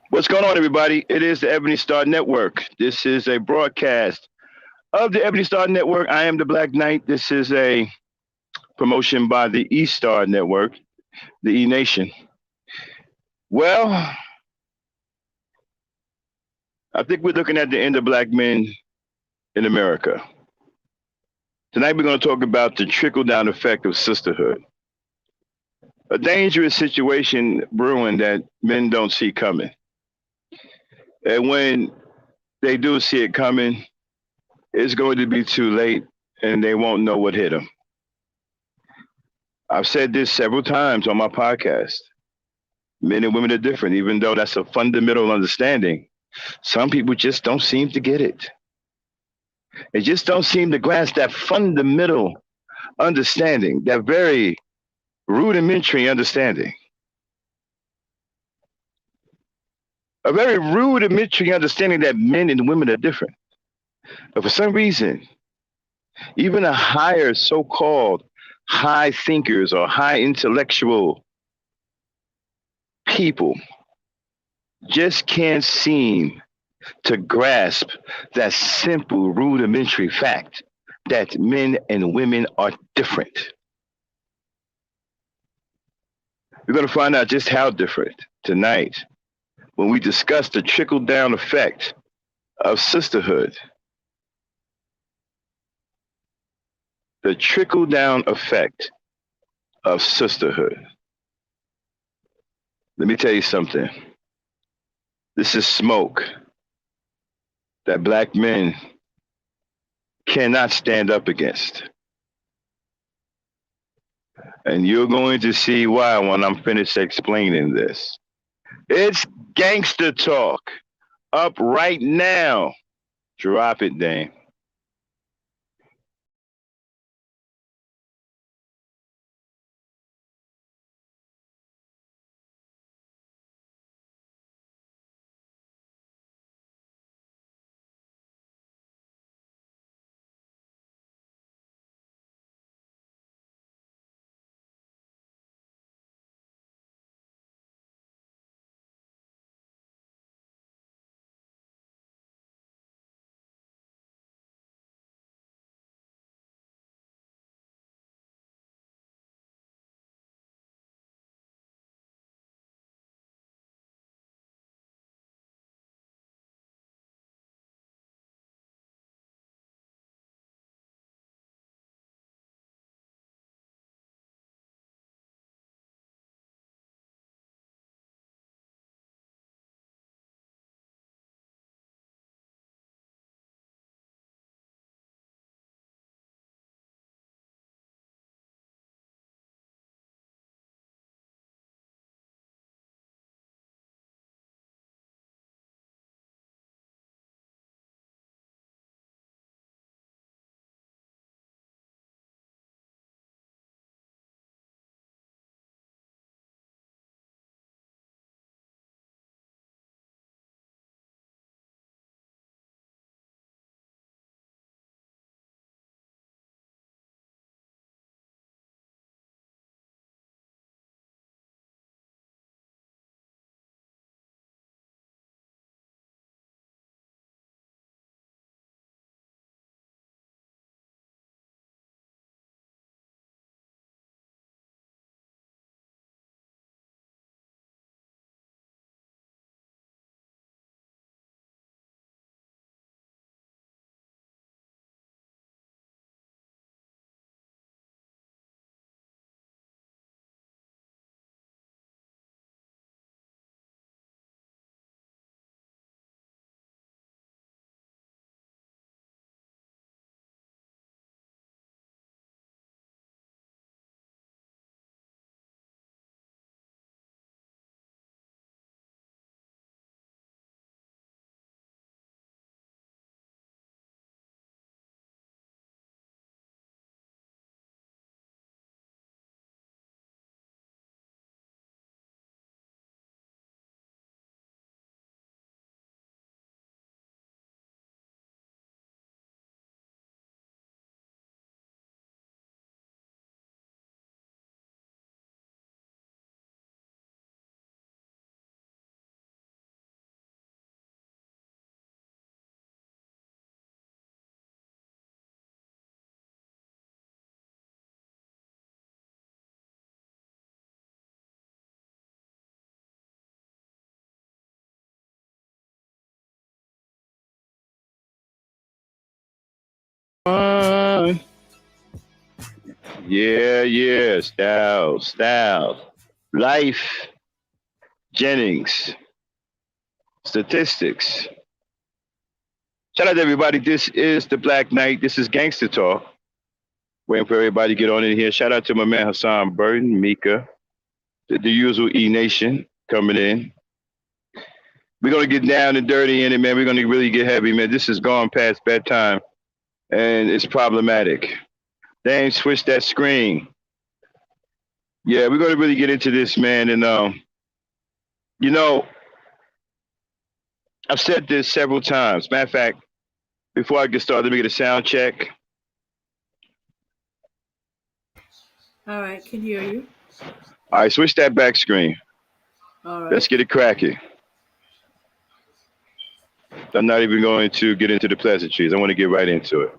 What's going on, everybody? It is the Ebony Star Network. This is a broadcast of the Ebony Star Network. I am the Black Knight. This is a promotion by the E Star Network, the E Nation. Well, I think we're looking at the end of black men in America. Tonight, we're going to talk about the trickle down effect of sisterhood, a dangerous situation brewing that men don't see coming. And when they do see it coming, it's going to be too late and they won't know what hit them. I've said this several times on my podcast. Men and women are different, even though that's a fundamental understanding. Some people just don't seem to get it. They just don't seem to grasp that fundamental understanding, that very rudimentary understanding. A very rudimentary understanding that men and women are different. But for some reason, even a higher so called high thinkers or high intellectual people just can't seem to grasp that simple rudimentary fact that men and women are different. We're going to find out just how different tonight when we discuss the trickle down effect of sisterhood. The trickle down effect of sisterhood. Let me tell you something. This is smoke that black men cannot stand up against. And you're going to see why when I'm finished explaining this. It's gangster talk. Up right now. Drop it, Dame. Yeah. Style. Life, Jennings, statistics. Shout out to everybody. This is the Black Knight. This is Gangsta Talk. Waiting for everybody to get on in here. Shout out to my man Hassan Burton, Mika, the usual E Nation coming in. We're gonna get down and dirty in it, man. We're gonna really get heavy, man. This is gone past bedtime, and it's problematic. They ain't switched that screen. Yeah, we're gonna really get into this, man. And you know, I've said this several times. Matter of fact, before I get started, let me get a sound check. All right, can hear you. All right, switch that back screen. All right. Let's get it cracking. I'm not even going to get into the pleasantries. I want to get right into it.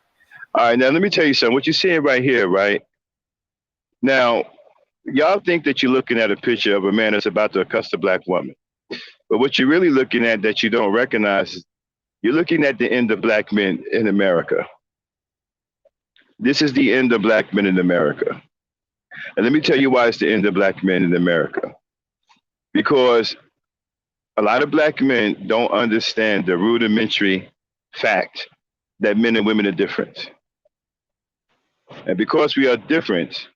All right, now let me tell you something. What you're seeing right here, right? Now, y'all think that you're looking at a picture of a man that's about to accost a black woman. But what you're really looking at that you don't recognize is you're looking at the end of black men in America. This is the end of black men in America. And let me tell you why it's the end of black men in America. Because a lot of black men don't understand the rudimentary fact that men and women are different. And because we are different,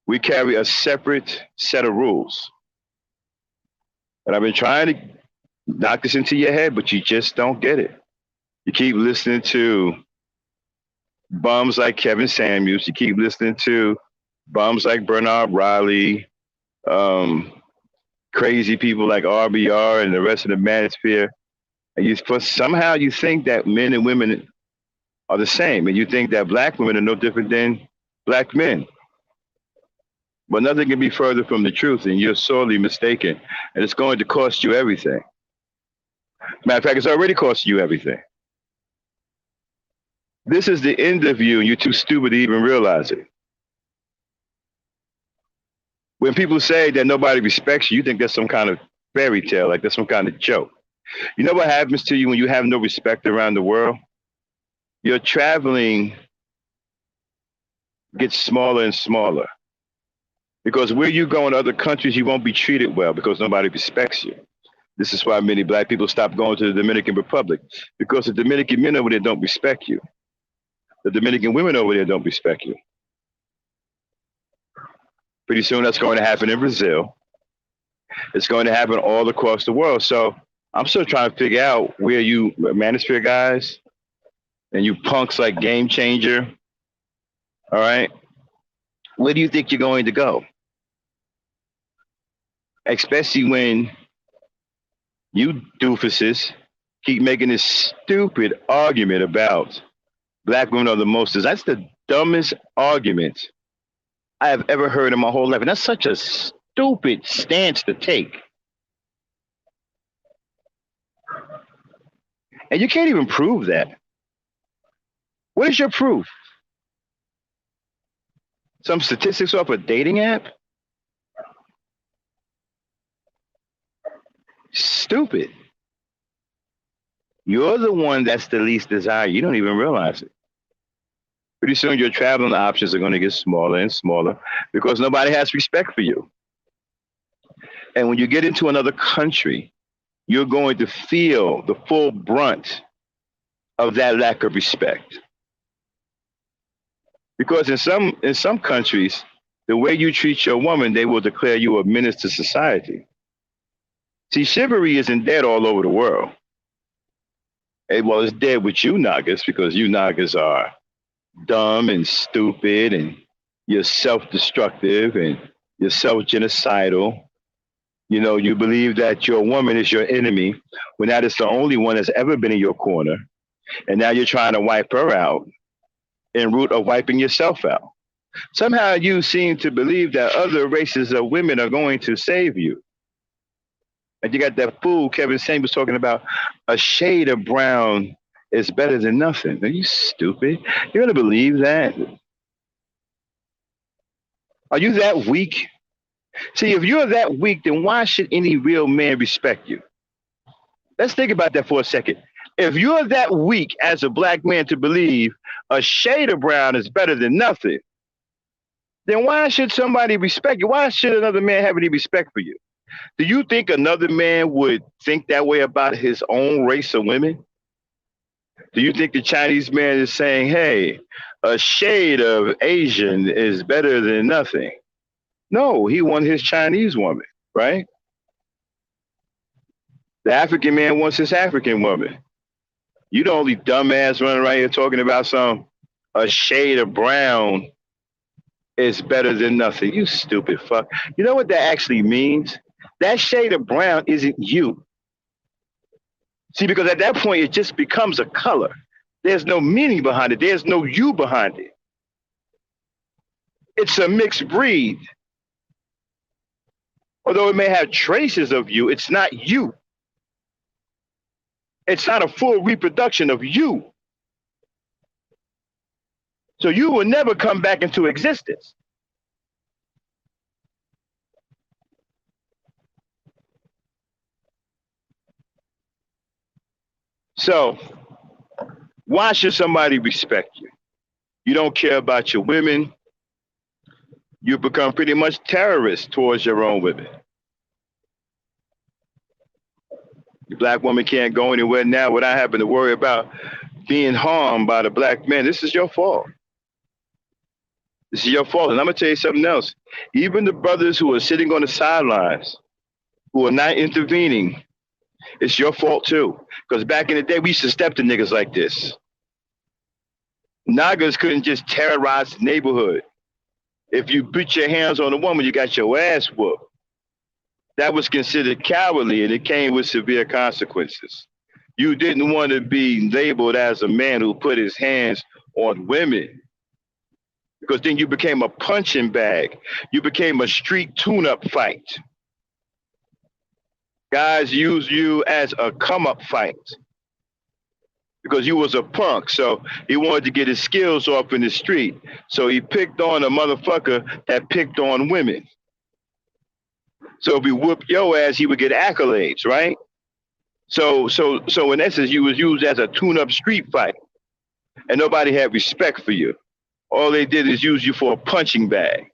we carry a separate set of rules. And I've been trying to knock this into your head, but you just don't get it. You keep listening to bums like Kevin Samuels. You keep listening to bums like Bernard Riley, crazy people like RBR and the rest of the manosphere. And somehow you think that men and women are the same, and you think that black women are no different than black men. But nothing can be further from the truth, and you're sorely mistaken. And it's going to cost you everything. Matter of fact, it's already costing you everything. This is the end of you, and you're too stupid to even realize it. When people say that nobody respects you, you think that's some kind of fairy tale, like that's some kind of joke. You know what happens to you when you have no respect around the world? Your traveling gets smaller and smaller. Because where you go in other countries, you won't be treated well because nobody respects you. This is why many black people stop going to the Dominican Republic, because the Dominican men over there don't respect you. The Dominican women over there don't respect you. Pretty soon that's going to happen in Brazil. It's going to happen all across the world. So I'm still trying to figure out where you manosphere guys and you punks like Game Changer, all right? Where do you think you're going to go? Especially when you doofuses keep making this stupid argument about black women are the most. That's the dumbest argument I have ever heard in my whole life. And that's such a stupid stance to take. And you can't even prove that. What is your proof? Some statistics off a dating app? Stupid. You're the one that's the least desired. You don't even realize it. Pretty soon your traveling options are going to get smaller and smaller because nobody has respect for you. And when you get into another country, you're going to feel the full brunt of that lack of respect. Because in some countries, the way you treat your woman, they will declare you a menace to society. See, chivalry isn't dead all over the world. Well, it's dead with you Nagas because you Nagas are dumb and stupid and you're self-destructive and you're self-genocidal. You know, you believe that your woman is your enemy when that is the only one that's ever been in your corner. And now you're trying to wipe her out en route of wiping yourself out. Somehow you seem to believe that other races of women are going to save you. And you got that fool Kevin Samuels talking about a shade of brown is better than nothing. Are you stupid? You're going to believe that? Are you that weak? See, if you're that weak, then why should any real man respect you? Let's think about that for a second. If you're that weak as a black man to believe a shade of brown is better than nothing, then why should somebody respect you? Why should another man have any respect for you? Do you think another man would think that way about his own race of women? Do you think the Chinese man is saying, hey, a shade of Asian is better than nothing? No, he wants his Chinese woman, right? The African man wants his African woman. You the only dumbass running around here talking about a shade of brown is better than nothing. You stupid fuck. You know what that actually means? That shade of brown isn't you. See, because at that point, it just becomes a color. There's no meaning behind it. There's no you behind it. It's a mixed breed. Although it may have traces of you, it's not you. It's not a full reproduction of you. So you will never come back into existence. So why should somebody respect you? You don't care about your women. You become pretty much terrorists towards your own women. The black woman can't go anywhere now without having to worry about being harmed by the black man. This is your fault. This is your fault. And I'm going to tell you something else. Even the brothers who are sitting on the sidelines, who are not intervening, it's your fault too. Because back in the day, we used to step to niggas like this. Nagas couldn't just terrorize the neighborhood. If you put your hands on a woman, you got your ass whooped. That was considered cowardly, and it came with severe consequences. You didn't want to be labeled as a man who put his hands on women, because then you became a punching bag. You became a street tune-up fight. Guys use you as a come-up fight because you was a punk. So he wanted to get his skills off in the street. So he picked on a motherfucker that picked on women. So if he whooped your ass, he would get accolades, right? So in essence, you was used as a tune-up street fight, and nobody had respect for you. All they did is use you for a punching bag.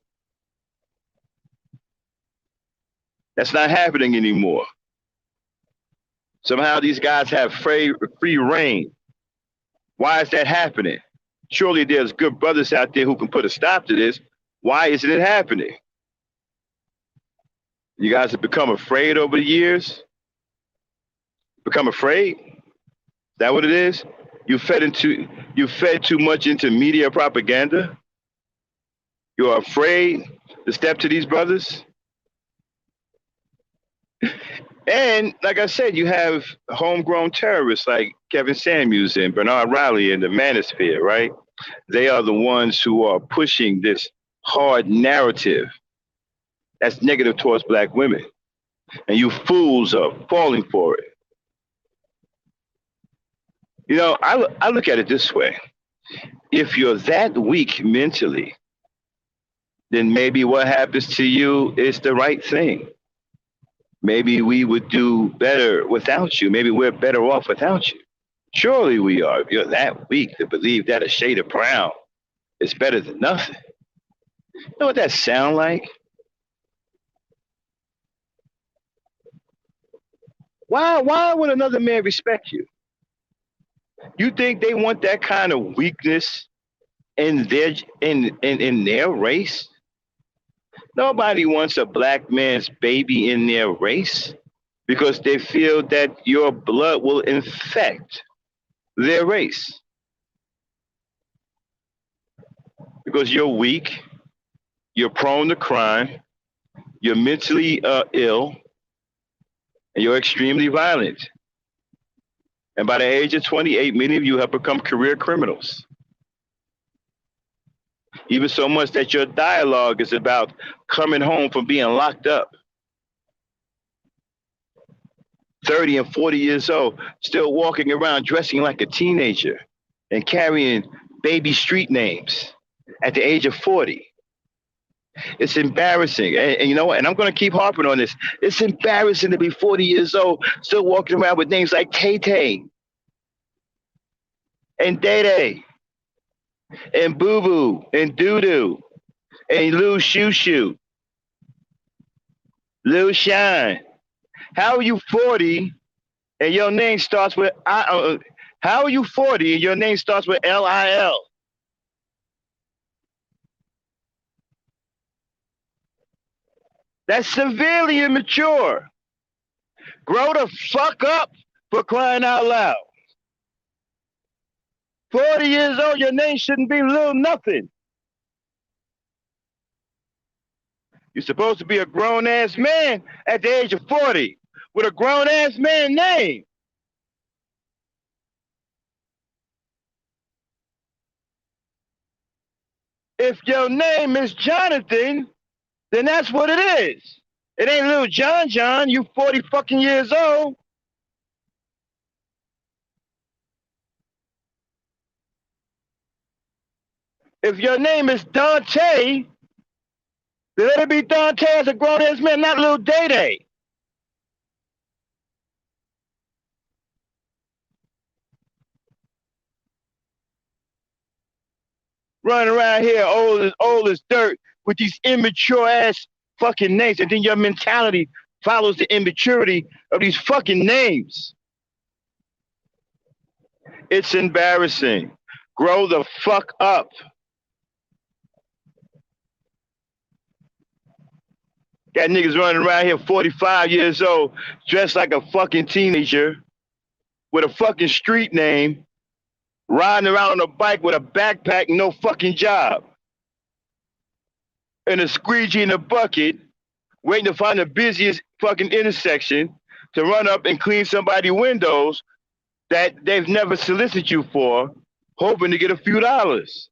That's not happening anymore. Somehow these guys have free reign. Why is that happening? Surely there's good brothers out there who can put a stop to this. Why isn't it happening? You guys have become afraid over the years? Become afraid? Is that what it is? You fed too much into media propaganda? You're afraid to step to these brothers? And like I said, you have homegrown terrorists like Kevin Samuels and Bernard Riley and the Manosphere, right? They are the ones who are pushing this hard narrative that's negative towards black women. And you fools are falling for it. You know, I look at it this way. If you're that weak mentally, then maybe what happens to you is the right thing. Maybe we would do better without you. Maybe we're better off without you. Surely we are. If you're that weak to believe that a shade of brown is better than nothing. You know what that sound like? Why would another man respect you? You think they want that kind of weakness in their race? Nobody wants a black man's baby in their race because they feel that your blood will infect their race. Because you're weak, you're prone to crime, you're mentally ill, and you're extremely violent. And by the age of 28, many of you have become career criminals. Even so much that your dialogue is about coming home from being locked up. 30 and 40 years old, still walking around dressing like a teenager and carrying baby street names at the age of 40. It's embarrassing. And you know what? And I'm going to keep harping on this. It's embarrassing to be 40 years old, still walking around with names like Tay Tay and Day Day and Boo Boo and Doo Doo and Lil Shoo Shoo, Lil Shine. How are you 40 and your name starts with I? How are you 40 and your name starts with LIL? That's severely immature. Grow the fuck up for crying out loud. 40 years old, your name shouldn't be Lil Nothing. You're supposed to be a grown ass man at the age of 40 with a grown ass man name. If your name is Jonathan, then that's what it is. It ain't little John John. You 40 fucking years old. If your name is Dante, then let it be Dante as a grown ass man, not little Day Day. Running around here old as dirt with these immature ass fucking names, and then your mentality follows the immaturity of these fucking names. It's embarrassing. Grow the fuck up. Got niggas running around here 45 years old, dressed like a fucking teenager, with a fucking street name, riding around on a bike with a backpack, no fucking job, and a squeegee in a bucket, waiting to find the busiest fucking intersection to run up and clean somebody's windows that they've never solicited you for, hoping to get a few dollars.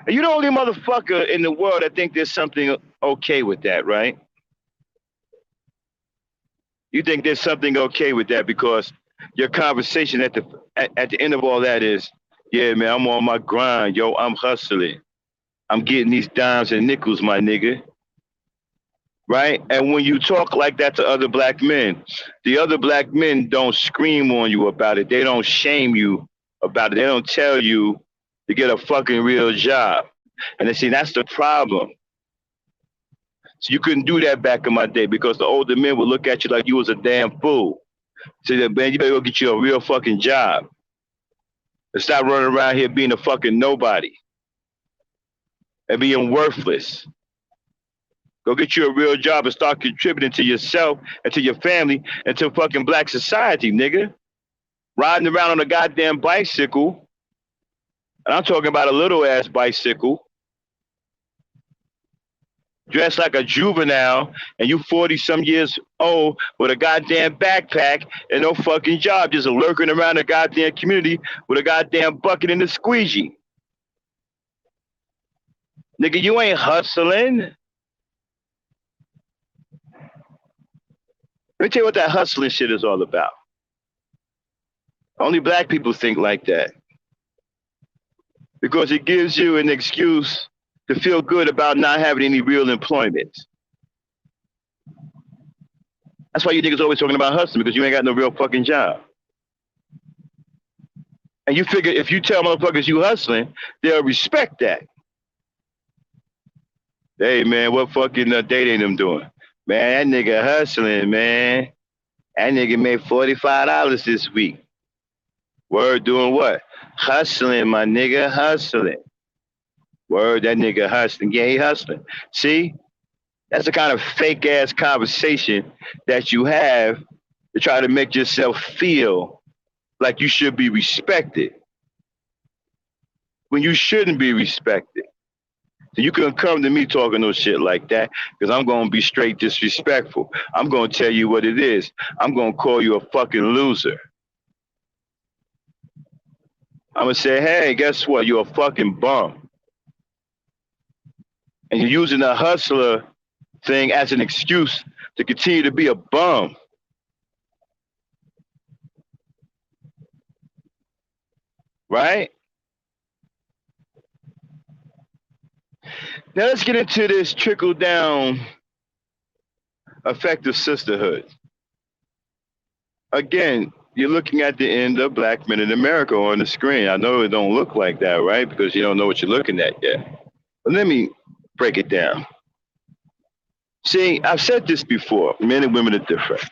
And you're the only motherfucker in the world that think there's something okay with that, right? You think there's something okay with that because your conversation at the end of all that is, yeah, man, I'm on my grind, yo, I'm hustling. I'm getting these dimes and nickels, my nigga. Right? And when you talk like that to other black men, the other black men don't scream on you about it. They don't shame you about it. They don't tell you to get a fucking real job. And they see that's the problem. So you couldn't do that back in my day because the older men would look at you like you was a damn fool. Say that, man, you better go get you a real fucking job. And stop running around here being a fucking nobody and being worthless. Go get you a real job and start contributing to yourself and to your family and to fucking black society, nigga. Riding around on a goddamn bicycle, and I'm talking about a little ass bicycle, dressed like a juvenile, and you 40 some years old with a goddamn backpack and no fucking job, just lurking around the goddamn community with a goddamn bucket and a squeegee. Nigga, you ain't hustling. Let me tell you what that hustling shit is all about. Only black people think like that. Because it gives you an excuse to feel good about not having any real employment. That's why you niggas always talking about hustling, because you ain't got no real fucking job. And you figure if you tell motherfuckers you hustling, they'll respect that. Hey man, what fucking dating them doing? Man, that nigga hustling, man. That nigga made $45 this week. Word, doing what? Hustling, my nigga, hustling. Word, that nigga hustling. Yeah, he hustling. See? That's the kind of fake ass conversation that you have to try to make yourself feel like you should be respected when you shouldn't be respected. So you couldn't come to me talking no shit like that because I'm going to be straight disrespectful. I'm going to tell you what it is. I'm going to call you a fucking loser. I'm going to say, hey, guess what? You're a fucking bum. And you're using the hustler thing as an excuse to continue to be a bum. Right? Now let's get into this trickle down effect of sisterhood. Again, you're looking at the end of black men in America on the screen. I know it don't look like that, right? Because you don't know what you're looking at yet. But let me break it down. See, I've said this before. Men and women are different,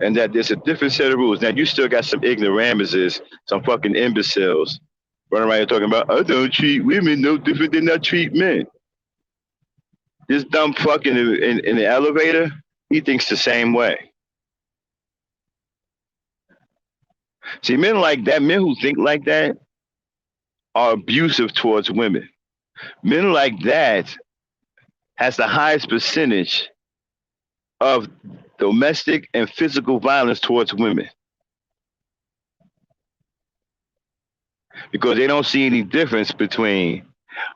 and that there's a different set of rules. Now, you still got some ignoramuses, some fucking imbeciles running around here talking about, I don't treat women no different than I treat men. This dumb fuck in the elevator, he thinks the same way. See, men like that, men who think like that, are abusive towards women. Men like that has the highest percentage of domestic and physical violence towards women because they don't see any difference between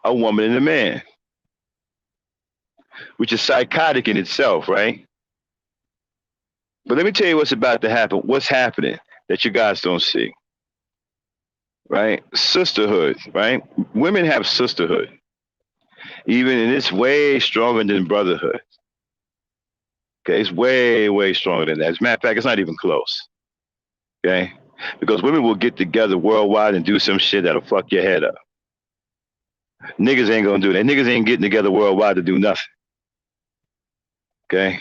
a woman and a man, which is psychotic in itself, right? But let me tell you what's about to happen. What's happening that you guys don't see, right? Sisterhood, right? Women have sisterhood, even and it's way stronger than brotherhood. Okay, it's way, way stronger than that. As a matter of fact, it's not even close. Okay, because women will get together worldwide and do some shit that'll fuck your head up. Niggas ain't gonna do that. Niggas ain't getting together worldwide to do nothing. Okay,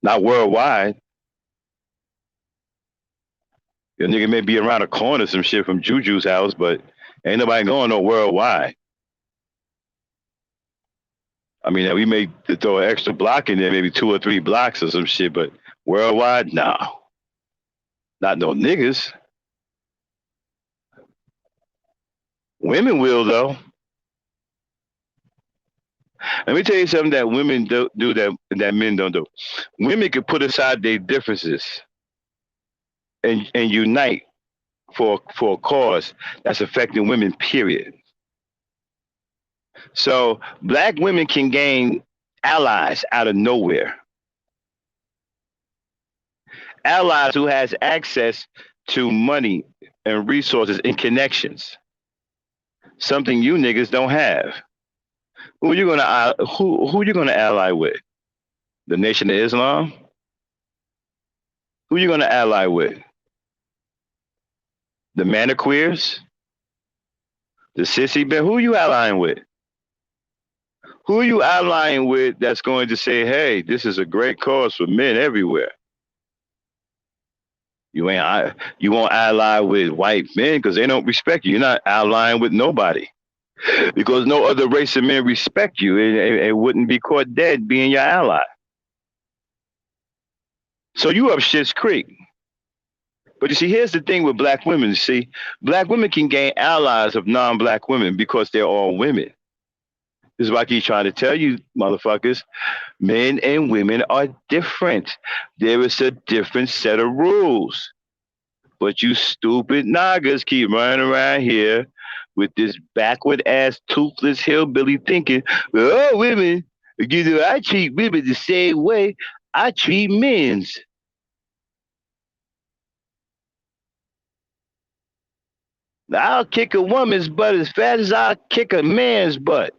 not worldwide. Your nigga may be around a corner, some shit from Juju's house, but ain't nobody going no worldwide. I mean, we may throw an extra block in there, maybe 2 or 3 blocks or some shit, but worldwide, no. Not no niggas. Women will, though. Let me tell you something that women do that men don't do. Women can put aside their differences and unite for a cause that's affecting women, period. So black women can gain allies out of nowhere. Allies who has access to money and resources and connections. Something you niggas don't have. Who you gonna ally with? The Nation of Islam? Who you gonna ally with? The Maniqueers? The Sissy Bear? Who you allying with? Who are you allying with that's going to say, hey, this is a great cause for men everywhere? You won't ally with white men because they don't respect you. You're not allying with nobody. Because no other race of men respect you. It wouldn't be caught dead being your ally. So you up shit's creek. But you see, here's the thing with black women. See, black women can gain allies of non-black women because they're all women. This is why I keep trying to tell you, motherfuckers, men and women are different. There is a different set of rules. But you stupid niggas keep running around here with this backward ass, toothless hillbilly thinking, oh, women, you know, I treat women the same way I treat men's. Now, I'll kick a woman's butt as fast as I'll kick a man's butt.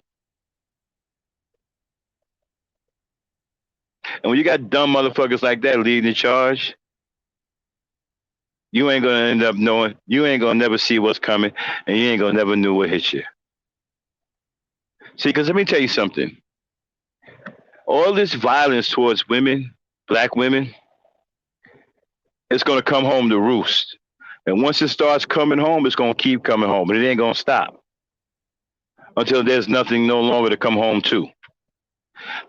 And when you got dumb motherfuckers like that leading the charge, you ain't gonna end up knowing, you ain't gonna never see what's coming, and you ain't gonna never know what hits you. See, because let me tell you something. All this violence towards women, black women, it's gonna come home to roost. And once it starts coming home, it's gonna keep coming home, and it ain't gonna stop until there's nothing no longer to come home to.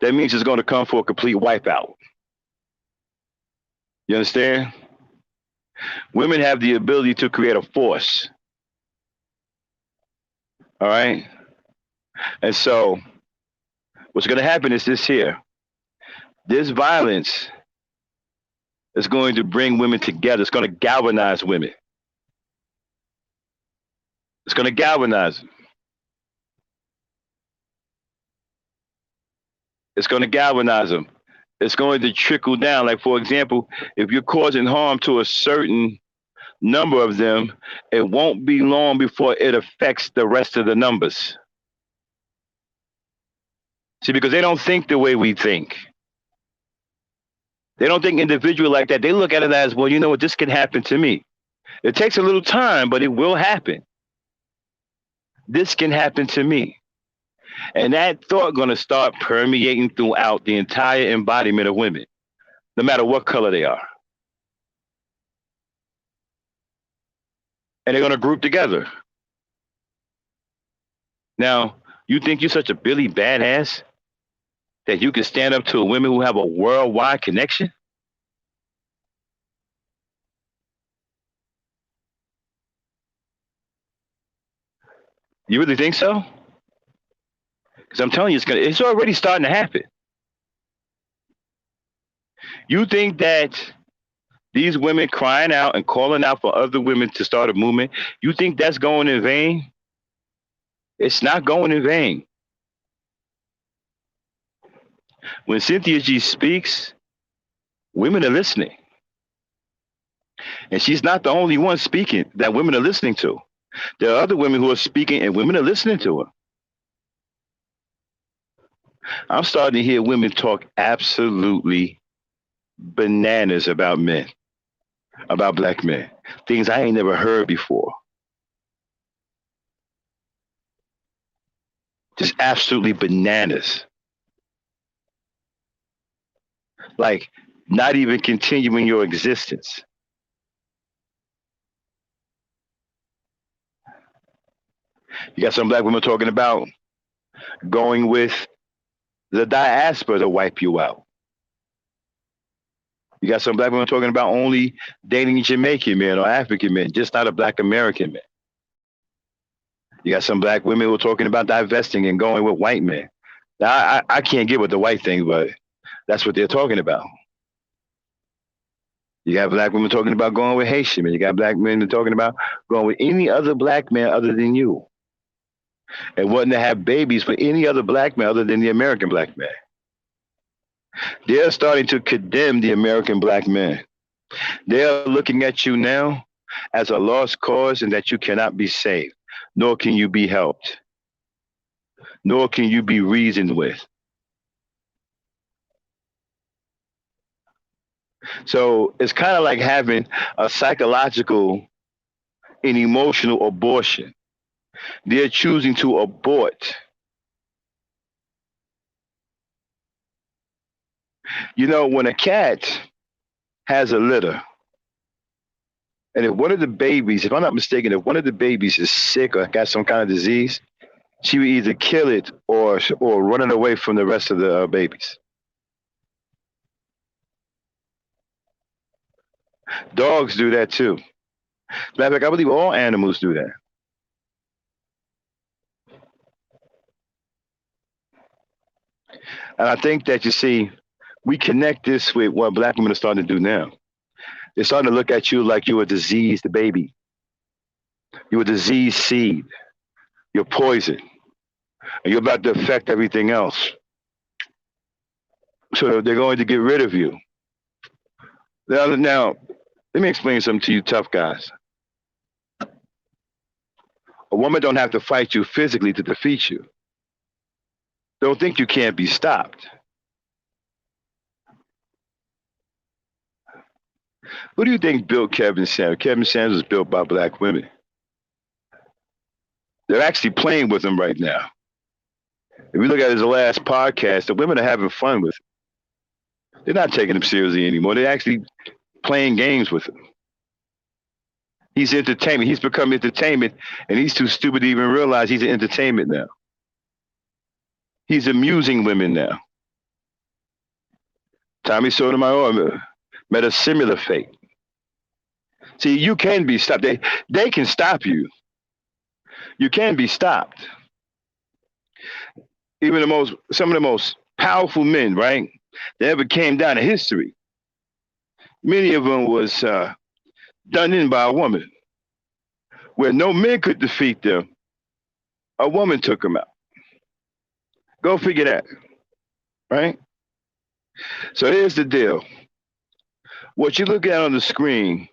That means it's gonna come for a complete wipeout. You understand? Women have the ability to create a force. All right? And so what's going to happen is this here. This violence is going to bring women together. It's going to galvanize women. It's going to galvanize them. It's going to galvanize them. It's going to trickle down. Like, for example, if you're causing harm to a certain number of them, it won't be long before it affects the rest of the numbers. See, because they don't think the way we think. They don't think individual like that. They look at it as, well, you know what, this can happen to me. It takes a little time, but it will happen. This can happen to me. And that thought going to start permeating throughout the entire embodiment of women, no matter what color they are. And they're going to group together. Now, you think you're such a Billy badass that you can stand up to women who have a worldwide connection? You really think so? Because I'm telling you, it's already starting to happen. You think that these women crying out and calling out for other women to start a movement, you think that's going in vain? It's not going in vain. When Cynthia G speaks, women are listening. And she's not the only one speaking that women are listening to. There are other women who are speaking and women are listening to her. I'm starting to hear women talk absolutely bananas about men, about black men, things I ain't never heard before. Just absolutely bananas. Like not even continuing your existence. You got some black women talking about going with the diaspora to wipe you out. You got some black women talking about only dating Jamaican men or African men, just not a black American man. You got some black women who are talking about divesting and going with white men. Now, I can't get with the white thing, but that's what they're talking about. You got black women talking about going with Haitian men. You got black men talking about going with any other black man other than you. And wanting to have babies with any other black man other than the American black man. They're starting to condemn the American black man. They're looking at you now as a lost cause and that you cannot be saved, nor can you be helped, nor can you be reasoned with. So it's kind of like having a psychological and emotional abortion. They're choosing to abort. You know, when a cat has a litter, and if one of the babies, if I'm not mistaken, if one of the babies is sick or got some kind of disease, she would either kill it or run it away from the rest of the babies. Dogs do that too. Matter of fact, I believe all animals do that. And I think that, you see, we connect this with what black women are starting to do now. They're starting to look at you like you're a diseased baby. You're a diseased seed. You're poison. And you're about to affect everything else. So they're going to get rid of you. Now, let me explain something to you tough guys. A woman don't have to fight you physically to defeat you. Don't think you can't be stopped. Who do you think built Kevin Sanders? Kevin Sanders was built by black women. They're actually playing with him right now. If we look at his last podcast, the women are having fun with him. They're not taking him seriously anymore. They're actually playing games with him. He's entertainment. He's become entertainment, and he's too stupid to even realize he's an entertainment now. He's amusing women now. Tommy Sotomayor met a similar fate. See, you can be stopped. They can stop you. You can be stopped. Even some of the most powerful men, right, that ever came down in history, many of them was done in by a woman. Where no men could defeat them, a woman took them out. Go figure that, right? So here's the deal. What you look at on the screen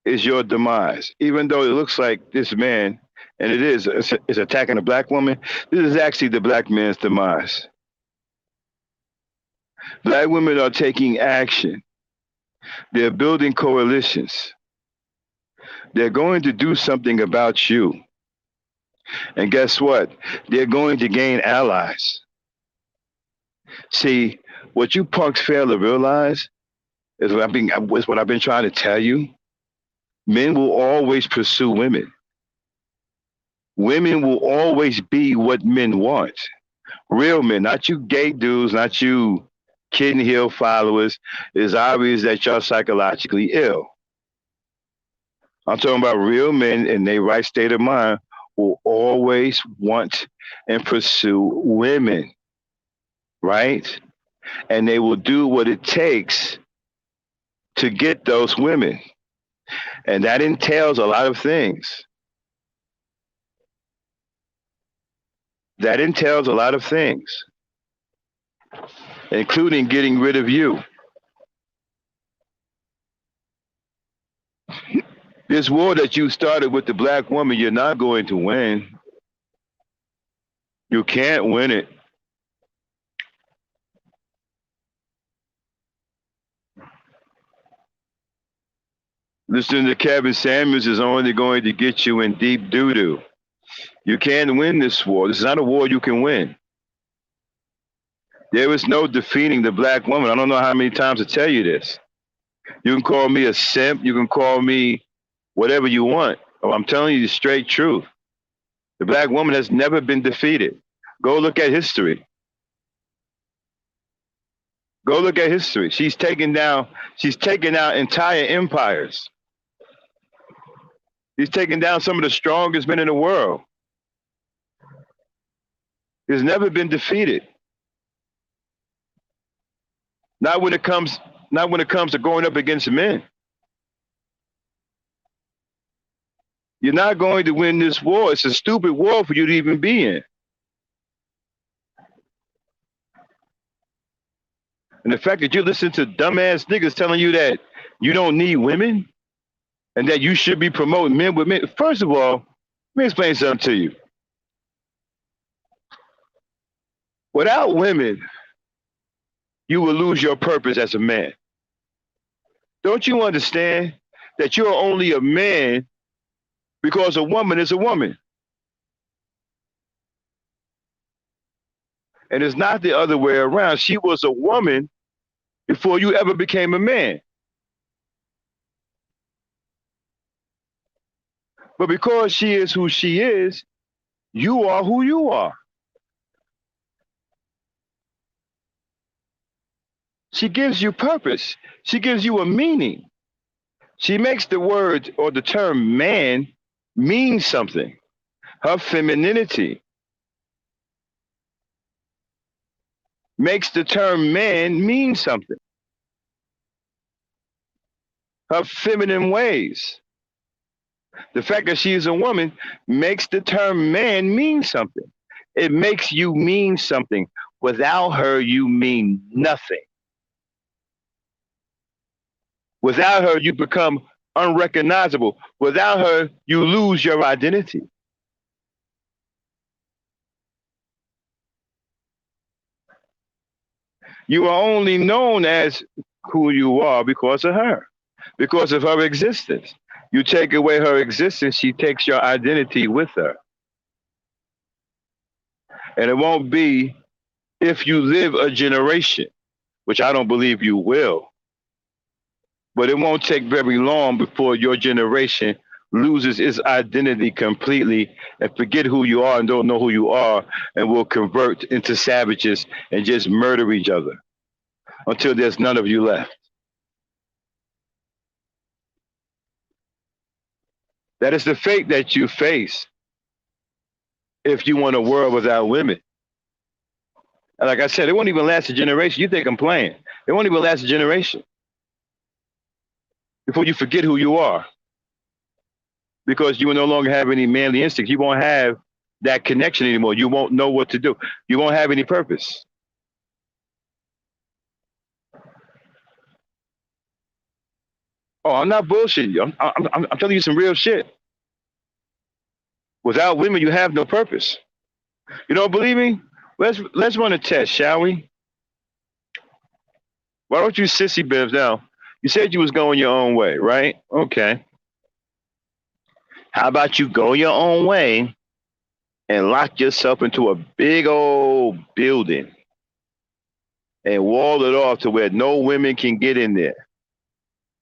is your demise. Even though it looks like this man, and it is attacking a black woman, this is actually the black man's demise. Black women are taking action. They're building coalitions. They're going to do something about you. And guess what? They're going to gain allies. See, what you punks fail to realize is what I've been trying to tell you. Men will always pursue women. Women will always be what men want. Real men, not you gay dudes, not you Kitten Hill followers. It's obvious that y'all psychologically ill. I'm talking about real men in their right state of mind will always want and pursue women, right? And they will do what it takes to get those women. And that entails a lot of things. That entails a lot of things, including getting rid of you. This war that you started with the black woman, you're not going to win. You can't win it. Listening to Kevin Samuels is only going to get you in deep doo-doo. You can't win this war. This is not a war you can win. There is no defeating the black woman. I don't know how many times to tell you this. You can call me a simp. You can call me whatever you want. Oh, I'm telling you the straight truth. The black woman has never been defeated. Go look at history. Go look at history. She's taken out entire empires. She's taken down some of the strongest men in the world. Has never been defeated. Not when it comes to going up against men. You're not going to win this war. It's a stupid war for you to even be in. And the fact that you listen to dumbass niggas telling you that you don't need women and that you should be promoting men with men. First of all, let me explain something to you. Without women, you will lose your purpose as a man. Don't you understand that you're only a man because a woman is a woman? And it's not the other way around. She was a woman before you ever became a man. But because she is who she is, you are who you are. She gives you purpose. She gives you a meaning. She makes the word or the term man mean something. Her femininity makes the term man mean something. Her feminine ways. The fact that she is a woman makes the term man mean something. It makes you mean something. Without her, you mean nothing. Without her, you become unrecognizable. Without her, you lose your identity. You are only known as who you are because of her, because of her existence. You take away her existence, she takes your identity with her. And it won't be if you live a generation, which I don't believe you will. But it won't take very long before your generation loses its identity completely and forget who you are and don't know who you are and will convert into savages and just murder each other until there's none of you left. That is the fate that you face if you want a world without women. And like I said, it won't even last a generation. You think I'm playing. It won't even last a generation before you forget who you are. Because you will no longer have any manly instincts. You won't have that connection anymore. You won't know what to do. You won't have any purpose. Oh, I'm not bullshitting you. I'm telling you some real shit. Without women, you have no purpose. You don't believe me? Let's run a test, shall we? Why don't you sissy bibs now? You said you was going your own way, right? Okay. How about you go your own way and lock yourself into a big old building and wall it off to where no women can get in there,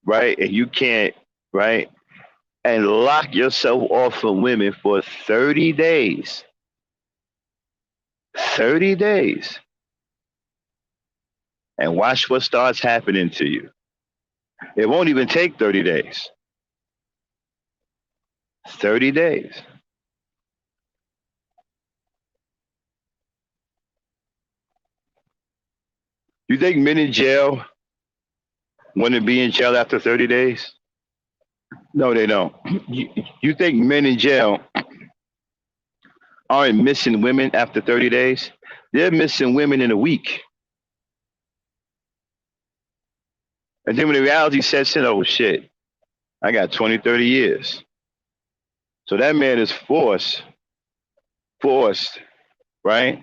right? And you can't, right? And lock yourself off from women for 30 days. 30 days. And watch what starts happening to you. It won't even take 30 days. 30 days. You think men in jail want to be in jail after 30 days? No, they don't. You think men in jail aren't missing women after 30 days? They're missing women in a week. And then when the reality sets in, oh shit, I got 20, 30 years. So that man is forced, right,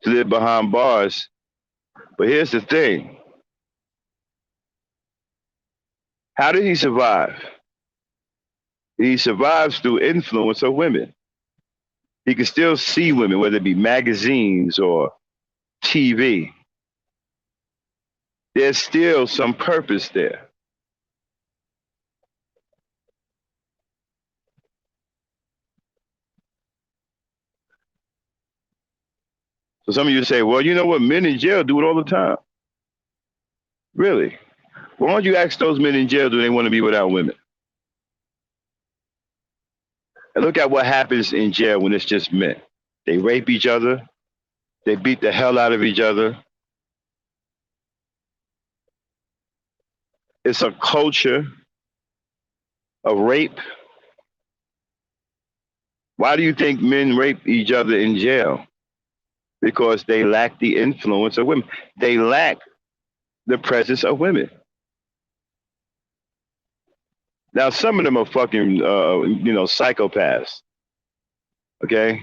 to live behind bars. But here's the thing. How did he survive? He survives through influence of women. He can still see women, whether it be magazines or TV. There's still some purpose there. So some of you say, well, you know what? Men in jail do it all the time. Really? Why don't you ask those men in jail, do they want to be without women? And look at what happens in jail when it's just men. They rape each other. They beat the hell out of each other. It's a culture of rape. Why do you think men rape each other in jail? Because they lack the influence of women. They lack the presence of women. Now, some of them are fucking, psychopaths. Okay?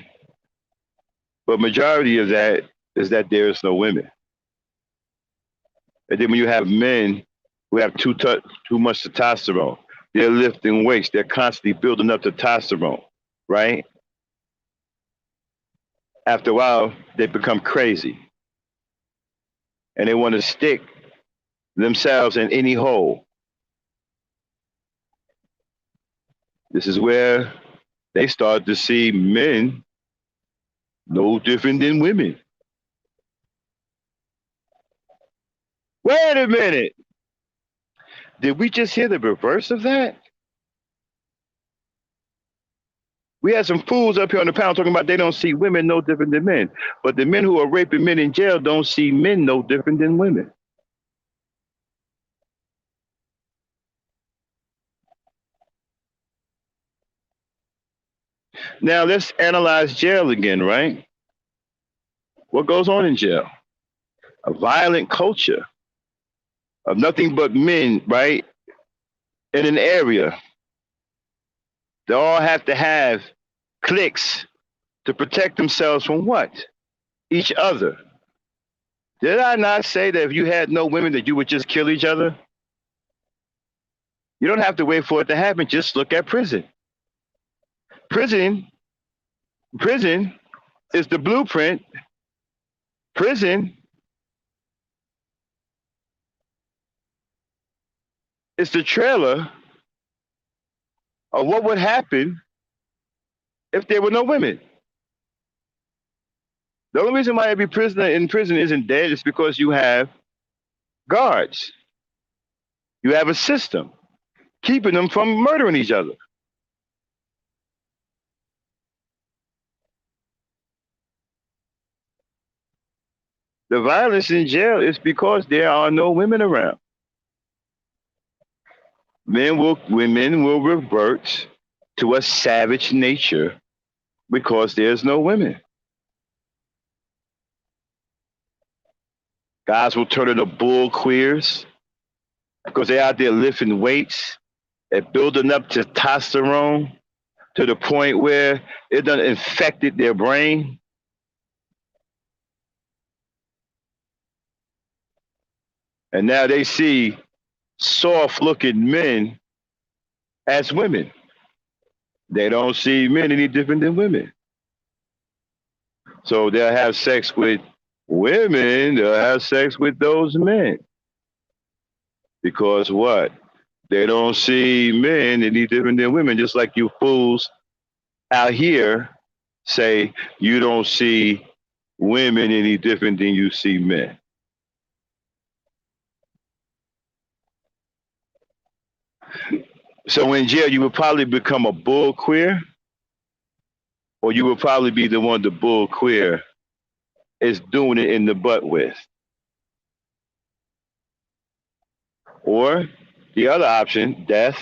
But majority of that is that there is no women. And then when you have men who have too much testosterone, they're lifting weights, they're constantly building up testosterone, right? After a while, they become crazy. And they want to stick themselves in any hole. This is where they start to see men no different than women. Wait a minute. Did we just hear the reverse of that? We had some fools up here on the panel talking about they don't see women no different than men. But the men who are raping men in jail don't see men no different than women. Now let's analyze jail again, right? What goes on in jail? A violent culture of nothing but men, right? In an area. They all have to have cliques to protect themselves from what? Each other. Did I not say that if you had no women that you would just kill each other? You don't have to wait for it to happen. Just look at prison. Prison is the blueprint. Prison is the trailer of what would happen if there were no women. The only reason why every prisoner in prison isn't dead is because you have guards. You have a system keeping them from murdering each other. The violence in jail is because there are no women around. Women will revert to a savage nature because there's no women. Guys will turn into bull queers because they're out there lifting weights and building up testosterone to the point where it done infected their brain. And now they see soft looking men as women. They don't see men any different than women. So they'll have sex with women, they'll have sex with those men. Because what? They don't see men any different than women, just like you fools out here say you don't see women any different than you see men. So in jail, you would probably become a bull queer, or you would probably be the one the bull queer is doing it in the butt with. Or the other option, death.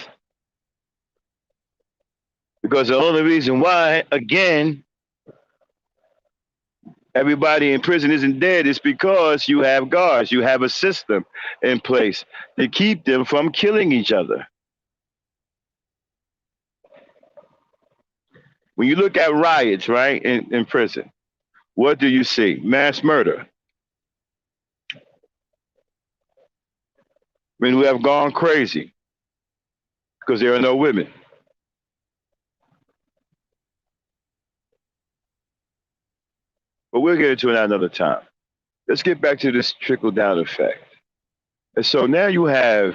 Because the only reason why, again, everybody in prison isn't dead is because you have guards, you have a system in place to keep them from killing each other. When you look at riots, right, in prison, what do you see? Mass murder. Men who have gone crazy because there are no women. But we'll get into it another time. Let's get back to this trickle down effect. And so now you have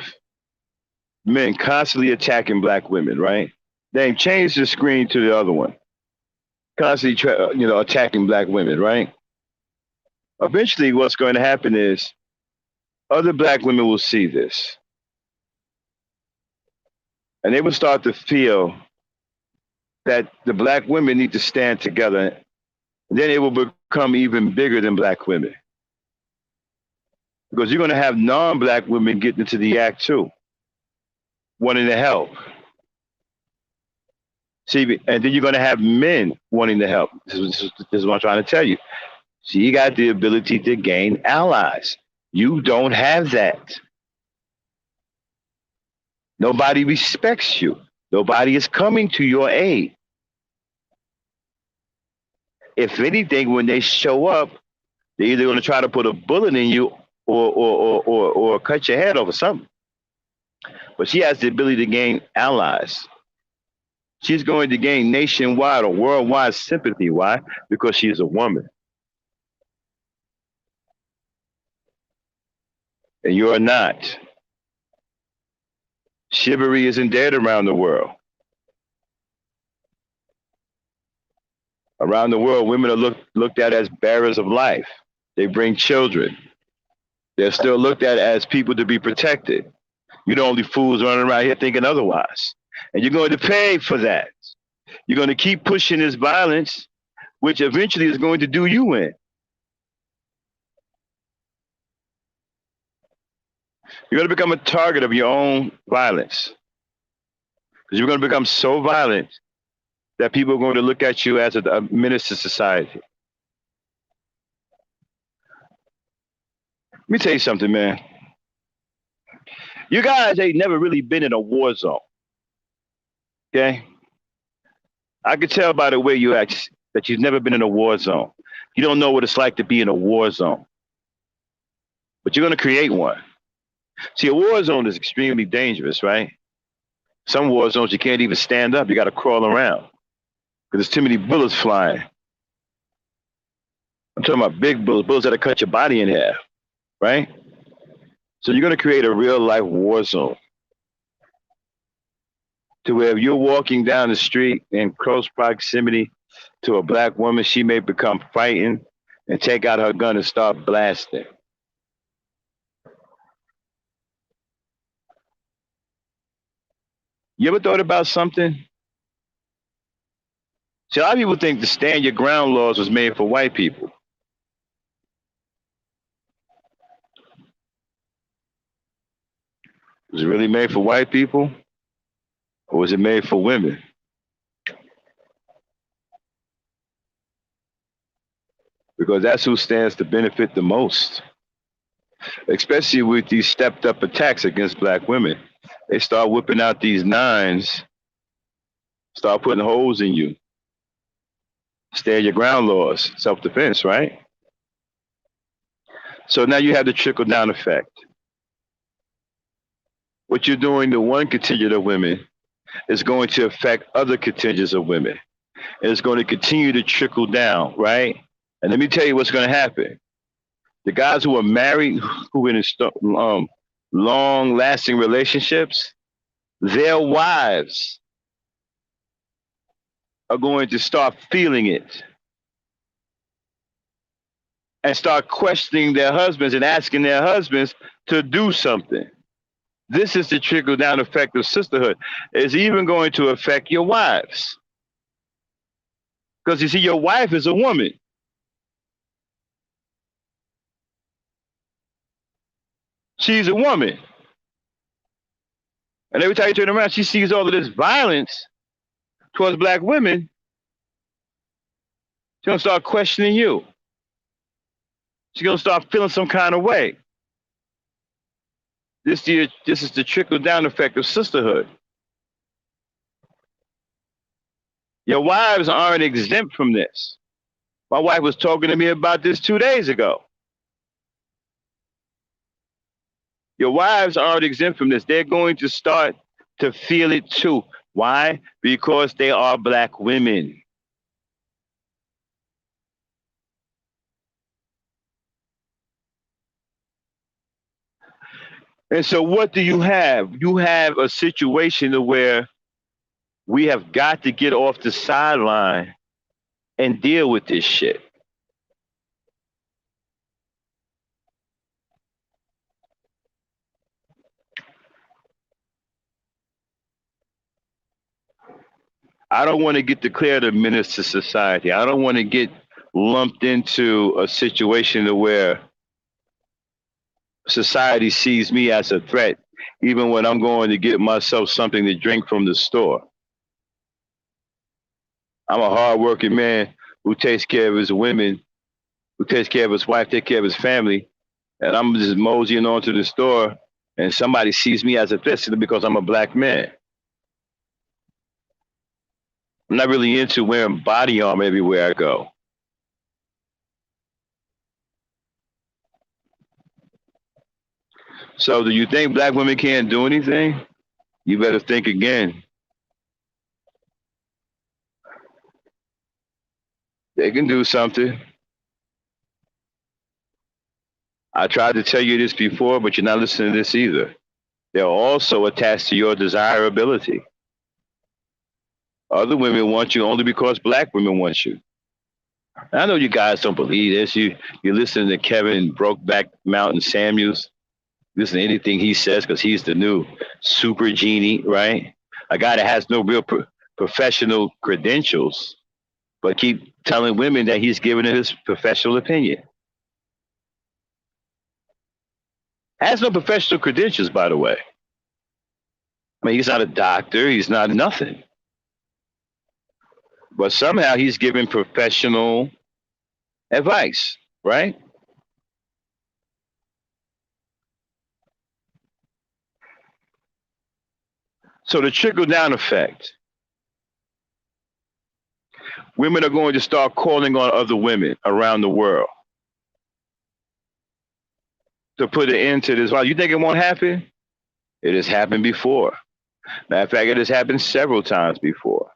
men constantly attacking black women, right? They change the screen to the other one. Constantly, attacking black women, right? Eventually, what's going to happen is other black women will see this, and they will start to feel that the black women need to stand together. And then it will become even bigger than black women, because you're going to have non-black women getting into the act too, wanting to help. See, and then you're going to have men wanting to help. This is what I'm trying to tell you. So you got the ability to gain allies. You don't have that. Nobody respects you. Nobody is coming to your aid. If anything, when they show up, they're either going to try to put a bullet in you or cut your head off or something. But she has the ability to gain allies. She's going to gain nationwide or worldwide sympathy. Why? Because she is a woman. And you're not. Chivalry isn't dead around the world. Around the world, women are looked at as bearers of life. They bring children. They're still looked at as people to be protected. You're the only fools running around here thinking otherwise. And you're going to pay for that. You're going to keep pushing this violence, which eventually is going to do you in. You're going to become a target of your own violence. Because you're going to become so violent that people are going to look at you as a menace to society. Let me tell you something, man. You guys ain't never really been in a war zone. Okay? I could tell by the way you act that you've never been in a war zone. You don't know what it's like to be in a war zone. But you're going to create one. See, a war zone is extremely dangerous, right? Some war zones you can't even stand up. You got to crawl around because there's too many bullets flying. I'm talking about big bullets that'll cut your body in half, right? So you're going to create a real life war zone to where if you're walking down the street in close proximity to a black woman, she may become frightened and take out her gun and start blasting. You ever thought about something? See, a lot of people think the stand your ground laws was made for white people. Was it really made for white people? Or was it made for women? Because that's who stands to benefit the most. Especially with these stepped up attacks against black women. They start whipping out these nines, start putting holes in you. Stand your ground laws, self-defense, right? So now you have the trickle down effect. what you're doing to one contingent of women is going to affect other contingents of women. And it's going to continue to trickle down, right? And let me tell you what's going to happen. The guys who are married, who are in long lasting relationships, their wives are going to start feeling it and start questioning their husbands and asking their husbands to do something. This is the trickle down effect of sisterhood. It's even going to affect your wives. Because you see, your wife is a woman. She's a woman. And every time you turn around, she sees all of this violence towards black women. She's going to start questioning you. She's going to start feeling some kind of way. This is the trickle down effect of sisterhood. Your wives aren't exempt from this. My wife was talking to me about this 2 days ago. Your wives aren't exempt from this. They're going to start to feel it too. Why? Because they are black women. And so what do you have? You have a situation where we have got to get off the sideline and deal with this shit. I don't want to get declared a menace to society. I don't want to get lumped into a situation where society sees me as a threat, even when I'm going to get myself something to drink from the store. I'm a hardworking man who takes care of his women, who takes care of his wife, takes care of his family, and I'm just moseying on to the store, and somebody sees me as a threat simply because I'm a black man. I'm not really into wearing body armor everywhere I go. So do you think black women can't do anything? You better think again. They can do something. I tried to tell you this before, but you're not listening to this either. They're also attached to your desirability. Other women want you only because black women want you. I know you guys don't believe this. You listen to Kevin Brokeback Mountain Samuels. Listen to anything he says because he's the new super genie, right? A guy that has no real professional credentials, but keep telling women that he's giving his professional opinion. Has no professional credentials, by the way. I mean, he's not a doctor. He's not nothing. But somehow he's giving professional advice, right? So the trickle down effect. Women are going to start calling on other women around the world to put an end to this. Well, you think it won't happen? It has happened before. Matter of fact, it has happened several times before.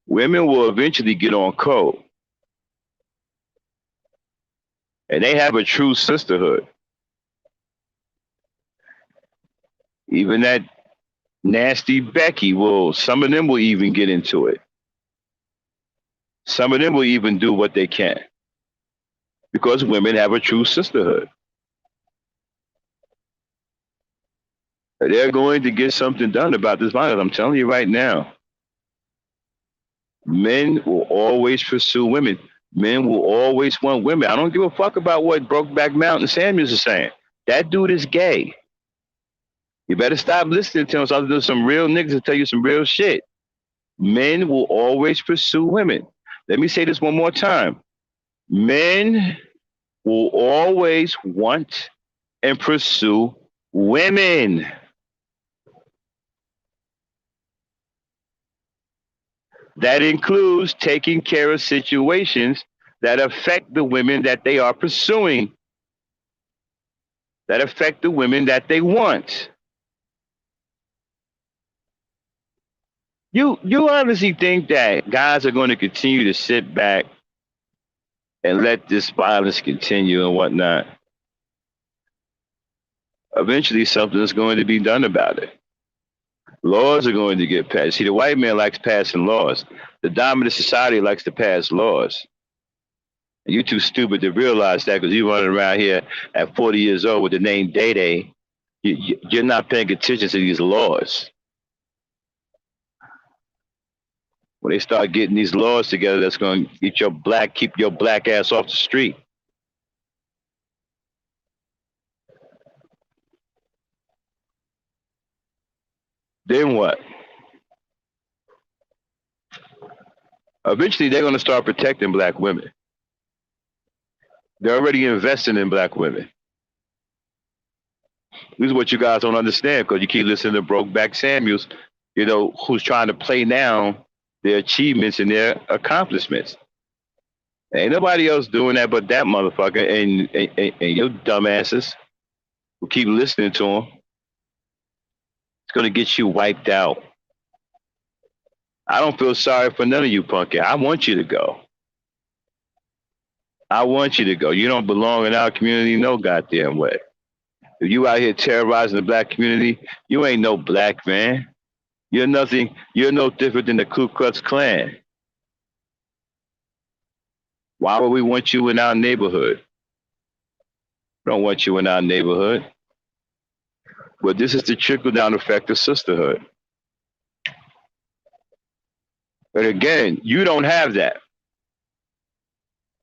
Women will eventually get on code. And they have a true sisterhood. Even that nasty Becky some of them will even get into it. Some of them will even do what they can. Because women have a true sisterhood. They're going to get something done about this violence. I'm telling you right now. Men will always pursue women. Men will always want women. I don't give a fuck about what Brokeback Mountain Samuels is saying. That dude is gay. You better stop listening to him. So I'll do some real niggas to tell you some real shit. Men will always pursue women. Let me say this one more time. Men will always want and pursue women. That includes taking care of situations that affect the women that they are pursuing, that affect the women that they want. You honestly think that guys are going to continue to sit back and let this violence continue and whatnot? Eventually, something is going to be done about it. Laws are going to get passed. See, the white man likes passing laws. The dominant society likes to pass laws. And you're too stupid to realize that because you're running around here at 40 years old with the name Day Day. You're not paying attention to these laws. When they start getting these laws together, that's going to keep your black ass off the street. Then what? Eventually, they're going to start protecting black women. They're already investing in black women. This is what you guys don't understand because you keep listening to Brokeback Samuels, who's trying to play down their achievements and their accomplishments. Ain't nobody else doing that but that motherfucker and your dumbasses who keep listening to him. It's going to get you wiped out. I don't feel sorry for none of you, punky. I want you to go. I want you to go. You don't belong in our community no goddamn way. If you out here terrorizing the black community, you ain't no black man. You're nothing. You're no different than the Ku Klux Klan. Why would we want you in our neighborhood? We don't want you in our neighborhood. But this is the trickle-down effect of sisterhood. But again, you don't have that.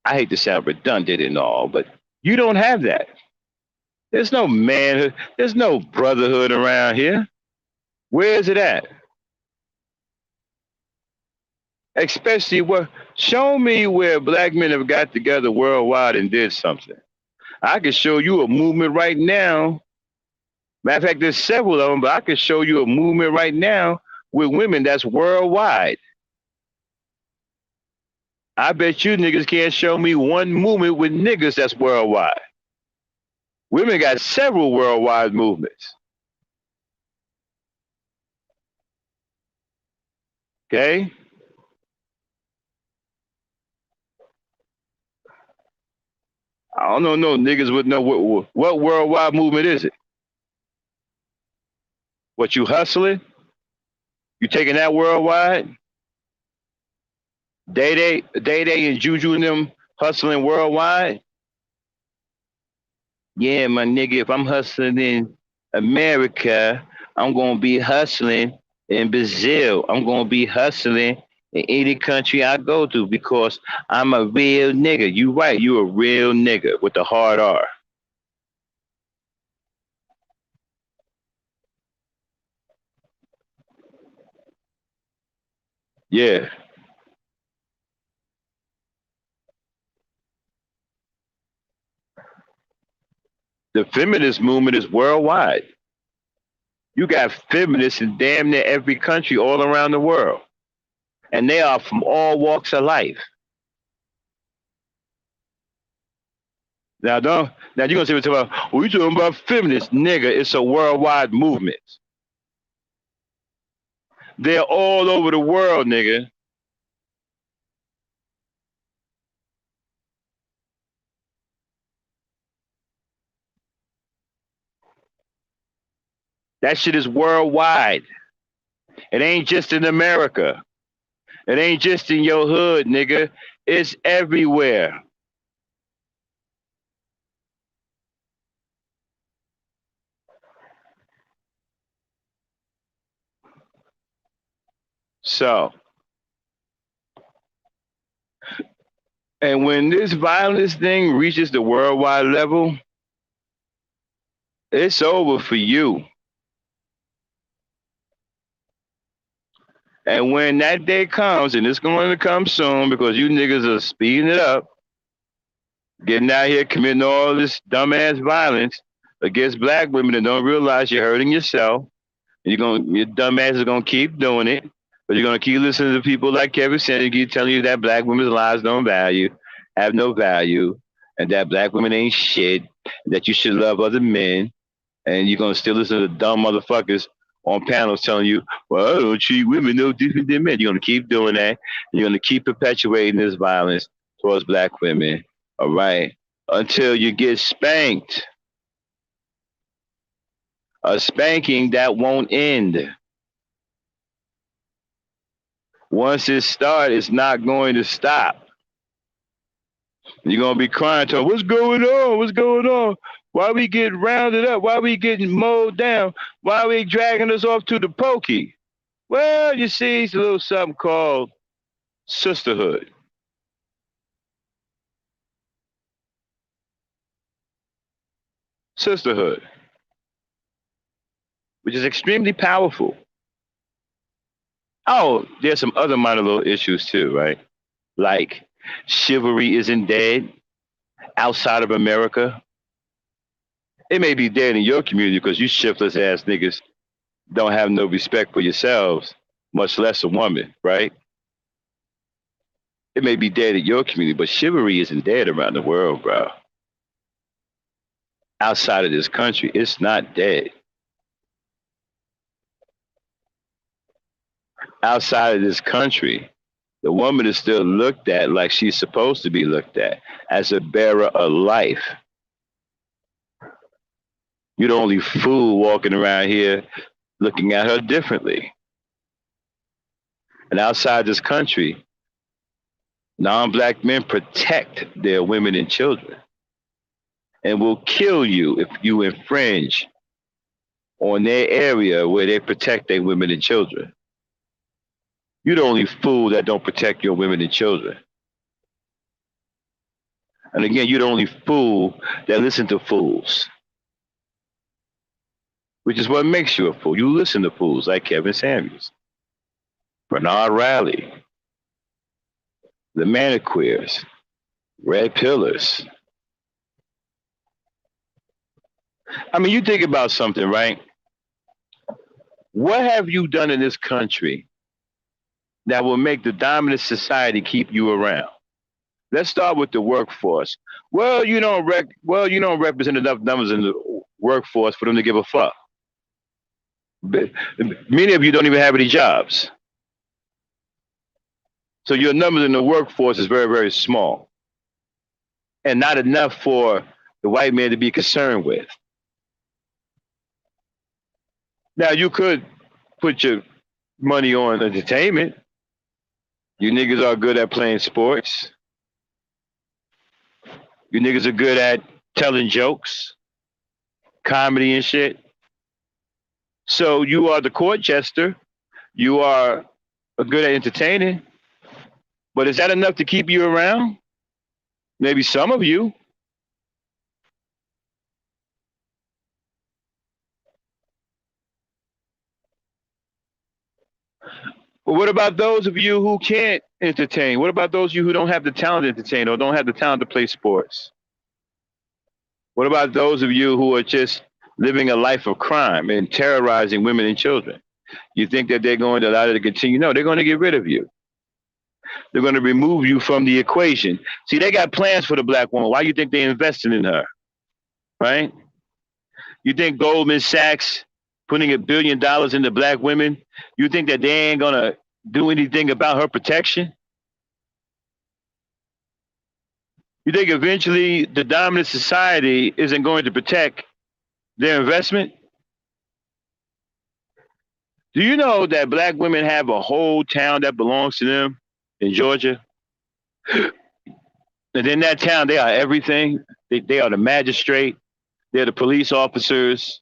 I hate to sound redundant and all, but you don't have that. There's no manhood. There's no brotherhood around here. Where is it at? Especially show me where black men have got together worldwide and did something. I can show you a movement right now. Matter of fact, there's several of them, but I can show you a movement right now with women that's worldwide. I bet you niggas can't show me one movement with niggas that's worldwide. Women got several worldwide movements. Okay? I don't know no niggas would know what worldwide movement is it? What, you hustling? You taking that worldwide? Day Day and Juju and them hustling worldwide? Yeah, my nigga, if I'm hustling in America, I'm gonna be hustling in Brazil. I'm gonna be hustling in any country I go to because I'm a real nigga. You right, you a real nigga with the hard R. Yeah. The feminist movement is worldwide. You got feminists in damn near every country all around the world. And they are from all walks of life. Now you're gonna say what's about, well, you talking about feminists, nigga, it's a worldwide movement. They're all over the world, nigga. That shit is worldwide. It ain't just in America. It ain't just in your hood, nigga. It's everywhere. So, and when this violence thing reaches the worldwide level, it's over for you. And when that day comes, and it's going to come soon because you niggas are speeding it up, getting out here committing all this dumbass violence against black women and don't realize you're hurting yourself. And your dumbass is gonna keep doing it, but you're gonna keep listening to people like Kevin said and keep telling you that black women's lives have no value, and that black women ain't shit, that you should love other men, and you're gonna still listen to dumb motherfuckers on panels telling you, well, I don't treat women no different than men. You're going to keep doing that. You're going to keep perpetuating this violence towards black women, all right, until you get spanked. A spanking that won't end. Once it starts, it's not going to stop. You're going to be crying to her, what's going on? What's going on? Why we getting rounded up? Why we getting mowed down? Why we dragging us off to the pokey? Well, you see, it's a little something called sisterhood. Sisterhood, which is extremely powerful. Oh, there's some other minor little issues too, right? Like chivalry isn't dead outside of America. It may be dead in your community because you shiftless ass niggas don't have no respect for yourselves, much less a woman, right? It may be dead in your community, but chivalry isn't dead around the world, bro. Outside of this country, it's not dead. Outside of this country, the woman is still looked at like she's supposed to be looked at, as a bearer of life. You're the only fool walking around here looking at her differently. And outside this country, non-black men protect their women and children and will kill you if you infringe on their area where they protect their women and children. You're the only fool that don't protect your women and children. And again, you're the only fool that listen to fools, which is what makes you a fool. You listen to fools like Kevin Samuels, Bernard Raleigh, the Maniqueers, Red Pillars. I mean, you think about something, right? What have you done in this country that will make the dominant society keep you around? Let's start with the workforce. Well, you don't represent enough numbers in the workforce for them to give a fuck. But many of you don't even have any jobs. So your numbers in the workforce is very, very small. And not enough for the white man to be concerned with. Now, you could put your money on entertainment. You niggas are good at playing sports. You niggas are good at telling jokes, comedy and shit. So you are the court jester. You are good at entertaining. But is that enough to keep you around? Maybe some of you. But what about those of you who can't entertain? What about those of you who don't have the talent to entertain or don't have the talent to play sports? What about those of you who are just living a life of crime and terrorizing women and children? You think that they're going to allow it to continue? No, they're going to get rid of you. They're going to remove you from the equation. See, they got plans for the black woman. Why do you think they're investing in her? Right? You think Goldman Sachs putting $1 billion into black women, you think that they ain't going to do anything about her protection? You think eventually the dominant society isn't going to protect their investment? Do you know that black women have a whole town that belongs to them in Georgia? And in that town, they are everything. They are the magistrate. They're the police officers.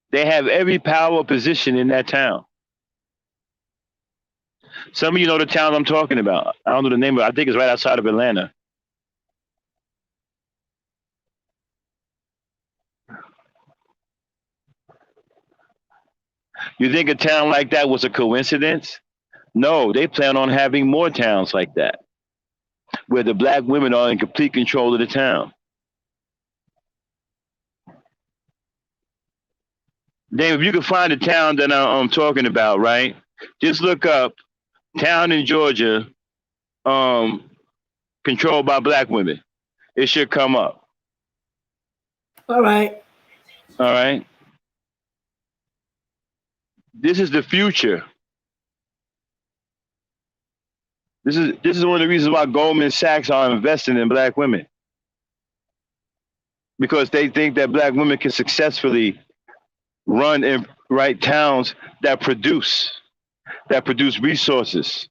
They have every power position in that town. Some of you know the town I'm talking about. I don't know the name of it. I think it's right outside of Atlanta. You think a town like that was a coincidence? No, they plan on having more towns like that, where the black women are in complete control of the town. Dave, if you can find the town that I'm talking about, right? Just look up town in Georgia controlled by black women. It should come up. All right. All right. This is the future. This is one of the reasons why Goldman Sachs are investing in black women, because they think that black women can successfully run and write towns that produce resources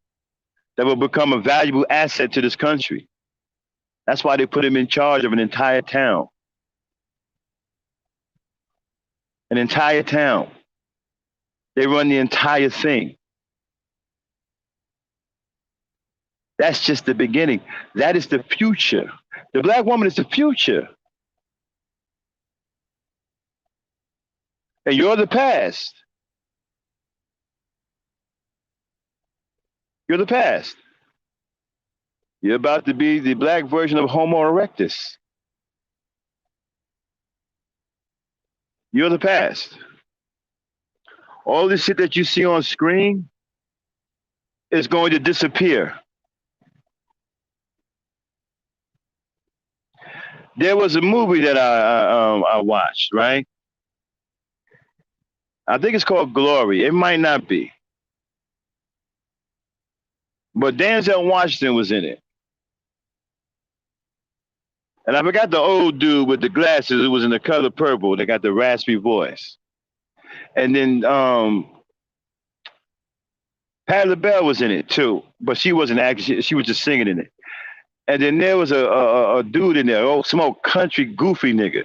that will become a valuable asset to this country. That's why they put him in charge of an entire town. An entire town. They run the entire thing. That's just the beginning. That is the future. The black woman is the future. And you're the past. You're the past. You're about to be the black version of Homo erectus. You're the past. All this shit that you see on screen is going to disappear. There was a movie that I watched, right? I think it's called Glory. It might not be, but Denzel Washington was in it, and I forgot the old dude with the glasses who was in The Color Purple. They got the raspy voice, and then Patti LaBelle was in it too, but she wasn't acting. She was just singing in it. And then there was a dude in there, old smoke country goofy nigga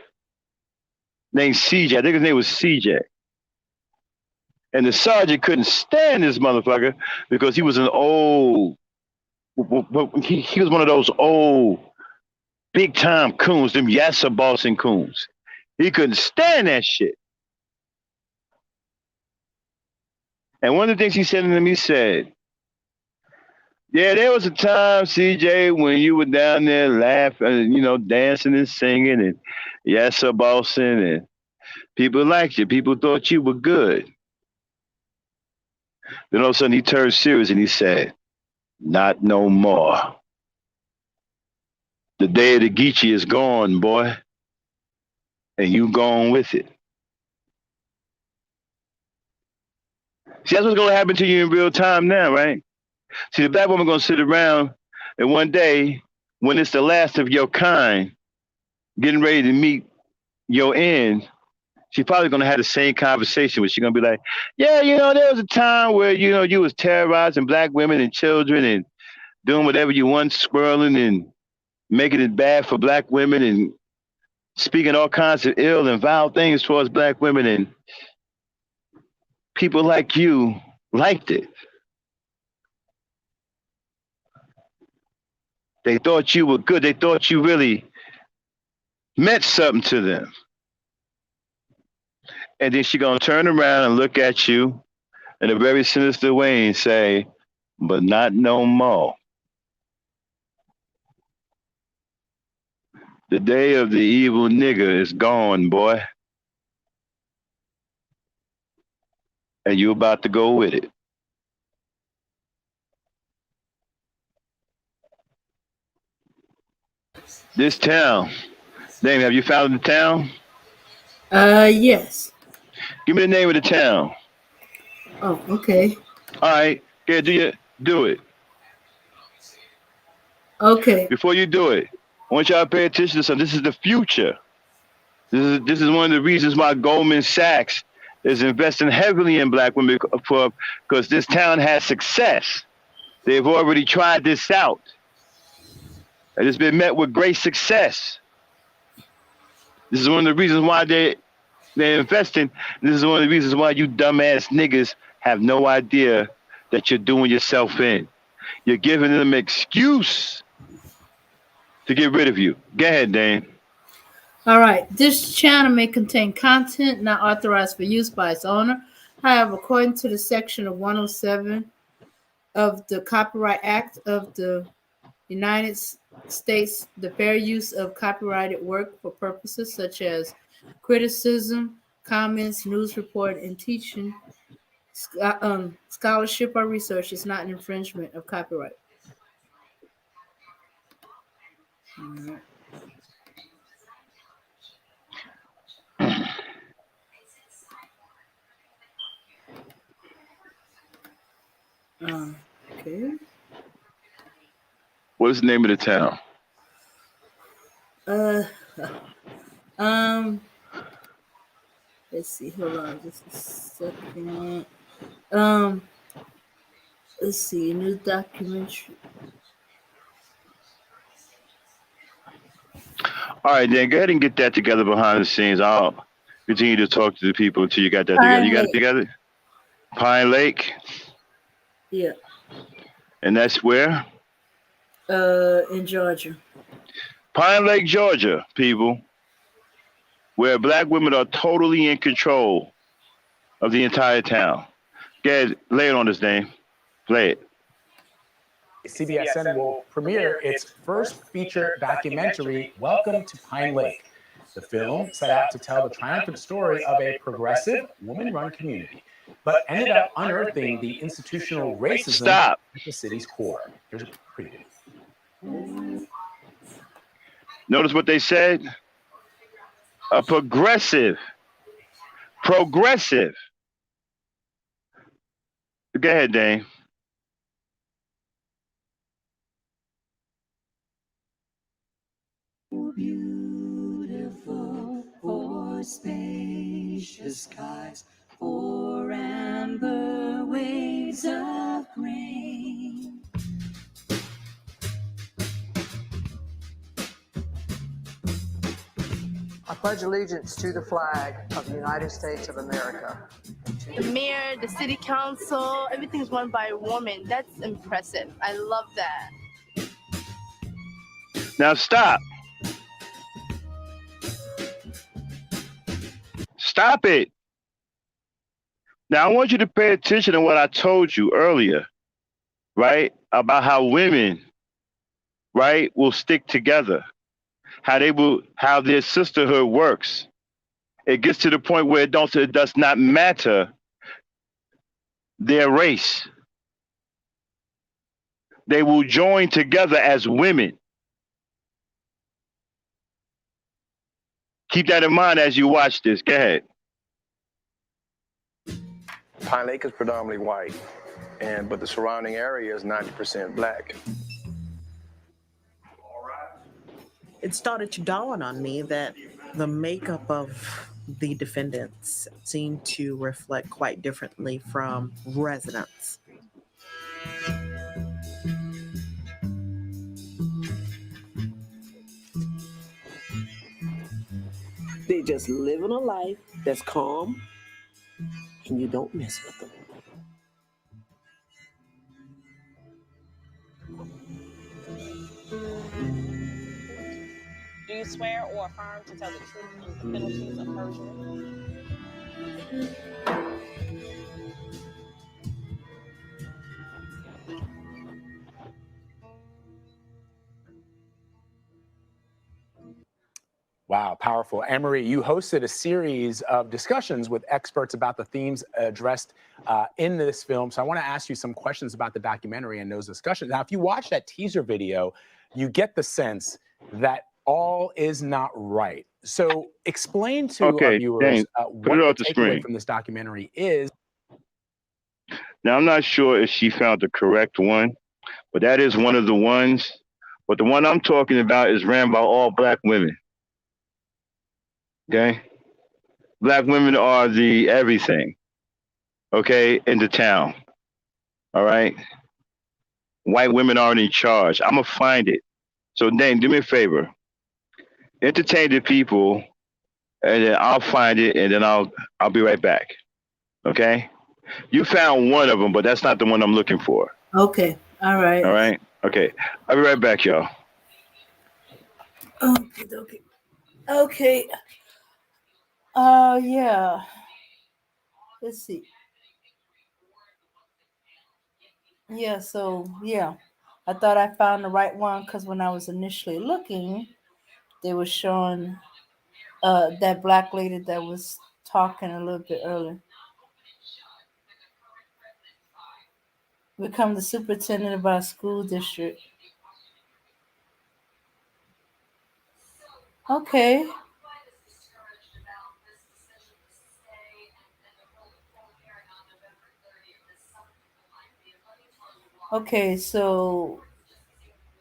named CJ. I think his name was CJ. And the sergeant couldn't stand this motherfucker because he was an old, he was one of those old big time coons, them Yassa Boston coons. He couldn't stand that shit. And one of the things he said to him, he said, yeah, there was a time, CJ, when you were down there laughing, dancing and singing, and Yassa Boston, and people liked you. People thought you were good. Then all of a sudden he turned serious and he said, not no more. The day of the Geechee is gone, boy. And you gone with it. See, that's what's going to happen to you in real time now, right? See, the black woman going to sit around and one day, when it's the last of your kind, getting ready to meet your end, she's probably going to have the same conversation where she's going to be like, yeah, there was a time where, you was terrorizing black women and children and doing whatever you want, swirling and making it bad for black women and speaking all kinds of ill and vile things towards black women. And people like you liked it. They thought you were good. They thought you really meant something to them. And then she going to turn around and look at you in a very sinister way and say, but not no more. The day of the evil nigga is gone, boy. And you about to go with it. This town. Damn, have you found the town? Yes. Give me the name of the town. Oh, okay. All right. Yeah, do it. Okay. Before you do it, I want y'all to pay attention to something. This is the future. This is one of the reasons why Goldman Sachs is investing heavily in black women, because this town has success. They've already tried this out. And it's been met with great success. This is one of the reasons why they're investing. This is one of the reasons why you dumbass niggas have no idea that you're doing yourself in. You're giving them an excuse to get rid of you. Go ahead, Dane. All right. This channel may contain content not authorized for use by its owner. However, according to the section of 107 of the Copyright Act of the United States, the fair use of copyrighted work for purposes such as criticism, comments, news report, and teaching, scholarship, or research is not an infringement of copyright. Okay. What is the name of the town? Uh, um, let's see. Hold on, just a second. Um, let's see. New documentary. All right, then go ahead and get that together behind the scenes. I'll continue to talk to the people until you got that together. You Pine got it Lake. together? Pine Lake, Yeah. and that's where? In Georgia. Pine Lake, Georgia, people, where black women are totally in control of the entire town. Go ahead, lay it on this name. Play it. CBSN will premiere its first feature documentary, Welcome to Pine Lake. The film set out to tell the triumphant story of a progressive, woman-run community, but ended up unearthing the institutional racism Stop. at the city's core. Here's a preview. Notice what they said? A progressive. Progressive. Go ahead, Dane. Beautiful for spacious skies, for amber waves of grain. I pledge allegiance to the flag of the United States of America. The mayor, the city council, everything's run by a woman. That's impressive. I love that. Now stop. Stop it. Now I want you to pay attention to what I told you earlier, right? About how women, right, will stick together. How their sisterhood works. It gets to the point where it does not matter their race. They will join together as women. Keep that in mind as you watch this. Go ahead. Pine Lake is predominantly white, but the surrounding area is 90% black. It started to dawn on me that the makeup of the defendants seemed to reflect quite differently from residents. They just living a life that's calm, and you don't mess with them. Do you swear or affirm to tell the truth under the penalties of perjury? Wow, powerful. Anne-Marie, you hosted a series of discussions with experts about the themes addressed in this film. So I want to ask you some questions about the documentary and those discussions. Now, if you watch that teaser video, you get the sense that all is not right. So explain to our viewers what the takeaway from this documentary is. Now, I'm not sure if she found the correct one, but that is one of the ones. But the one I'm talking about is ran by all black women. Okay? Black women are the everything, okay, in the town. All right? White women aren't in charge. I'm going to find it. So, Dane, do me a favor. Entertain the people, and then I'll find it, and then I'll be right back. Okay? You found one of them, but that's not the one I'm looking for. Okay. All right. All right? Okay. I'll be right back, y'all. Okay. Okay. Yeah. Let's see. Yeah, so yeah. I thought I found the right one because when I was initially looking, they were showing that black lady that was talking a little bit earlier. Become the superintendent of our school district. Okay. Okay, so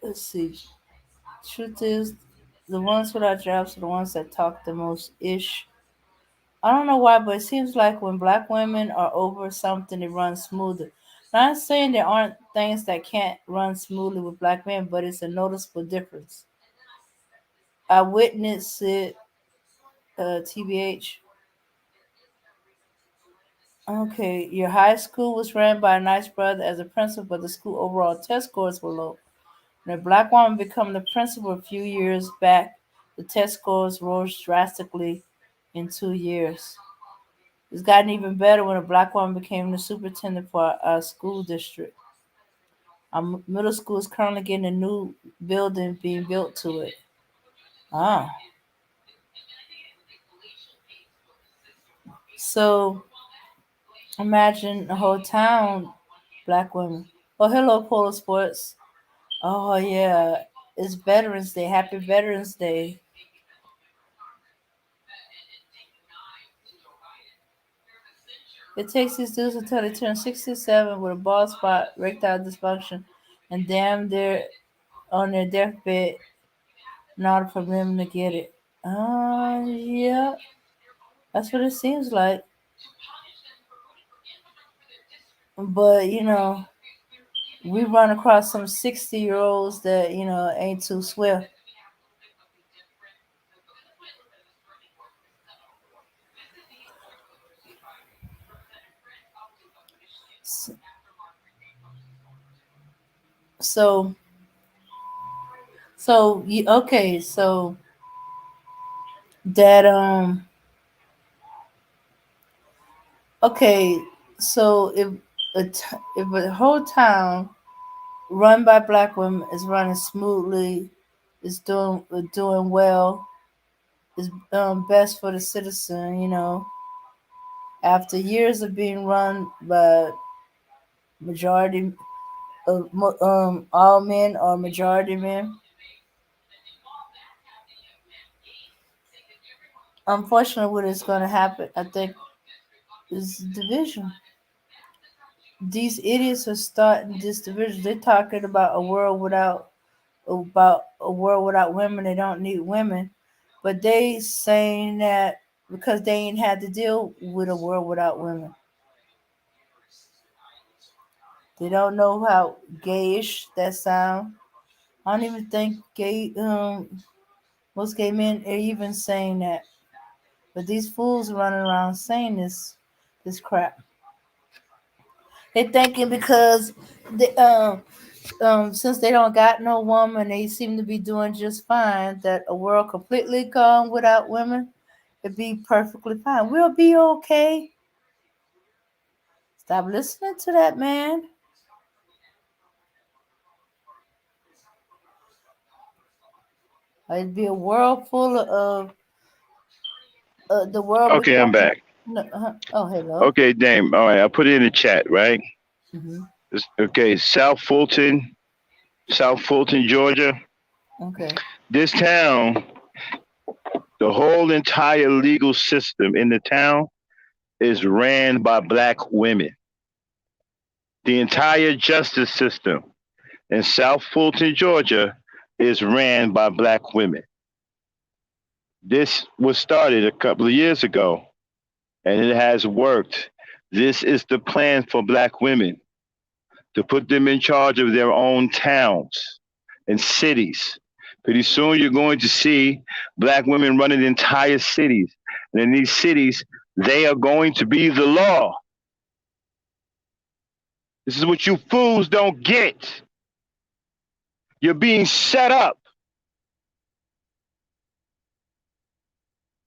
let's see. Truth is, the ones without jobs are the ones that talk the most ish. I don't know why, but it seems like when black women are over something, it runs smoother. Not saying there aren't things that can't run smoothly with black men, but it's a noticeable difference. I witnessed it, TBH. Okay, your high school was ran by a nice brother as a principal, but the school overall test scores were low. When a black woman became the principal a few years back, the test scores rose drastically in 2 years. It's gotten even better when a black woman became the superintendent for our school district. Our middle school is currently getting a new building being built to it. Ah, so imagine the whole town black women. Oh, hello, Polo Sports. Oh, yeah, it's Veterans Day. Happy Veterans Day. It takes these dudes until they turn 67 with a bald spot, erectile dysfunction, and damn, they're on their deathbed in order for them to get it. Yeah, that's what it seems like. But, we run across some 60-year-olds that, ain't too swift. So, okay, so that, okay, so if a whole town run by black women is running smoothly, is doing well, is best for the citizen. After years of being run by majority of all men or majority men, unfortunately, what is going to happen, I think, is division. These idiots are starting this division. They're talking about a world without women. They don't need women, but they saying that because they ain't had to deal with a world without women. They don't know how gayish that sound. I don't even think most gay men are even saying that. But these fools running around saying this crap. They thinking because since they don't got no woman, they seem to be doing just fine. That a world completely gone without women, it'd be perfectly fine. We'll be okay. Stop listening to that man. It'd be a world full of the world Okay, I'm becoming. back. No, oh, hello. Okay, Dame. All right, I put it in the chat, right? Hmm. Okay, South Fulton, Georgia. Okay. This town, the whole entire legal system in the town is ran by black women. The entire justice system in South Fulton, Georgia is ran by black women. This was started a couple of years ago and it has worked. This is the plan for black women to put them in charge of their own towns and cities. Pretty soon you're going to see black women running entire cities. And in these cities, they are going to be the law. This is what you fools don't get. You're being set up.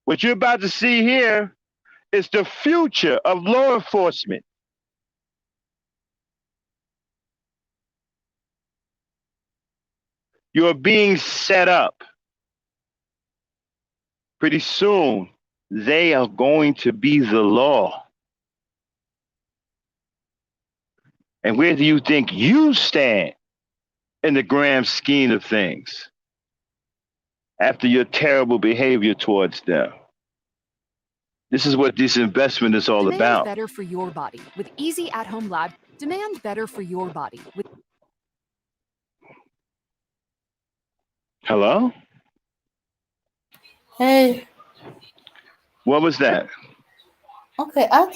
What you're about to see here is the future of law enforcement. You're being set up. Pretty soon, they are going to be the law. And where do you think you stand in the grand scheme of things after your terrible behavior towards them? This is what this investment is all Demand about. better for your body with easy at-home lab. Demand better for your body with Hello? Hey, What was that? okay, I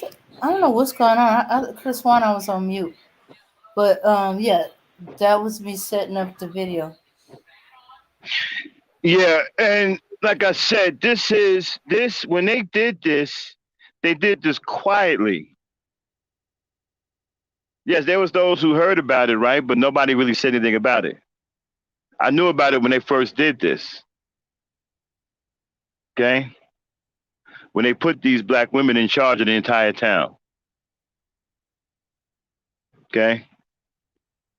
don't know what's going on. I could have sworn I was on mute, but yeah, that was me setting up the video. Yeah, and like I said, this when they did this quietly. Yes, there was those who heard about it, right? But nobody really said anything about it. I knew about it when they first did this. Okay? When they put these black women in charge of the entire town. Okay?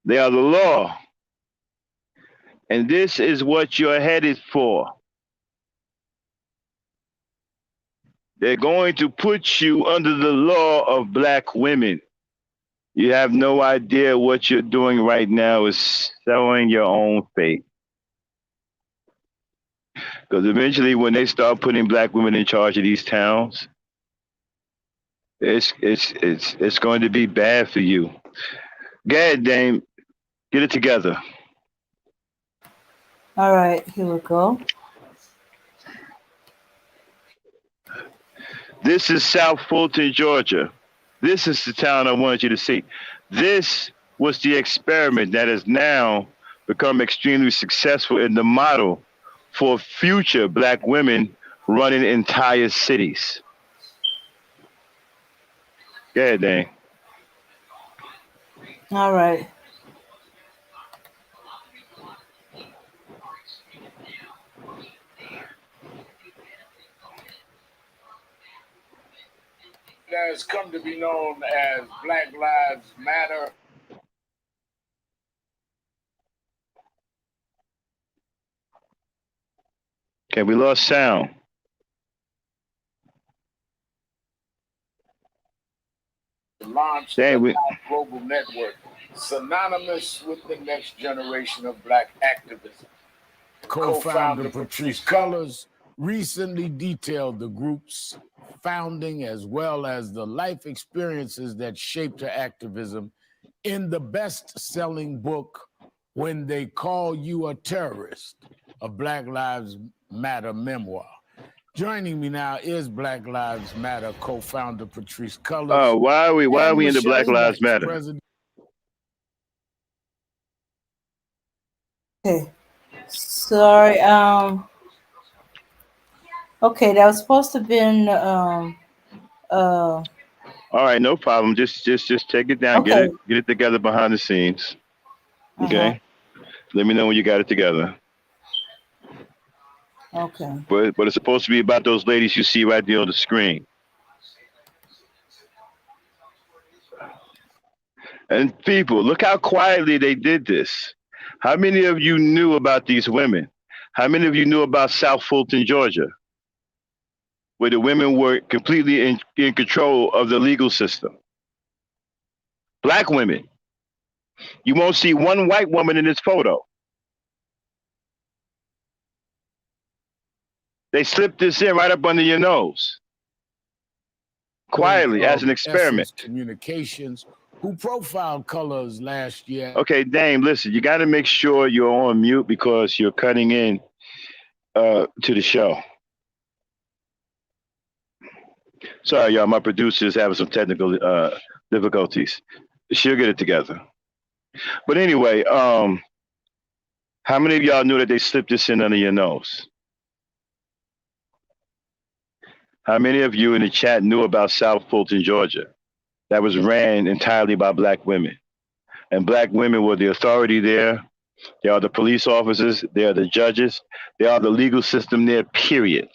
They are the law. And this is what you're headed for. They're going to put you under the law of black women. You have no idea what you're doing right now is sowing your own fate. Because eventually, when they start putting black women in charge of these towns, it's going to be bad for you. Go ahead, Dame. Get it together. All right, here we go. This is South Fulton, Georgia. This is the town I wanted you to see. This was the experiment that has now become extremely successful in the model for future black women running entire cities. Go ahead, Dane. All right. That has come to be known as Black Lives Matter. Okay, we lost sound. Launched the global network, synonymous with the next generation of black activism. Co-founder Patrice Cullors recently detailed the group's founding as well as the life experiences that shaped her activism in the best-selling book, When They Call You a Terrorist, a Black Lives Matter memoir. Joining me now is Black Lives Matter co-founder Patrice Cullors. Oh, why are we in the Black Lives Matter? Okay. Sorry. Okay, that was supposed to have been All right, no problem. Just take it down. Okay. Get it together behind the scenes. Okay. Let me know when you got it together. Okay. But it's supposed to be about those ladies you see right there on the screen. And people, look how quietly they did this. How many of you knew about these women? How many of you knew about South Fulton, Georgia, where the women were completely in control of the legal system? Black women. You won't see one white woman in this photo. They slipped this in right up under your nose. Quietly, as an experiment. Communications, who profiled Cullors last year. Okay, Dame, listen, you got to make sure you're on mute because you're cutting in to the show. Sorry, y'all, my producer's having some technical difficulties. She'll get it together. But anyway, how many of y'all knew that they slipped this in under your nose? How many of you in the chat knew about South Fulton, Georgia? That was ran entirely by black women. And black women were the authority there. They are the police officers. They are the judges. They are the legal system there, period.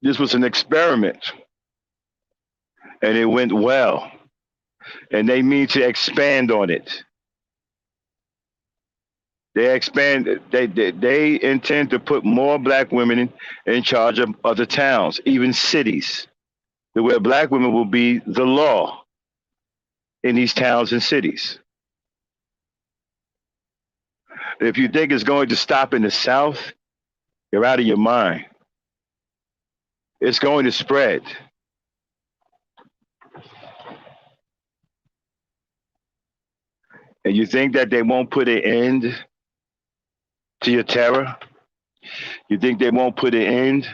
This was an experiment. And it went well. And they mean to expand on it. They intend to put more black women in charge of other towns, even cities, where black women will be the law in these towns and cities. If you think it's going to stop in the South, you're out of your mind. It's going to spread. And you think that they won't put an end to your terror? You think they won't put an end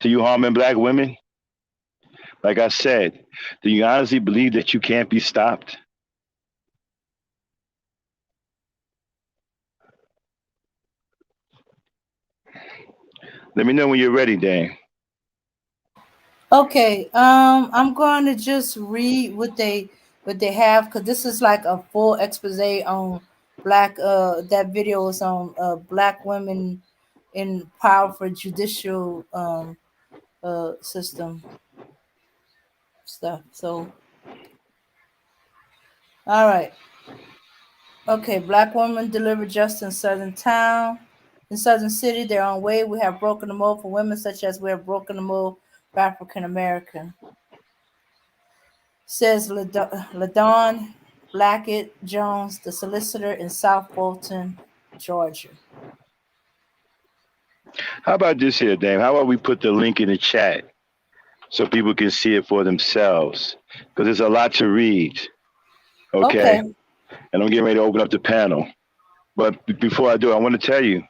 to you harming black women? Like I said, do you honestly believe that you can't be stopped? Let me know when you're ready, Dan. Okay, I'm going to just read what they have because this is like a full expose on black. That video is on black women in powerful judicial system stuff. So, all right, okay, black women deliver justice in Southern town. In Southern City, their own way. We have broken the mold for women, such as we have broken the mold for African American. Says LaDawn Blackett Jones, the solicitor in South Fulton, Georgia. How about this here, Dan? How about we put the link in the chat so people can see it for themselves? Because there's a lot to read. Okay. And I'm getting ready to open up the panel. But before I do, I want to tell you,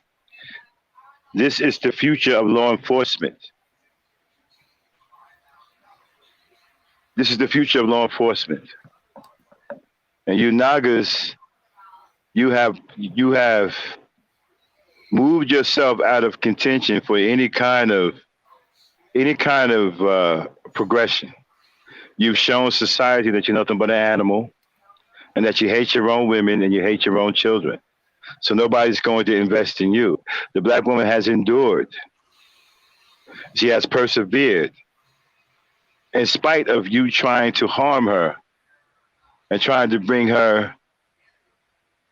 this is the future of law enforcement. This is the future of law enforcement. And you Nagas, you have moved yourself out of contention for any kind of progression. You've shown society that you're nothing but an animal, and that you hate your own women and you hate your own children. So nobody's going to invest in you. The black woman has endured. She has persevered in spite of you trying to harm her and trying to bring her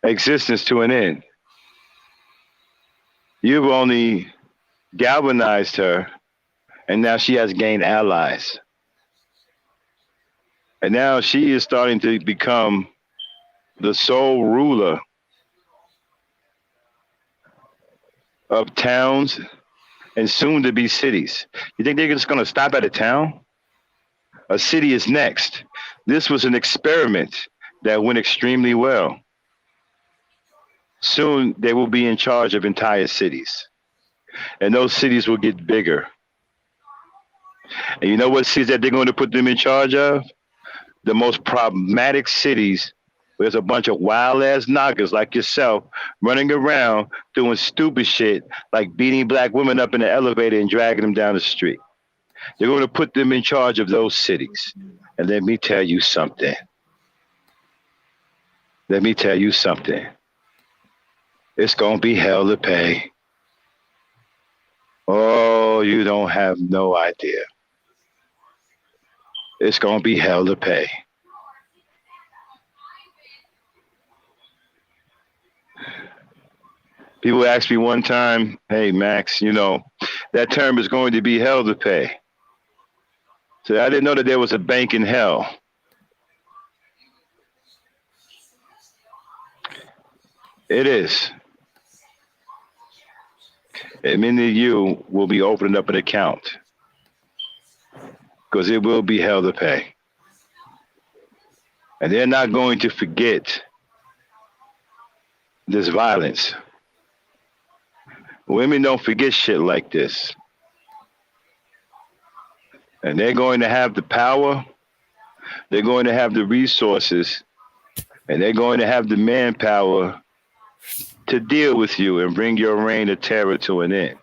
existence to an end. You've only galvanized her, and now she has gained allies. And now she is starting to become the sole ruler of towns and soon to be cities. You think they're just going to stop at a town? A city is next. This was an experiment that went extremely well. Soon they will be in charge of entire cities. And those cities will get bigger. And you know what cities that they're going to put them in charge of? The most problematic cities where there's a bunch of wild ass knockers like yourself running around doing stupid shit like beating black women up in the elevator and dragging them down the street. They're going to put them in charge of those cities. And let me tell you something. Let me tell you something. It's going to be hell to pay. Oh, you don't have no idea. It's going to be hell to pay. People asked me one time, hey, Max, you know, that term is going to be hell to pay. So I didn't know that there was a bank in hell. It is. And many of you will be opening up an account because it will be hell to pay. And they're not going to forget this violence. Women don't forget shit like this. And they're going to have the power, they're going to have the resources, and they're going to have the manpower to deal with you and bring your reign of terror to an end.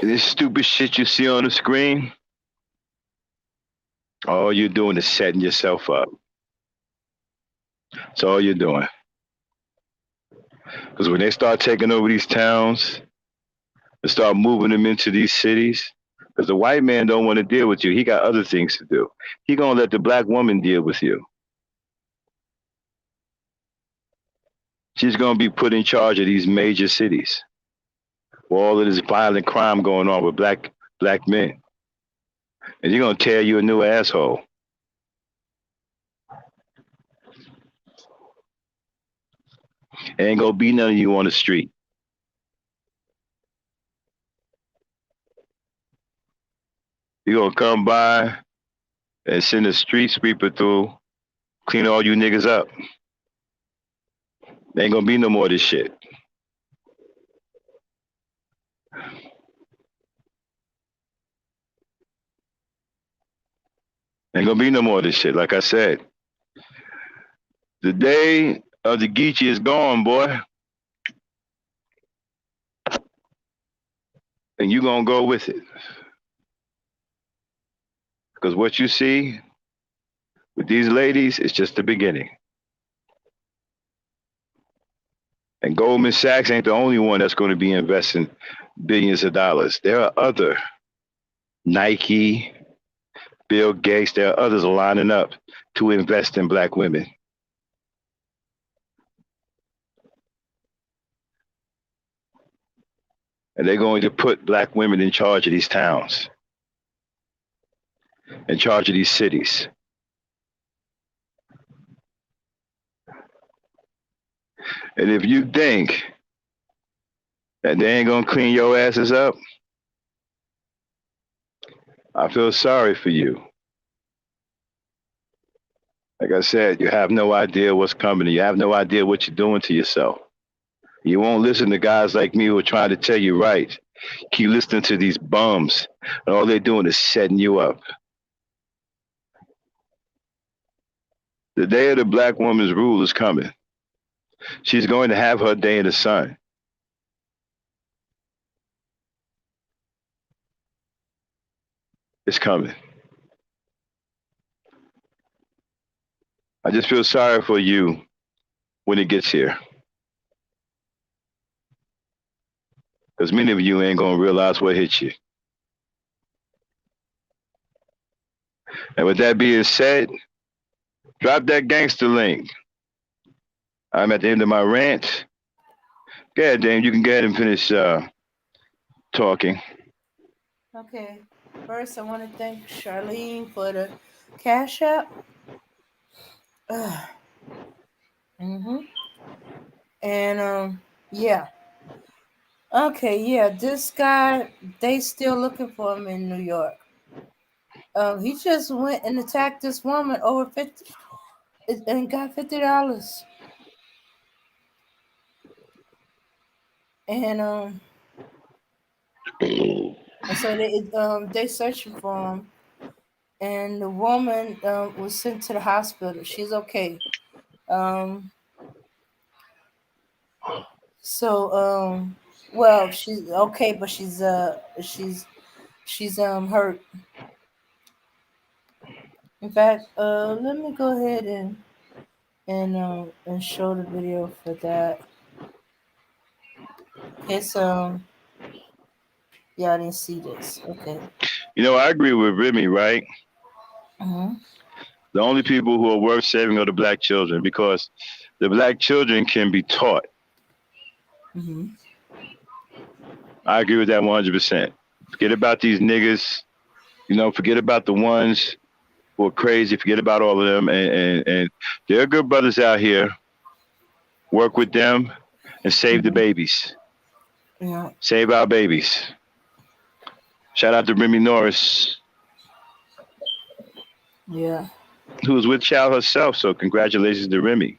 And this stupid shit you see on the screen, all you're doing is setting yourself up. That's all you're doing. Because when they start taking over these towns and start moving them into these cities, because the white man don't want to deal with you. He got other things to do. He gonna let the black woman deal with you. She's gonna be put in charge of these major cities where all of this violent crime going on with black men. And you're gonna tear you a new asshole. Ain't gonna be none of you on the street. You're gonna come by and send a street sweeper through, clean all you niggas up. There ain't gonna be no more of this shit. Ain't gonna be no more of this shit. Like I said, the day of the Geechee is gone, boy. And you gonna go with it. Because what you see with these ladies is just the beginning. And Goldman Sachs ain't the only one that's going to be investing billions of dollars. There are other Nike, Bill Gates, there are others lining up to invest in black women. And they're going to put black women in charge of these towns, in charge of these cities. And if you think that they ain't gonna clean your asses up, I feel sorry for you. Like I said, you have no idea what's coming. You have no idea what you're doing to yourself. You won't listen to guys like me who are trying to tell you right. Keep listening to these bums, and all they're doing is setting you up. The day of the black woman's rule is coming. She's going to have her day in the sun. It's coming. I just feel sorry for you when it gets here. Because many of you ain't going to realize what hit you. And with that being said, drop that gangster link. I'm at the end of my rant. Go ahead, Dame. You can go ahead and finish talking. Okay. First, I want to thank Charlene for the Cash App. And yeah. Okay, yeah. This guy, they still looking for him in New York. He just went and attacked this woman over 50 and got $50. And so they searching for him, and the woman was sent to the hospital. She's okay. Well, she's okay, but she's hurt. In fact, let me go ahead and show the video for that. Okay, so y'all didn't see this. Okay. You know, I agree with Remy, right? The only people who are worth saving are the black children, because the black children can be taught. I agree with that 100%. Forget about these niggas. You know, forget about the ones who are crazy. Forget about all of them. And there are good brothers out here. Work with them and save the babies. Yeah. Save our babies. Shout out to Remy Norris. Yeah. Who was with Child herself. So congratulations to Remy.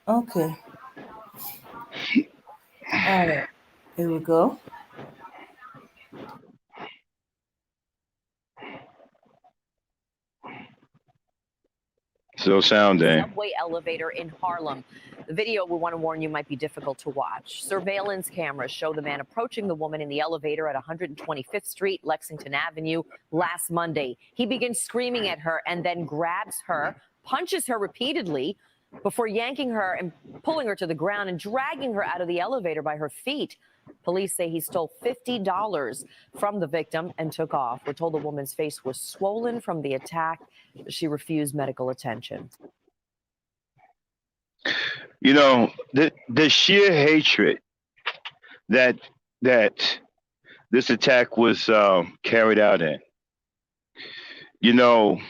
Okay. All right. Here we go. Still sounding. Subway elevator in Harlem. The video, we want to warn you, might be difficult to watch. Surveillance cameras show the man approaching the woman in the elevator at 125th Street, Lexington Avenue, last Monday. He begins screaming at her and then grabs her, punches her repeatedly before yanking her and pulling her to the ground and dragging her out of the elevator by her feet. Police say he stole $50 from the victim and took off. We're told the woman's face was swollen from the attack. She refused medical attention. You know, the sheer hatred that this attack was carried out in. You know,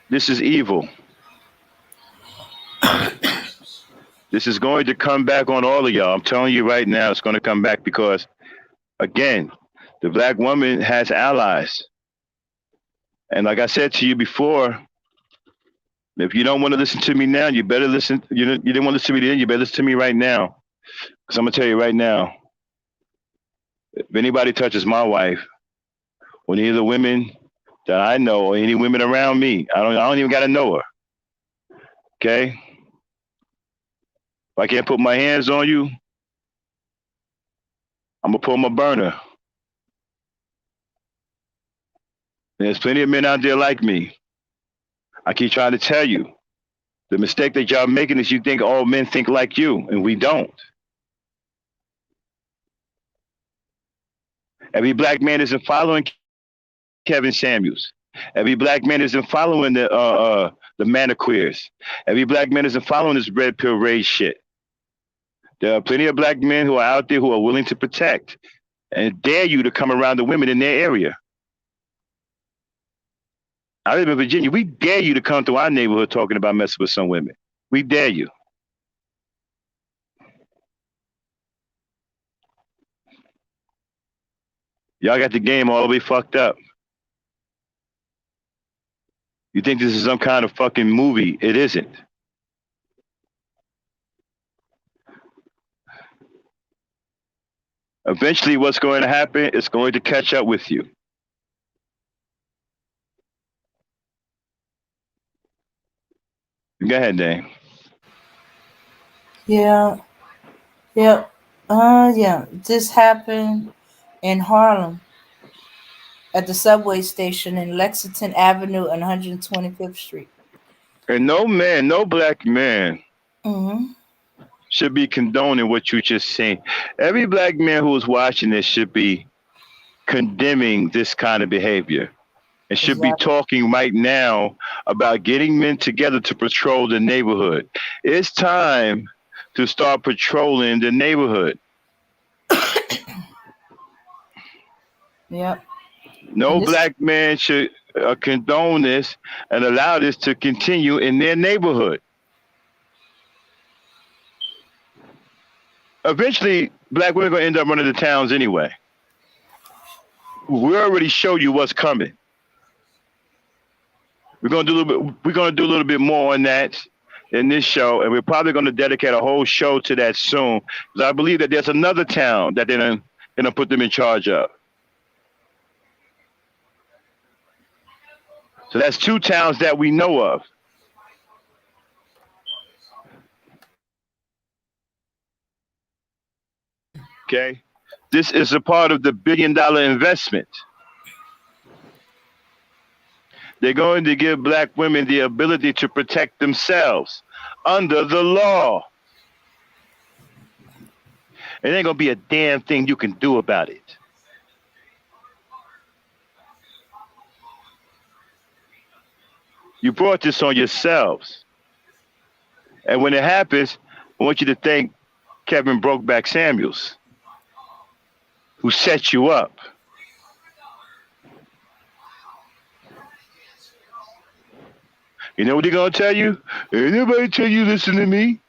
this is evil. This is going to come back on all of y'all. I'm telling you right now, it's going to come back because, again, the black woman has allies. And like I said to you before, if you don't want to listen to me now, you better listen. You didn't want to listen to me then, you better listen to me right now. Because I'm going to tell you right now, if anybody touches my wife, or any of the women that I know, or any women around me, I don't even got to know her. Okay? If I can't put my hands on you, I'm going to pull my burner. There's plenty of men out there like me. I keep trying to tell you, the mistake that y'all making is you think all men think like you, and we don't. Every black man isn't following Kevin Samuels. Every black man isn't following the Maniqueers. Every black man isn't following this red pill rage shit. There are plenty of black men who are out there who are willing to protect and dare you to come around the women in their area. I live in Virginia. We dare you to come to our neighborhood talking about messing with some women. We dare you. Y'all got the game all the way fucked up. You think this is some kind of fucking movie? It isn't. Eventually, what's going to happen is going to catch up with you. Go ahead, Dane. Yeah. Yep. Yeah. This happened in Harlem at the subway station in Lexington Avenue and 125th Street. And no man, no black man Mm-hmm. should be condoning what you just seen. Every black man who is watching this should be condemning this kind of behavior. And should be talking right now about getting men together to patrol the neighborhood. It's time to start patrolling the neighborhood. Yep. No black man should condone this and allow this to continue in their neighborhood. Eventually, black women are going to end up running the towns anyway. We already showed you what's coming. We're going to do a little bit more on that in this show, and we're probably going to dedicate a whole show to that soon. Because I believe that there's another town that they're going to put them in charge of. So that's 2 towns that we know of. Okay? This is a part of the $1 billion investment. They're going to give black women the ability to protect themselves under the law. And there ain't going to be a damn thing you can do about it. You brought this on yourselves. And when it happens, I want you to thank Kevin Brokeback Samuels, who set you up. You know what they're going to tell you? Ain't nobody tell you listen to me.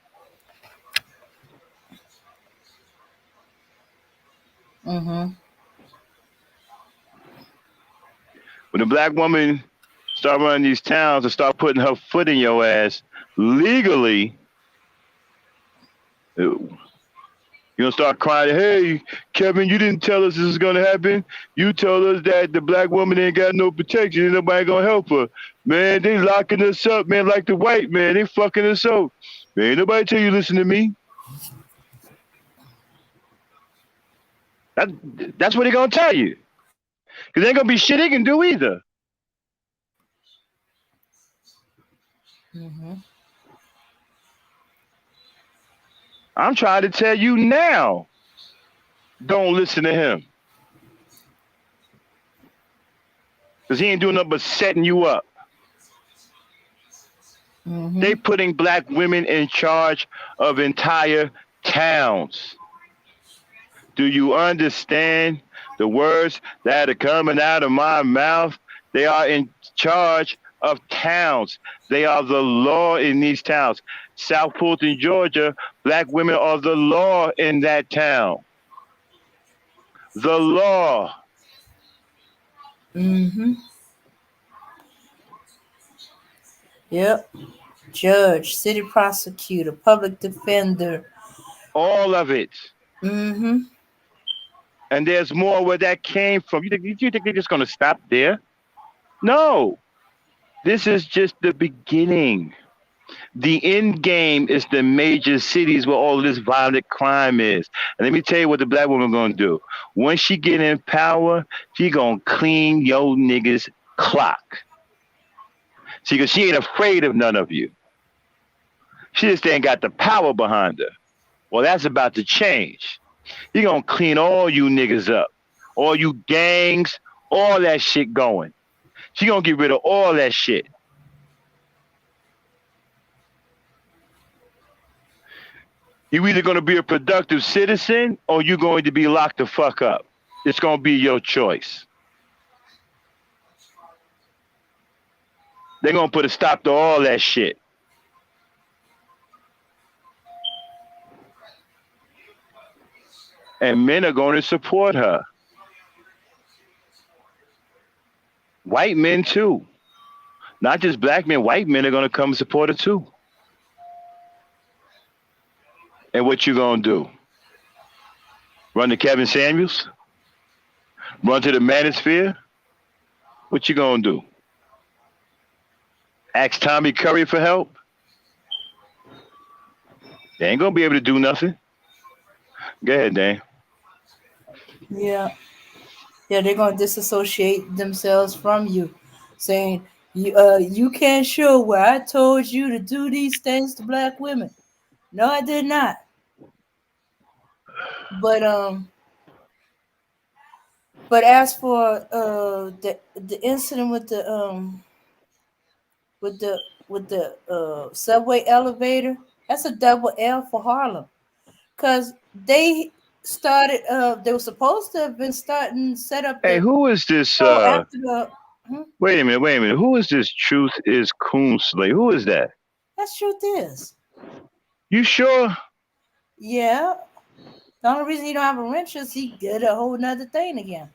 Mm-hmm. When a black woman start running these towns and start putting her foot in your ass legally, you're going to start crying, hey, Kevin, you didn't tell us this is going to happen. You told us that the black woman ain't got no protection and nobody going to help her. Man, they locking us up, man, like the white man. They fucking us up. Man, ain't nobody tell you listen to me. That's what they're going to tell you. Because there ain't going to be shit they can do either. Mm-hmm. I'm trying to tell you now, don't listen to him. Because he ain't doing nothing but setting you up. Mm-hmm. They putting black women in charge of entire towns. Do you understand the words that are coming out of my mouth? They are in charge of towns. They are the law in these towns. South Fulton, Georgia, black women are the law in that town. The law. Mm-hmm. Yep. Judge, city prosecutor, public defender. All of it. Mm-hmm. And there's more where that came from. You think they're just going to stop there? No. This is just the beginning. The end game is the major cities where all this violent crime is. And let me tell you what the black woman gonna do. Once she get in power, she gonna clean your niggas clock. See, because she ain't afraid of none of you. She just ain't got the power behind her. Well, that's about to change. You gonna clean all you niggas up. All you gangs, all that shit going. She gonna get rid of all that shit. You either going to be a productive citizen or you're going to be locked the fuck up. It's going to be your choice. They're going to put a stop to all that shit. And men are going to support her. White men too. Not just black men, white men are going to come support her too. And what you going to do? Run to Kevin Samuels? Run to the Manosphere? What you going to do? Ask Tommy Curry for help? They ain't going to be able to do nothing. Go ahead, Dan. Yeah. Yeah, they're going to disassociate themselves from you, saying, you can't show where I told you to do these things to black women. No, I did not. But as for the incident with the subway elevator, that's a double L for Harlem, because they started. They were supposed to have been set up. Hey, who is this? After the. Wait a minute. Who is this? Truth is Coonsley. Who is that? That's Truth is. You sure? Yeah. The only reason he don't have a wrench is he did a whole nother thing again.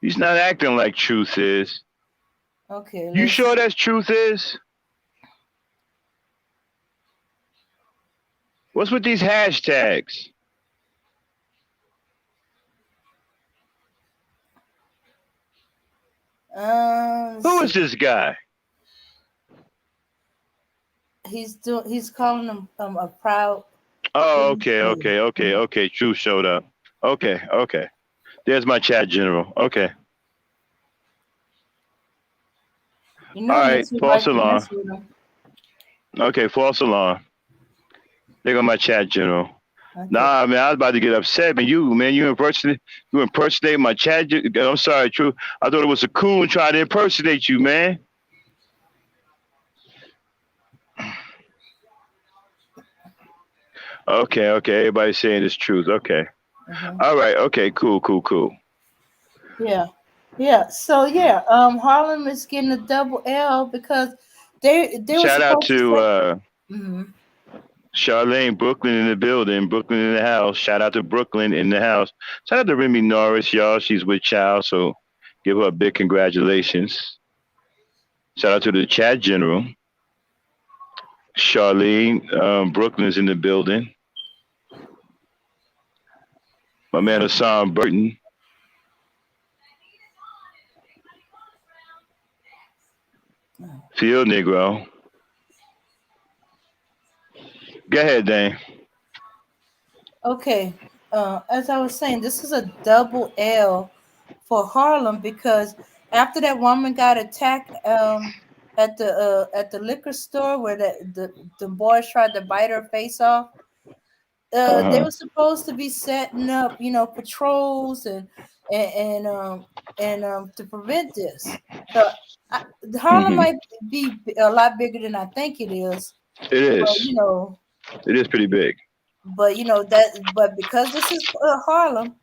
He's not acting like Truth is. Okay. You sure that's Truth is? What's with these hashtags? Who is this guy? He's calling him a proud. Oh, okay. Truth showed up. Okay. There's my chat general. Okay. You know, all right, false alarm. Okay, false alarm. There go my chat general. Okay. Nah, man, I was about to get upset, man. You impersonate my chat. I'm sorry, Truth. I thought it was a coon trying to impersonate you, man. Okay. Everybody's saying it's Truth. Okay. All right. Okay. Cool. Yeah. So Harlem is getting a double L because they shout out to Charlene, Brooklyn in the building, Brooklyn in the house. Shout out to Brooklyn in the house. Shout out to Remy Norris, y'all. She's with child, so give her a big congratulations. Shout out to the chat general. Charlene, Brooklyn's in the building. My man Hassan Burton. Field Negro. Go ahead, Dane. Okay. As I was saying, this is a double L for Harlem because after that woman got attacked at the liquor store where the boys tried to bite her face off, they were supposed to be setting up, patrols and to prevent this. So Harlem might be a lot bigger than I think it is. It is. But, it is pretty big. But because this is Harlem,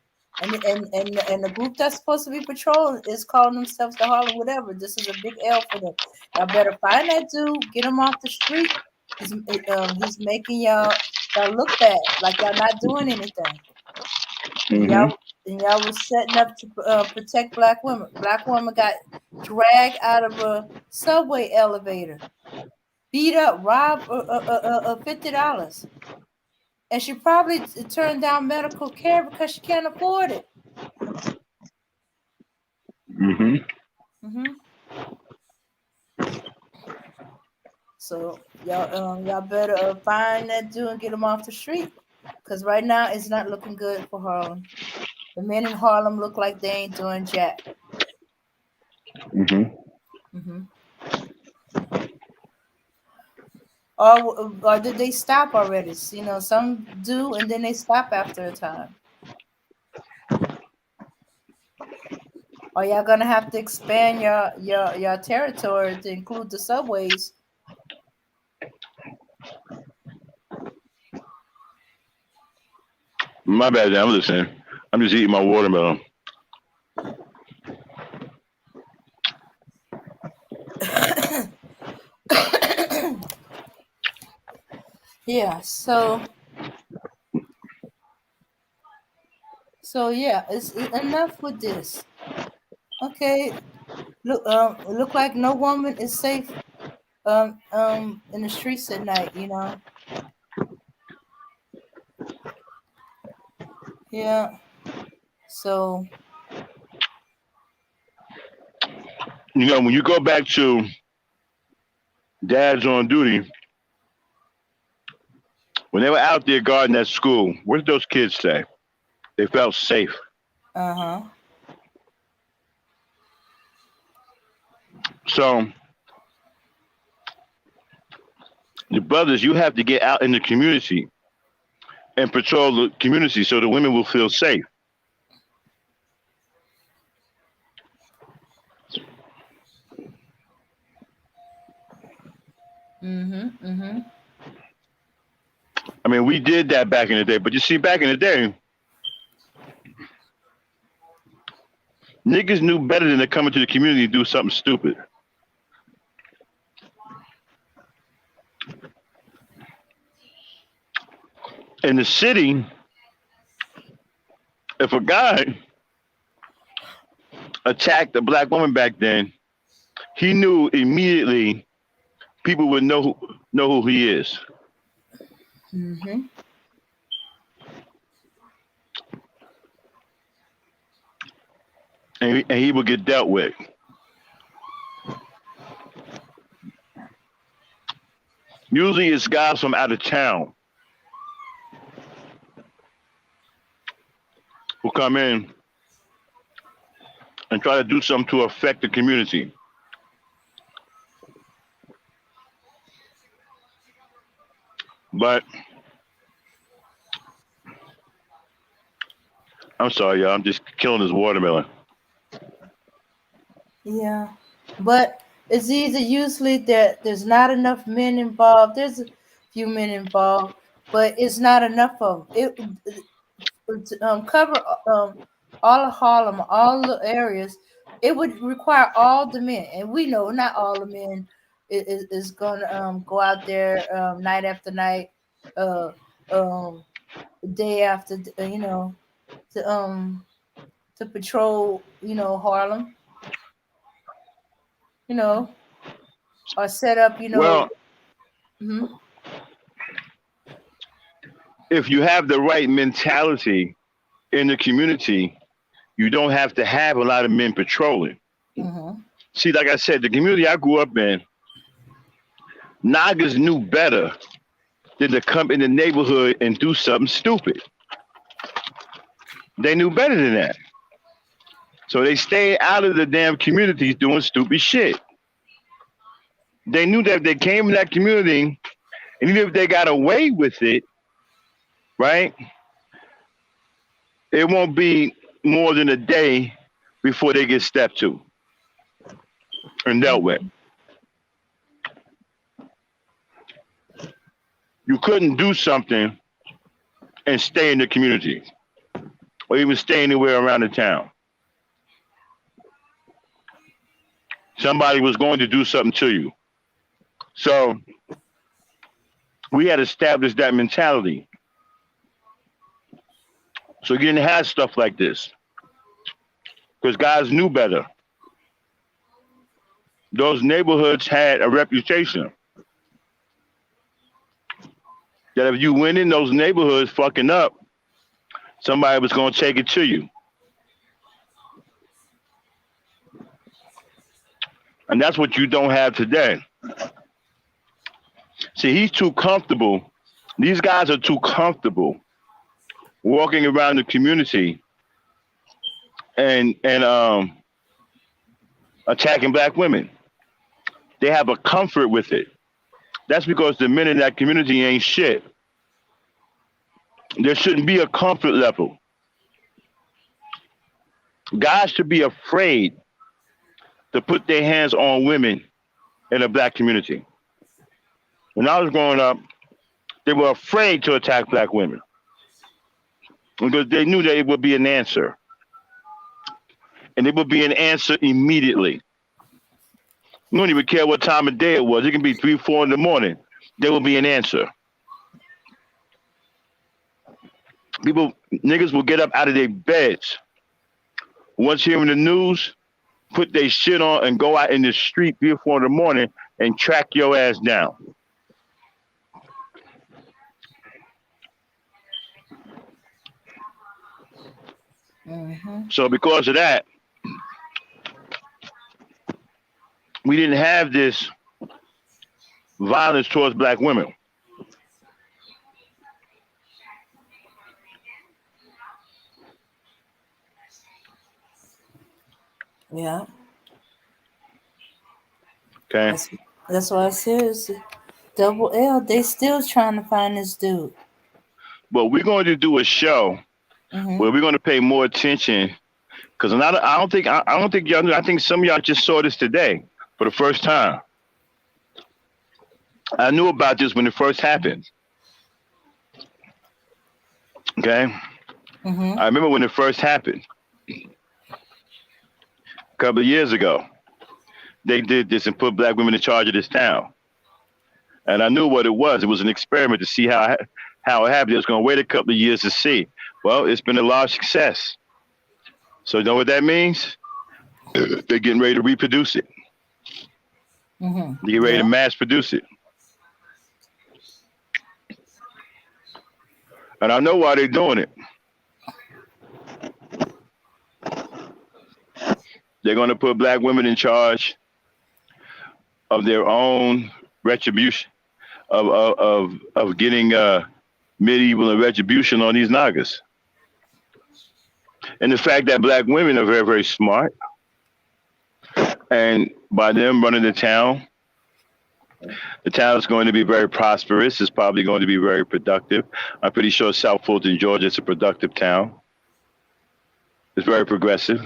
And the group that's supposed to be patrolling is calling themselves the Harlem whatever. This is a big L for them. Y'all better find that dude, get him off the street. He's making y'all look bad, like y'all not doing anything. Mm-hmm. Y'all was setting up to protect black women. Black woman got dragged out of a subway elevator, beat up, robbed $50, and she probably turned down medical care because she can't afford it. Mm-hmm. Mm-hmm. So y'all better find that dude and get him off the street, because right now it's not looking good for Harlem. The men in Harlem look like they ain't doing jack. Mm-hmm. Mm-hmm. Or did they stop already? You know, some do, and then they stop after a time. Or y'all gonna have to expand your territory to include the subways. My bad, I'm listening. I'm just eating my watermelon. Yeah, so yeah, it's enough with this. Okay, look like no woman is safe in the streets at night, you know. Yeah. So You know, when you go back to dads on duty, when they were out there guarding that school, what did those kids say? They felt safe. uh-huh. So the brothers, you have to get out in the community and patrol the community so the women will feel safe. Mm-hmm. Mm-hmm. I mean, we did that back in the day, but you see, back in the day, niggas knew better than to come into the community and do something stupid. In the city, if a guy attacked a black woman back then, he knew immediately people would know who he is. Mm-hmm. And he would get dealt with. Usually it's guys from out of town who come in and try to do something to affect the community. But I'm sorry, y'all. I'm just killing this watermelon. Yeah, but it's either usually that there's not enough men involved. There's a few men involved, but it's not enough of them. To cover all of Harlem, all the areas. It would require all the men, and we know not all the men is gonna go out there night after night, uh, day after you know, to patrol Harlem, or set up Well, mhm. if you have the right mentality in the community, you don't have to have a lot of men patrolling. Mm-hmm. See, like I said, the community I grew up in, Nagas knew better than to come in the neighborhood and do something stupid. They knew better than that. So they stayed out of the damn communities doing stupid shit. They knew that if they came in that community, and even if they got away with it, right, it won't be more than a day before they get stepped to and dealt with. You couldn't do something and stay in the community. or even stay anywhere around the town. Somebody was going to do something to you. So we had established that mentality. So you didn't have stuff like this because guys knew better. Those neighborhoods had a reputation that if you went in those neighborhoods fucking up, somebody was going to take it to you. And that's what you don't have today. See, he's too comfortable. These guys are too comfortable walking around the community and attacking black women. They have a comfort with it. That's because the men in that community ain't shit. There shouldn't be a comfort level. Guys should be afraid to put their hands on women in a black community. When I was growing up, they were afraid to attack black women because they knew that it would be an answer. And it would be an answer immediately. You don't even care what time of day it was. It can be 3, 4 in the morning. There will be an answer. Niggas will get up out of their beds. Once hearing the news, put their shit on and go out in the street 3 or 4 in the morning and track your ass down. Mm-hmm. So because of that, we didn't have this violence towards black women. Yeah. Okay. That's why I said it's double L. They still trying to find this dude. But we're going to do a show where we're going to pay more attention because I don't think y'all knew. I think some of y'all just saw this today for the first time. I knew about this when it first happened. Okay. I remember when it first happened. A couple of years ago, they did this and put black women in charge of this town. And I knew what it was. It was an experiment to see how it happened. It was going to wait a couple of years to see. Well, it's been a large success. So you know what that means? They're getting ready to reproduce it. They're getting ready to mass produce it. And I know why they're doing it. They're going to put black women in charge of their own retribution, of getting medieval and retribution on these Nagas. And the fact that black women are very, very smart, and by them running the town is going to be very prosperous. It's probably going to be very productive. I'm pretty sure South Fulton, Georgia is a productive town. It's very progressive.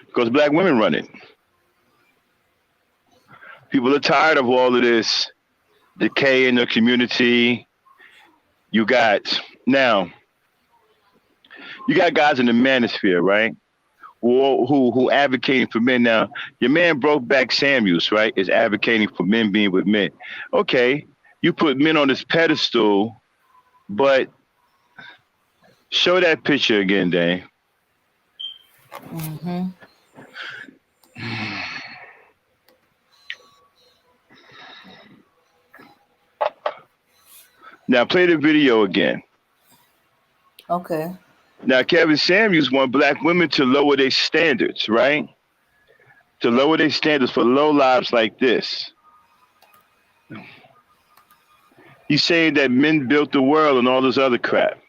Because black women run it. People are tired of all of this decay in the community. You got guys in the manosphere, right? Who advocating for men. Now, your man Brokeback Samuels, right, is advocating for men being with men. Okay, you put men on this pedestal, but show that picture again, Dane. Now play the video again. Okay. Now Kevin Samuels want black women to lower their standards, right? To lower their standards for low lives like this. He's saying that men built the world and all this other crap.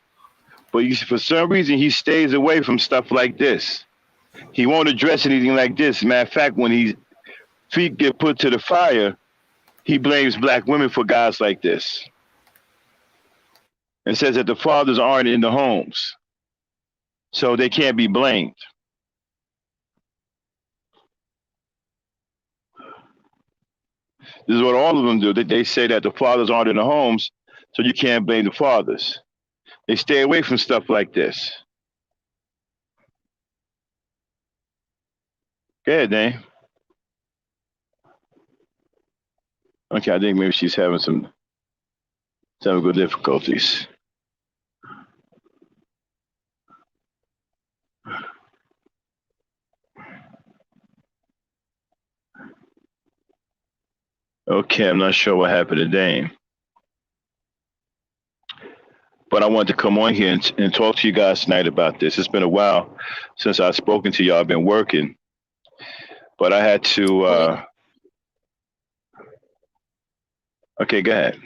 But for some reason, he stays away from stuff like this. He won't address anything like this. Matter of fact, when his feet get put to the fire, he blames black women for guys like this. And says that the fathers aren't in the homes. So they can't be blamed. This is what all of them do. They say that the fathers aren't in the homes, so you can't blame the fathers. They stay away from stuff like this. Go ahead, Dane. Okay, I think maybe she's having some technical difficulties. Okay, I'm not sure what happened to Dane. But I wanted to come on here and talk to you guys tonight about this. It's been a while since I've spoken to y'all. I've been working. But I had to... Okay, go ahead.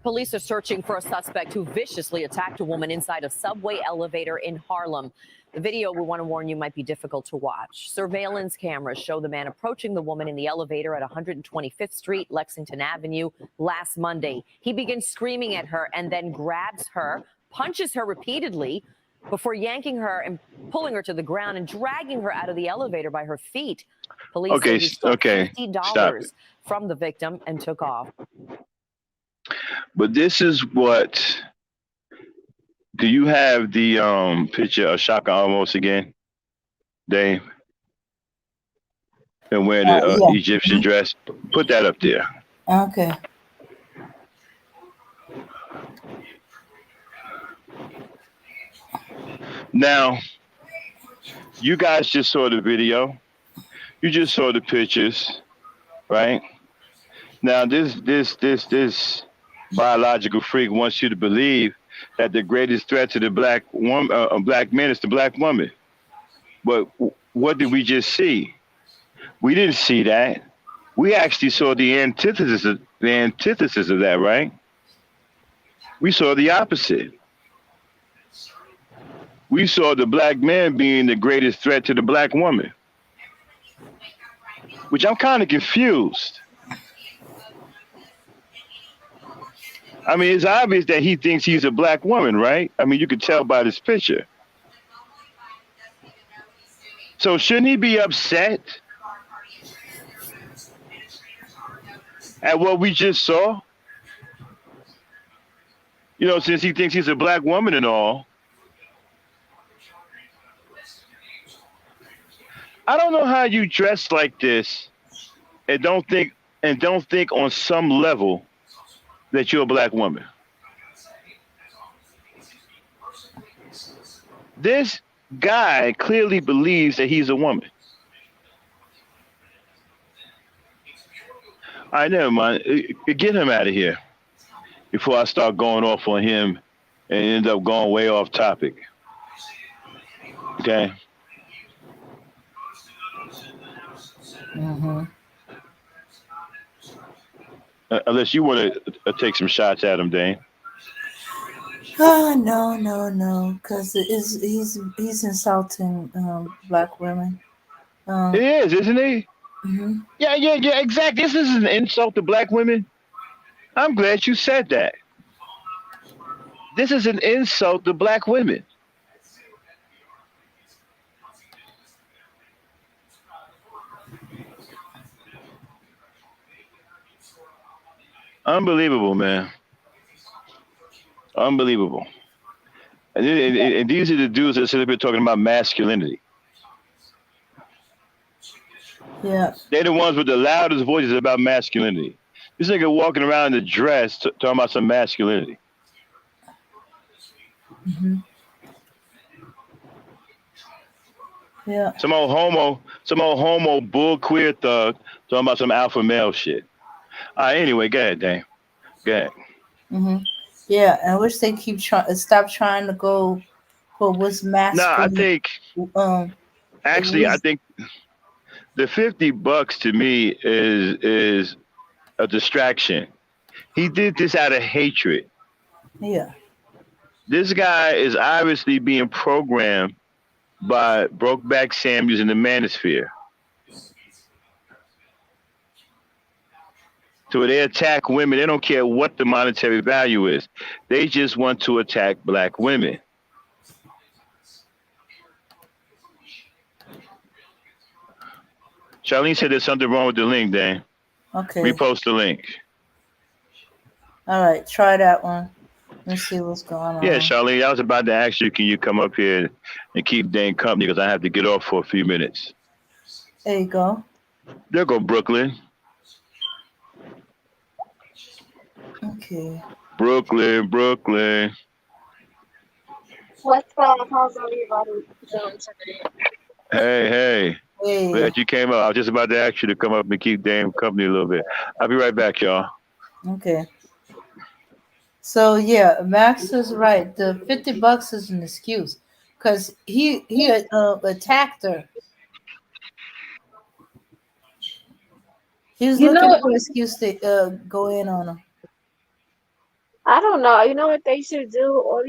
Police are searching for a suspect who viciously attacked a woman inside a subway elevator in Harlem. The video, we want to warn you, might be difficult to watch. Surveillance cameras show the man approaching the woman in the elevator at 125th Street, Lexington Avenue, last Monday. He begins screaming at her and then grabs her, punches her repeatedly before yanking her and pulling her to the ground and dragging her out of the elevator by her feet. Police say he stole $50 from the victim and took off. But this is what... Do you have the picture of Shaka almost again, Dave? And wearing the yeah. Egyptian dress? Put that up there. Okay. Now, you guys just saw the video. You just saw the pictures, right? Now, this biological freak wants you to believe that the greatest threat to the black woman, black man, is the black woman. But what did we just see? We didn't see that. We actually saw the antithesis of that, right? We saw the opposite. We saw the black man being the greatest threat to the black woman, which I'm kind of confused. I mean, it's obvious that he thinks he's a black woman, right? I mean, you could tell by this picture. So shouldn't he be upset at what we just saw? You know, since he thinks he's a black woman and all. I don't know how you dress like this and don't think on some level that you're a black woman. This guy clearly believes that he's a woman. All right, never mind. Get him out of here before I start going off on him and end up going way off topic. Okay? Mm-hmm. Unless you want to take some shots at him, Dane. No, because he's insulting black women. It is, isn't he? Mm-hmm. Yeah, exactly. This is an insult to black women. I'm glad you said that. This is an insult to black women. Unbelievable, man. Unbelievable. And these are the dudes that sit up here talking about masculinity. Yeah. They're the ones with the loudest voices about masculinity. This nigga walking around in a dress talking about some masculinity. Mm-hmm. Yeah. Some old homo bull queer thug talking about some alpha male shit. All right, anyway, go ahead, Dane. Go ahead. Mm-hmm. Yeah, I wish they stop trying to go for what's masculine. No, I think I think the $50 to me is a distraction. He did this out of hatred. Yeah. This guy is obviously being programmed by Brokeback Samuels and the Manosphere. So they attack women. They don't care what the monetary value is. They just want to attack black women. Charlene said there's something wrong with the link, Dan. Okay. Repost the link. All right, try that one. Let's see what's going Yeah, on. Charlene, I was about to ask you, can you come up here and keep Dane company because I have to get off for a few minutes. There you go. There go Brooklyn. Okay. Brooklyn. What's up? How's everybody doing today? Hey. Hey. Glad you came up. I was just about to ask you to come up and keep Dame company a little bit. I'll be right back, y'all. Okay. So yeah, Max is right. The $50 is an excuse because he attacked her. He was You looking know, for an excuse to go in on her. I don't know. You know what they should do? All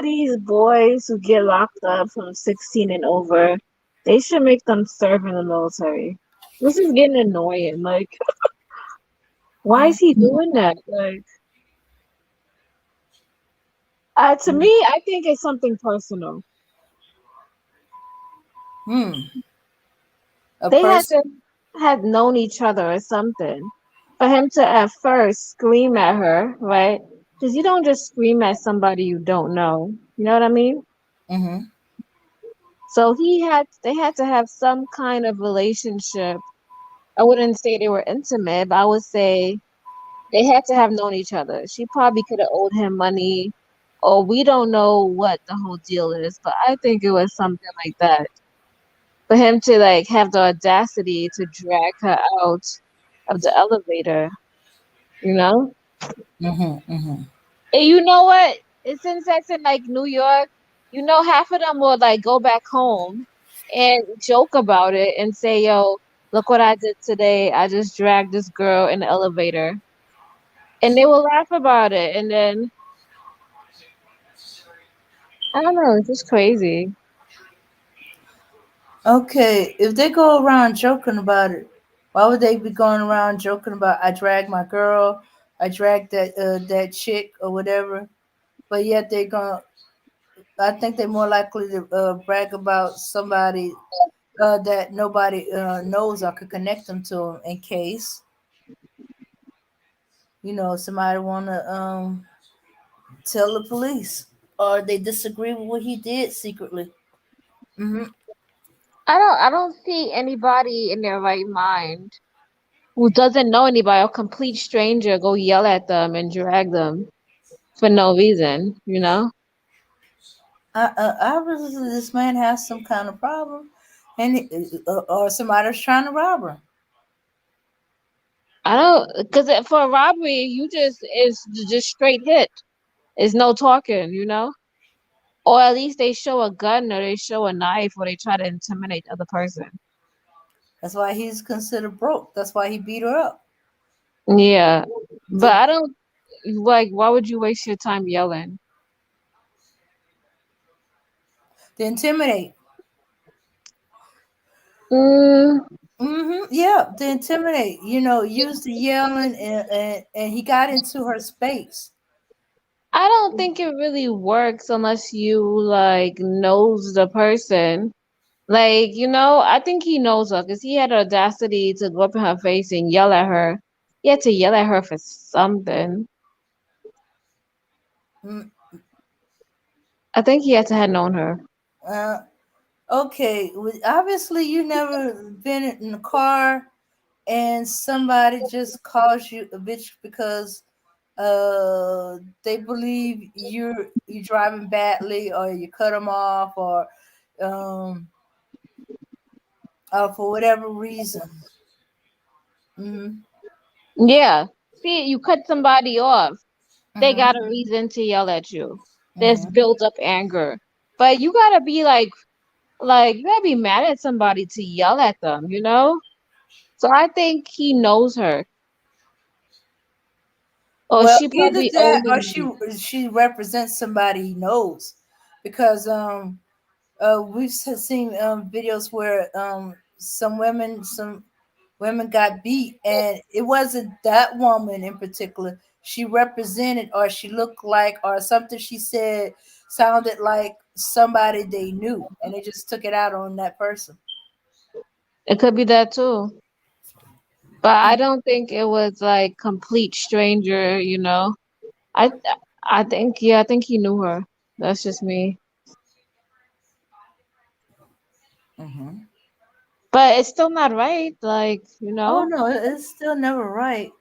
these boys who get locked up from 16 and over, they should make them serve in the military. This is getting annoying. Like, why is he doing that? Like, to me, I think it's something personal. They had to have known each other or something for him to at first scream at her, right? Because you don't just scream at somebody you don't know. You know what I mean? Mm-hmm. So they had to have some kind of relationship. I wouldn't say they were intimate, but I would say they had to have known each other. She probably could have owed him money, or we don't know what the whole deal is, but I think it was something like that. For him to like have the audacity to drag her out of the elevator, you know? Mm-hmm. And you know what? It's since that's in like New York, you know, half of them will like go back home and joke about it and say, yo, look what I did today. I just dragged this girl in the elevator. And they will laugh about it. And then, I don't know, it's just crazy. Okay, if they go around joking about it, why would they be going around joking about I dragged my girl, I dragged that chick or whatever? But yet they gonna, I think they're more likely to brag about somebody that nobody knows or could connect them to in case somebody wanna tell the police or they disagree with what he did secretly. Mm-hmm. I don't see anybody in their right mind who doesn't know anybody, a complete stranger, go yell at them and drag them for no reason, you know? Obviously, this man has some kind of problem, and or somebody's trying to rob her. I don't, because for a robbery, it's just straight hit. It's no talking, you know? Or at least they show a gun or they show a knife or they try to intimidate the other person. That's why he's considered broke. That's why he beat her up. Yeah. But I don't like, why would you waste your time yelling? To intimidate. Yeah, to intimidate. Use the yelling, and he got into her space. I don't think it really works unless you like knows the person. Like, I think he knows her because he had the audacity to go up in her face and yell at her. He had to yell at her for something. Mm. I think he had to have known her. Okay. Obviously, you never been in a car and somebody just calls you a bitch because they believe you're driving badly or you cut them off or for whatever reason. Mm-hmm. Yeah. See, you cut somebody off. They got a reason to yell at you. There's built up anger. But you gotta be you gotta be mad at somebody to yell at them, you know? So I think he knows her. Or Well, she either probably owed that or him. she represents somebody he knows, because we've seen videos where some women got beat, and it wasn't that woman in particular. She represented, or she looked like, or something she said sounded like somebody they knew, and they just took it out on that person. It could be that too. But I don't think it was like complete stranger, you know. I I think he knew her. That's just me. Mm-hmm. But it's still not right. Like, Oh no, it's still never right.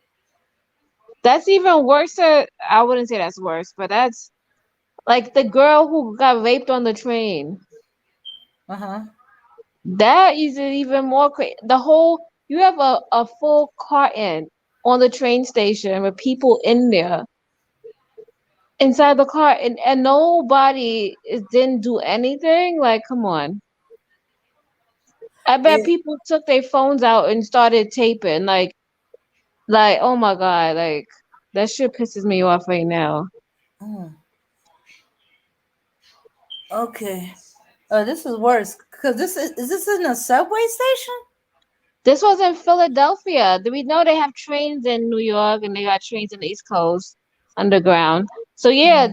that's even worse. I wouldn't say that's worse, but that's like the girl who got raped on the train. Uh-huh. That is even more crazy. You have a full carton on the train station with people in there inside the car, and nobody didn't do anything. Like, come on. I bet It, people took their phones out and started taping. Oh my God, like that shit pisses me off right now. okay. This is worse because is this in a subway station? This was in Philadelphia. We know they have trains in New York and they got trains in the East Coast underground. So yeah,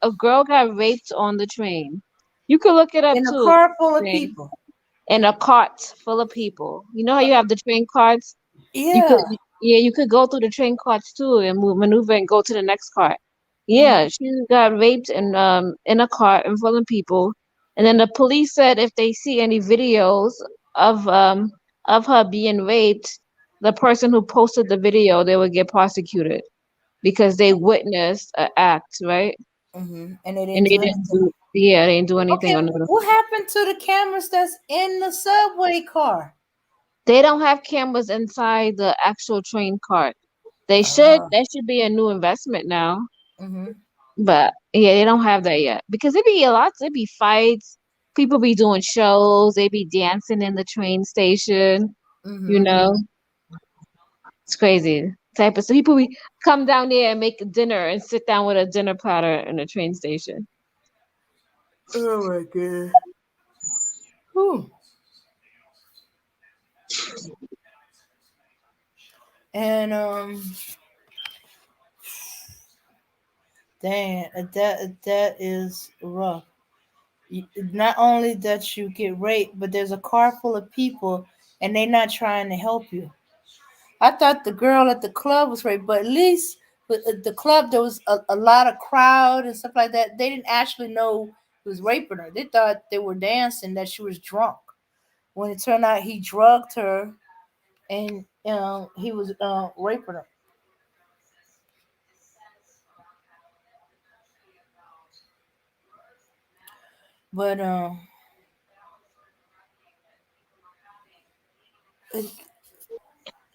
a girl got raped on the train. You could look it up In a too. car full of Thing. people. In a cart full of people. You know how you have the train carts? Yeah. You could go through the train carts too and maneuver and go to the next cart. Yeah, she got raped in a cart in front of people. And then the police said if they see any videos of um of her being raped, the person who posted the video, they would get prosecuted because they witnessed an act, right? And they And didn't do anything. they didn't do anything Okay, on it. what happened to the cameras that's in the subway car? They don't have cameras inside the actual train cart. They should. Uh, That should be a new investment now. mm-hmm. But yeah, they don't have that yet because it be a lot. It be fights. People be doing shows. They be dancing in the train station. You Mm-hmm. know, it's crazy. Type of so people we come down there and make dinner and sit down with a dinner platter in a train station. Oh my god. Whew. And dang, that is rough. Not only that you get raped, but there's a car full of people and they're not trying to help you. I thought the girl at the club was raped, but at least with the club there was a lot of crowd and stuff like that. They didn't actually know he was raping her. They thought they were dancing, that she was drunk. When it turned out he drugged her and he was raping her. But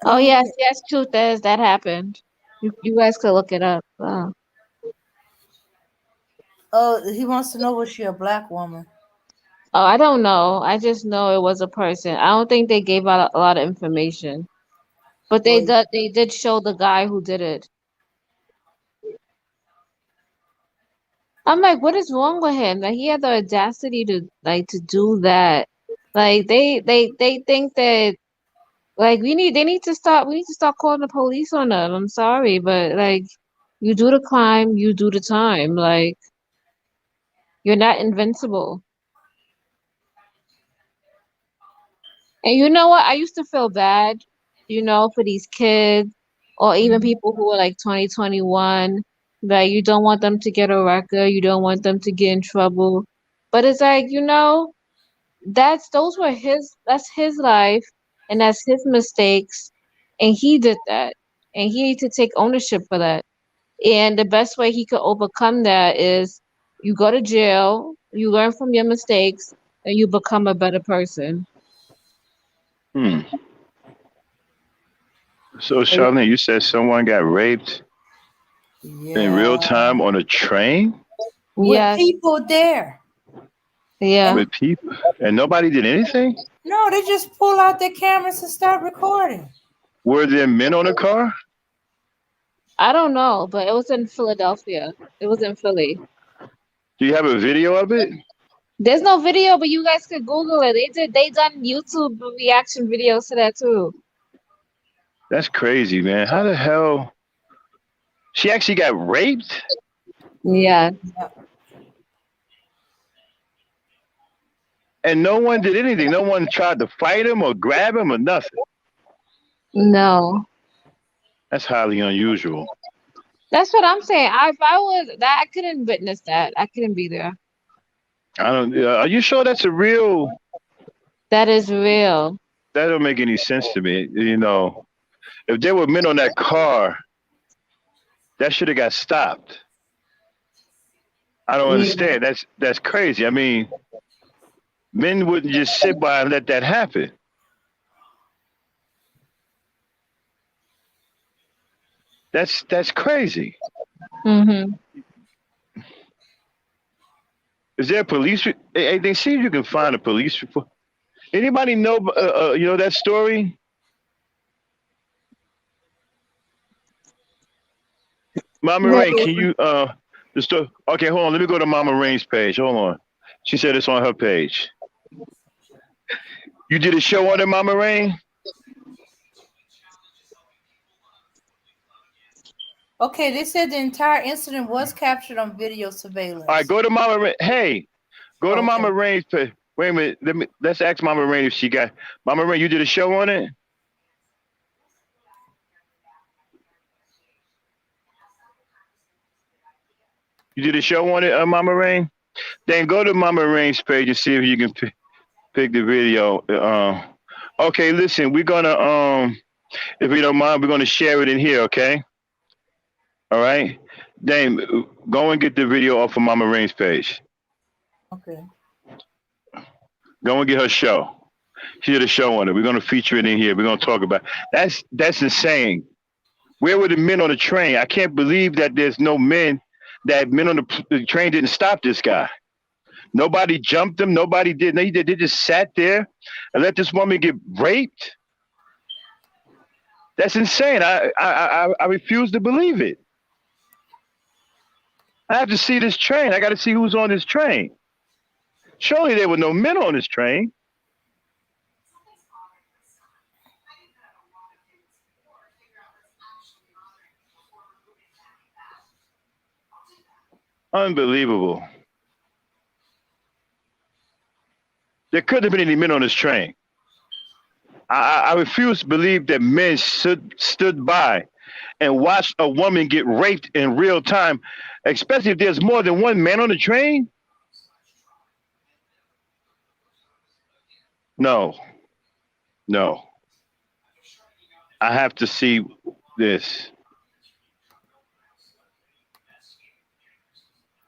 Oh let me. yes, truth is that happened. You guys could look it up. Oh, he wants to know, was she a black woman? Oh, I don't know. I just know it was a person. I don't think they gave out a lot of information, but Well, they did show the guy who did it. I'm like, what is wrong with him? Like he had the audacity to do that. Like they think that like they need to stop we need to start calling the police on them. I'm sorry, but like you do the crime, you do the time. Like you're not invincible. And you know what? I used to feel bad, for these kids or even people who are like 2021, that you don't want them to get a record, you don't want them to get in trouble. But it's like, that's his life and that's his mistakes and he did that. And he needs to take ownership for that. And the best way he could overcome that is you go to jail, you learn from your mistakes, and you become a better person. So, Charlene, you said someone got raped in yeah, real time on a train with Yes. people there. Yeah. with people, and nobody did anything? No, they just pull out their cameras and start recording. Were there men on the car? I don't know, but it was in Philadelphia. It was in Philly. Do you have a video of it? There's no video, but you guys could Google it. They done YouTube reaction videos to that too. That's crazy, man. How the hell? She actually got raped? Yeah. And no one did anything. No one tried to fight him or grab him or nothing. No. That's highly unusual. That's what I'm saying. If I was that, I couldn't witness that. I couldn't be there. I don't. Are you sure that's a real? That is real. That don't make any sense to me. You know, if there were men on that car, that should have got stopped. I don't Yeah. understand. That's crazy. I mean, men wouldn't just sit by and let that happen. That's crazy. Mm-hmm. Is there a police? Hey, they see if you can find a police report. Anybody know? You know that story? Mama No. Rain, can you the story? Okay, hold on. Let me go to Mama Rain's page. Hold on. She said it's on her page. You did a show on it, Mama Rain? Okay, they said the entire incident was captured on video surveillance. All right, go to Mama Rain. Hey, go to Okay. Mama Rain's page. Wait a minute. Let's ask Mama Rain if she got. Mama Rain, you did a show on it? You did a show on it, Mama Rain? Then go to Mama Rain's page and see if you can pick the video. Okay, listen, we're gonna if you don't mind, we're gonna share it in here, okay? All right. Dame, go and get the video off of Mama Rain's page. Okay. Go and get her show. She did a show on it. We're gonna feature it in here. We're gonna talk about that's insane. Where were the men on the train? I can't believe that there's no men. That men on the train didn't stop this guy. Nobody jumped him. Nobody did. They just sat there and let this woman get raped. That's insane. I refuse to believe it. I have to see this train. I got to see who's on this train. Surely there were no men on this train. Unbelievable. There couldn't have been any men on this train. I refuse to believe that men stood by and watched a woman get raped in real time, especially if there's more than one man on the train. No. I have to see this.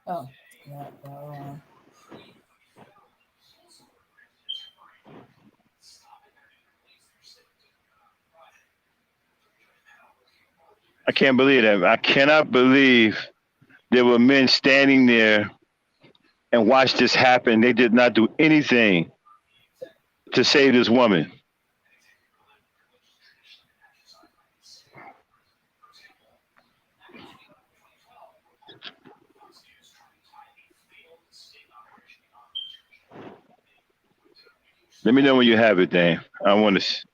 Oh, yeah. I can't believe that. I cannot believe there were men standing there and watched this happen. They did not do anything to save this woman. Let me know when you have it, Dan. I want to.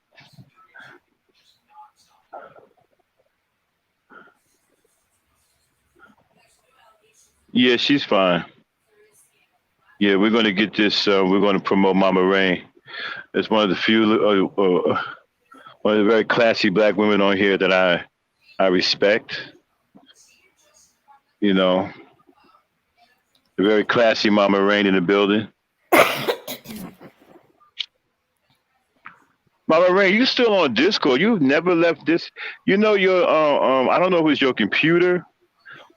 Yeah, she's fine. Yeah, we're going to get this. We're going to promote Mama Rain. It's one of the few, one of the very classy black women on here that I respect. You know, a very classy Mama Rain in the building. Mama Rain, you still on Discord? You've never left this. You know your I don't know if it's your computer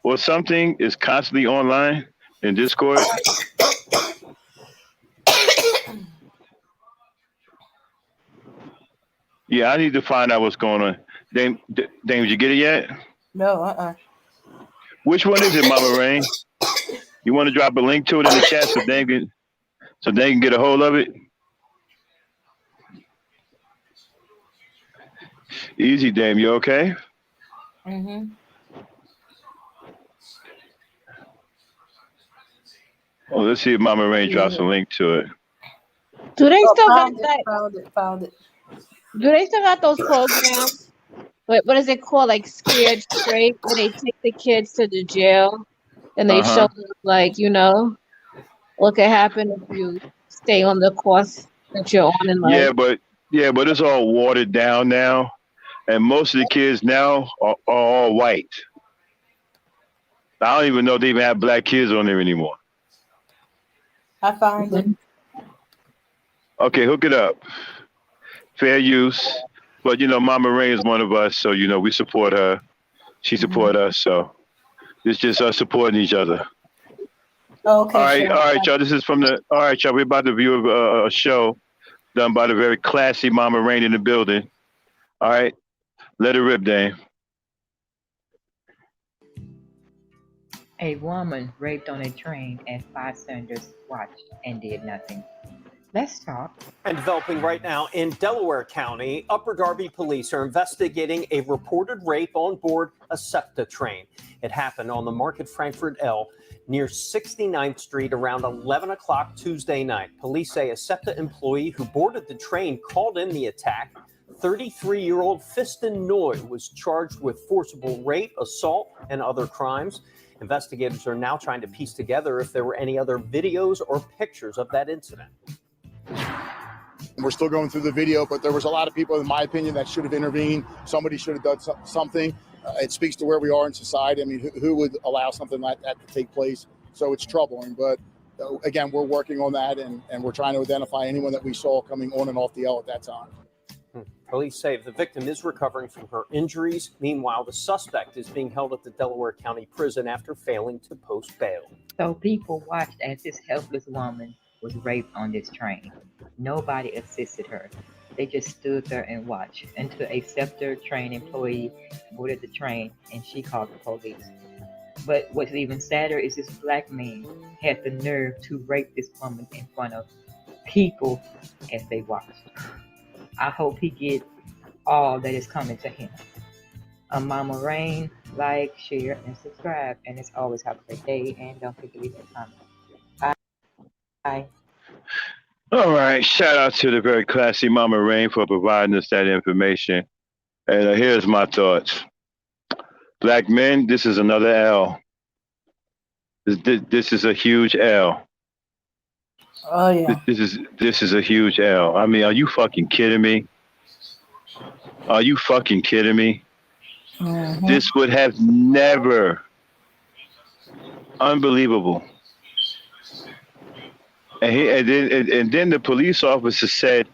or something is constantly online in Discord. Yeah, I need to find out what's going on. Dame, did you get it yet? No, Which one is it, Mama Rain? You want to drop a link to it in the chat so they can get a hold of it? Easy, Dame. You okay? Mm-hmm. Oh, let's see if Mama Rain drops a link to it. Do they still got that? Found it. Do they still got those programs? What is it called? Like Scared Straight, where they take the kids to the jail and they show them, like, what could happen if you stay on the course that you're on in life. Yeah, but it's all watered down now, and most of the kids now are all white. I don't even know they even have black kids on there anymore. I found it. Okay, hook it up. Fair use. But, Mama Ray is one of us, so, we support her. She support us, so it's just us supporting each other. Okay. All right, y'all. This is all right, y'all. We're about to view a show done by the very classy Mama Rain in the building. All right, let it rip, Dame. A woman raped on a train and bystanders watched and did nothing. Let's talk. And developing right now in Delaware County, Upper Darby police are investigating a reported rape on board a SEPTA train. It happened on the Market Frankfurt L near 69th Street around 11 o'clock Tuesday night. Police say a SEPTA employee who boarded the train called in the attack. 33-year-old Fiston Noy was charged with forcible rape, assault, and other crimes. Investigators are now trying to piece together if there were any other videos or pictures of that incident. We're still going through the video, but there was a lot of people, in my opinion, that should have intervened. Somebody should have done something. It speaks to where we are in society. I mean, who would allow something like that to take place? So it's troubling. But again, we're working on that, and we're trying to identify anyone that we saw coming on and off the L at that time. Police say the victim is recovering from her injuries. Meanwhile, the suspect is being held at the Delaware County Prison after failing to post bail. So people watched as this helpless woman was raped on this train. Nobody assisted her. They just stood there and watched until a SEPTA train employee boarded the train and she called the police. But what's even sadder is this black man had the nerve to rape this woman in front of people as they watched. I hope he gets all that is coming to him. I'm Mama Rain. Like, share, and subscribe. And as always, have a great day. And don't forget to leave a comment. Bye. All right. Shout out to the very classy Mama Rain for providing us that information. And here's my thoughts. Black men, this is another L. This is a huge L. Oh yeah. This is a huge L. I mean, are you fucking kidding me? Are you fucking kidding me? Mm-hmm. This would have never. Unbelievable. And then the police officer said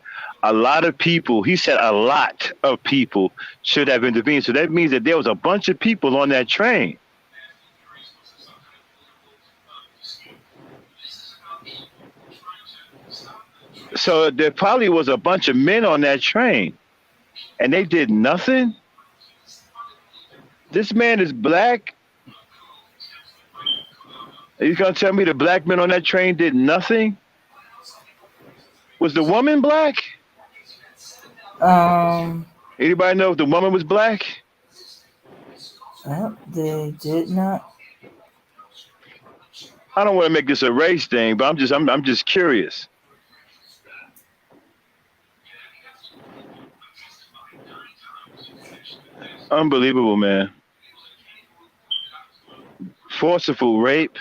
a lot of people, he said a lot of people should have intervened. So that means that there was a bunch of people on that train. So there probably was a bunch of men on that train and they did nothing. This man is black. Are you gonna tell me the black men on that train did nothing? Was the woman black? Anybody know if the woman was black? Well, they did not. I don't want to make this a race thing, but I'm just curious. Unbelievable, man. Forcible rape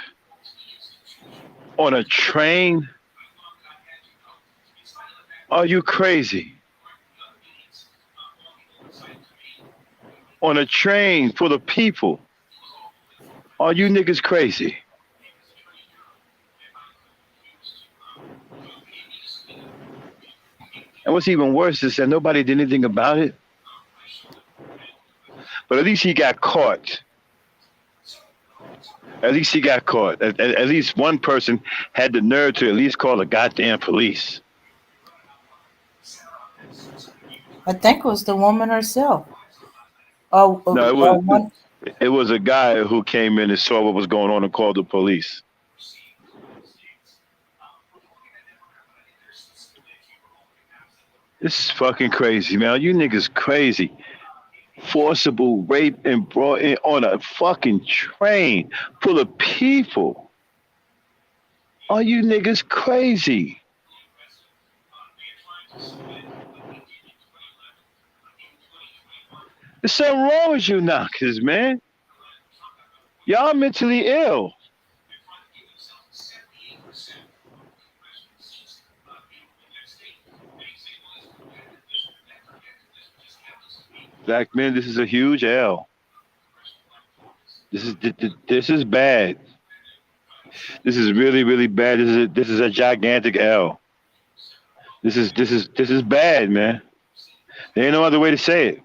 on a train? Are you crazy? On a train full of people? Are you niggas crazy? And what's even worse is that nobody did anything about it. But at least he got caught. At least he got caught. At least one person had the nerve to at least call the goddamn police. I think it was the woman herself. Oh, no, it was a guy who came in and saw what was going on and called the police. This is fucking crazy, man. You niggas crazy. Forcible rape and brought in on a fucking train full of people. Are you niggas crazy? There's something wrong with you knockers, man. Y'all mentally ill. Black men, this is a huge L. This is bad. This is really, really bad. This is a gigantic L. This is bad, man. There ain't no other way to say it.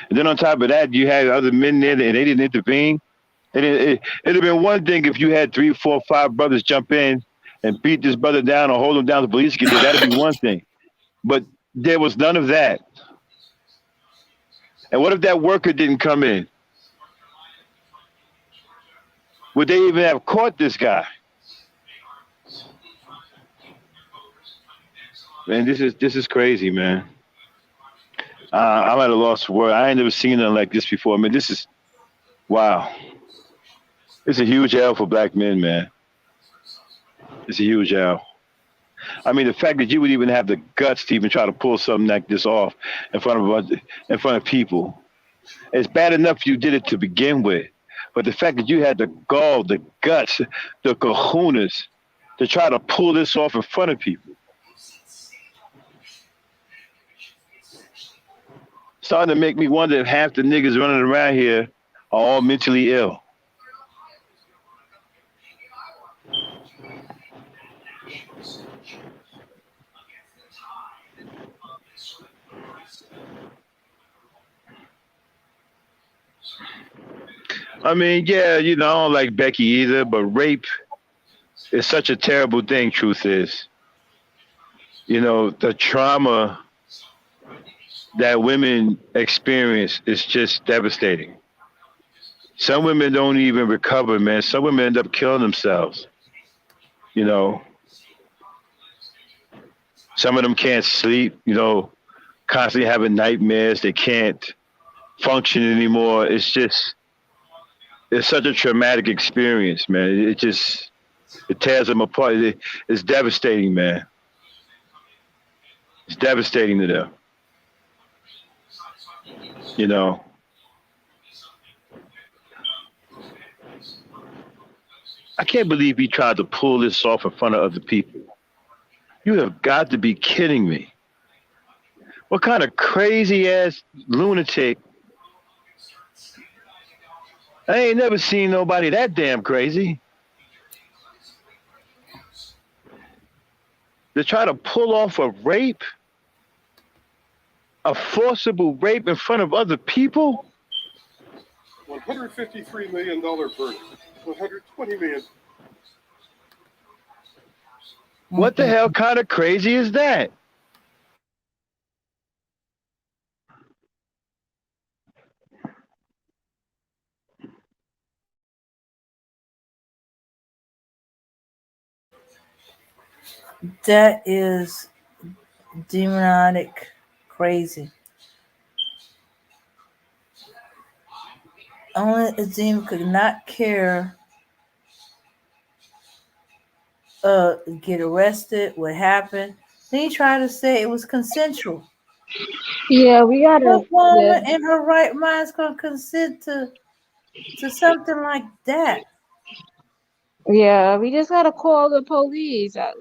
And then on top of that, you had other men there and they didn't intervene. It'd have been one thing if you had 3, 4, 5 brothers jump in and beat this brother down or hold him down to police get there. That'd be one thing. But there was none of that. And what if that worker didn't come in? Would they even have caught this guy? Man, this is crazy, man. I'm at a loss for words. I ain't never seen nothing like this before. I mean, this is wow. It's a huge L for black men, man. It's a huge L. I mean, the fact that you would even have the guts to even try to pull something like this off in front of people. It's bad enough you did it to begin with, but the fact that you had the gall, the guts, the kahunas to try to pull this off in front of people. Starting to make me wonder if half the niggas running around here are all mentally ill. I mean, yeah, I don't like Becky either, but rape is such a terrible thing, truth is. The trauma that women experience is just devastating. Some women don't even recover, man. Some women end up killing themselves. Some of them can't sleep, constantly having nightmares. They can't function anymore. It's such a traumatic experience, man. It tears them apart. It's devastating, man. It's devastating to them. I can't believe he tried to pull this off in front of other people. You have got to be kidding me. What kind of crazy ass lunatic? I ain't never seen nobody that damn crazy. To try to pull off a rape, a forcible rape in front of other people? $153 million verdict. $120 million. What the hell kind of crazy is that? That is demonic crazy. Only Azim could not care get arrested, what happened. Then he tried to say it was consensual. Yeah, we gotta. What woman in her right mind is gonna consent to something like that? Yeah, we just gotta call the police. I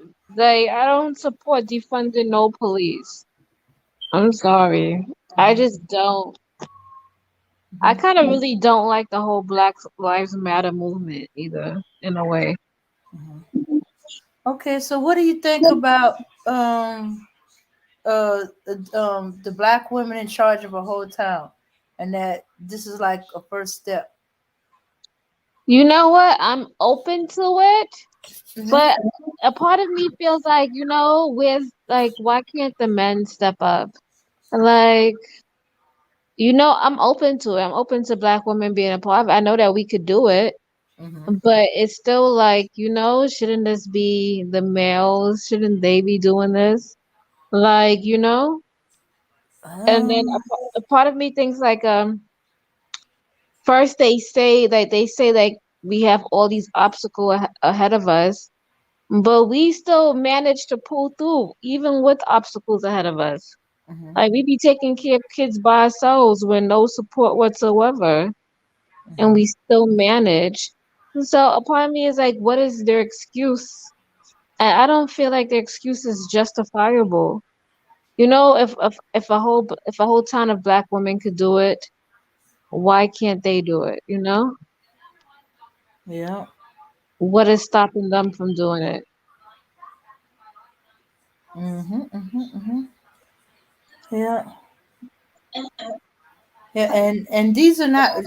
don't support defunding no police. I'm sorry. I just don't. I kind of really don't like the whole Black Lives Matter movement either, in a way. Okay, so what do you think about the black women in charge of a whole town, and that this is like a first step? You know what? I'm open to it, but a part of me feels like, why can't the men step up? Like, I'm open to it. I'm open to black women being a part of it. I know that we could do it, but it's still like, shouldn't this be the males? Shouldn't they be doing this? Like, And then a part of me thinks like, first they say like we have all these obstacles ahead of us, but we still manage to pull through even with obstacles ahead of us. Like we be taking care of kids by ourselves with no support whatsoever, and we still manage. So a part of me is like, what is their excuse? And I don't feel like their excuse is justifiable. If a whole town of black women could do it, Why can't they do it? You know, Yeah. what is stopping them from doing it? Yeah. Yeah, and these are not.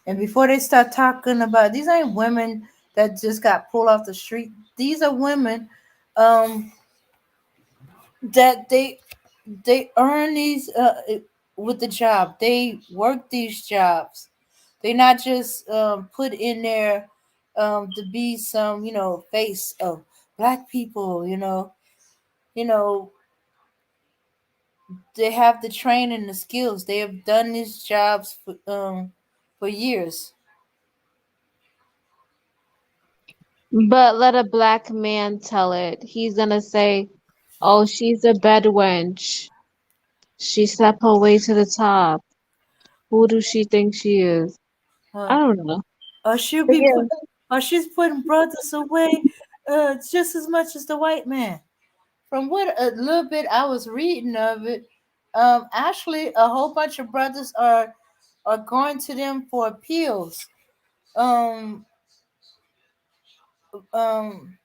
And before they start talking about, these ain't women that just got pulled off the street. These are women, um, that they earn these with the job. They work these jobs. They not just put in there to be some face of black people. You know they have the training, the skills. They have done these jobs for years. But let a black man tell it. He's gonna say, "Oh, she's a bed wench. She slept her way to the top. Who does she think she is?" I Uh, don't know. or she'll But be yeah. put, or she's putting brothers away just as much as the white man. From what a little bit I was reading of it, actually a whole bunch of brothers are going to them for appeals. Um, um,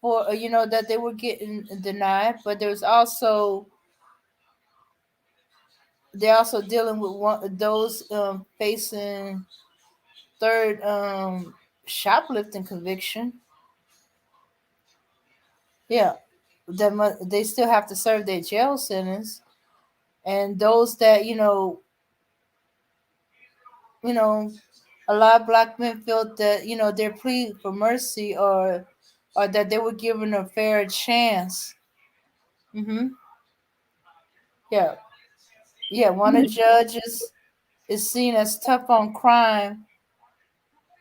for that they were getting denied, but there's also they're also dealing with those facing third shoplifting conviction. Yeah, they still have to serve their jail sentence, and those that you know, a lot of black men felt that their plea for mercy or that they were given a fair chance. Hmm. Yeah, yeah. One of the judges is seen as tough on crime.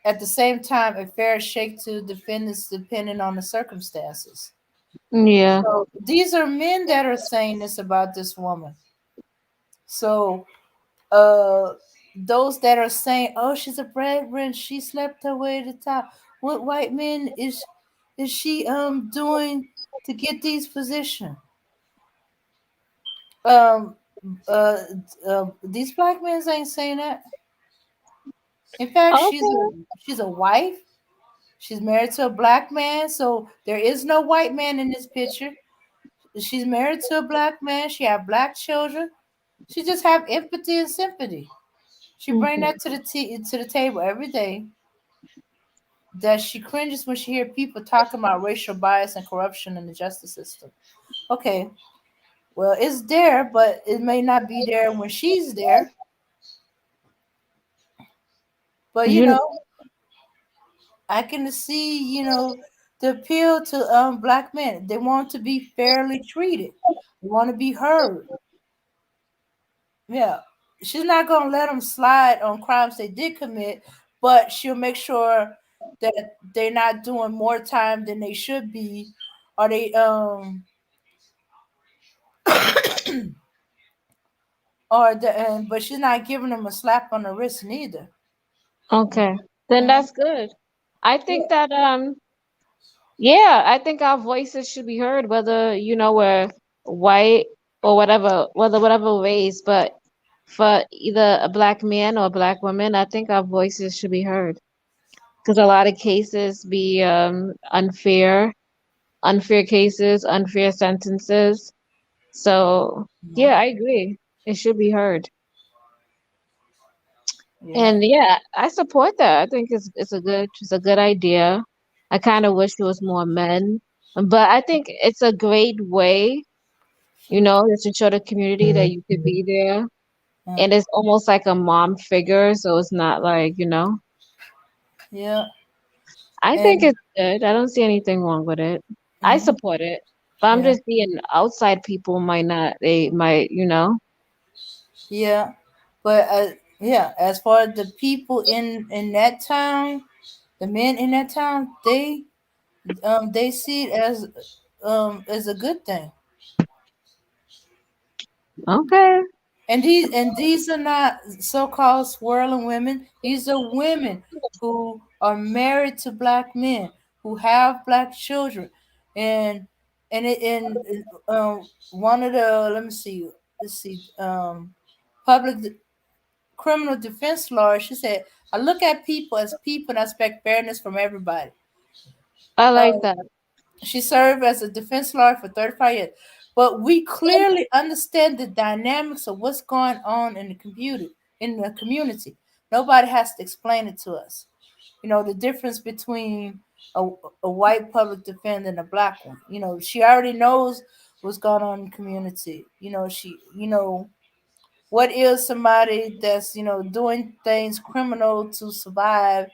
At the same time, a fair shake to defendants depending on the circumstances. Yeah. So these are men that are saying this about this woman. So uh those that are saying, "Oh, she's a breadwinner, she slept her way to the top." What white men is she doing to get these positions? Um, uh, these black men ain't saying that. In fact, Okay. she's a wife. She's married to a black man, so there is no white man in this picture. She's married to a black man. She have black children. She just have empathy and sympathy. She bring Okay. that to the table every day. That she cringes when she hear people talking about racial bias and corruption in the justice system. Okay, well, it's there, but it may not be there when she's there. But You I can see, the appeal to black men. They want to be fairly treated. They want to be heard. Yeah, she's not gonna let them slide on crimes they did commit, but she'll make sure that they're not doing more time than they should be, or they or the but she's not giving them a slap on the wrist neither. okay? Then Mhm. that's good. I think that yeah, I think our voices should be heard, whether we're white or whatever race, but for either a black man or a black woman, I think our voices should be heard. Because a lot of cases be unfair cases, unfair sentences. So yeah, I agree. It should be heard. Yeah. And yeah, I support that. I think it's a good idea. I kind of wish there was more men, but I think it's a great way, just to show the community that you could be there. Yeah. And it's almost like a mom figure, so it's not like, Yeah. I think And it's good. I don't see anything wrong with it. I mhm. support it. But I'm Yeah. just being outside people might not, they might. Yeah. But yeah, as far as the people in that town, the men in that town, they see it as a good thing. Okay. And these are not so-called swirling women. These are women who are married to black men who have black children, and one of the let me see, public criminal defense lawyer. She said, "I look at people as people and I expect fairness from everybody." I like Um, that. she served as a defense lawyer for 35 years. But we clearly understand the dynamics of what's going on in the community. Nobody has to explain it to us. The difference between a white public defender and a black one. She already knows what's going on in the community. What is somebody that's doing things criminal to survive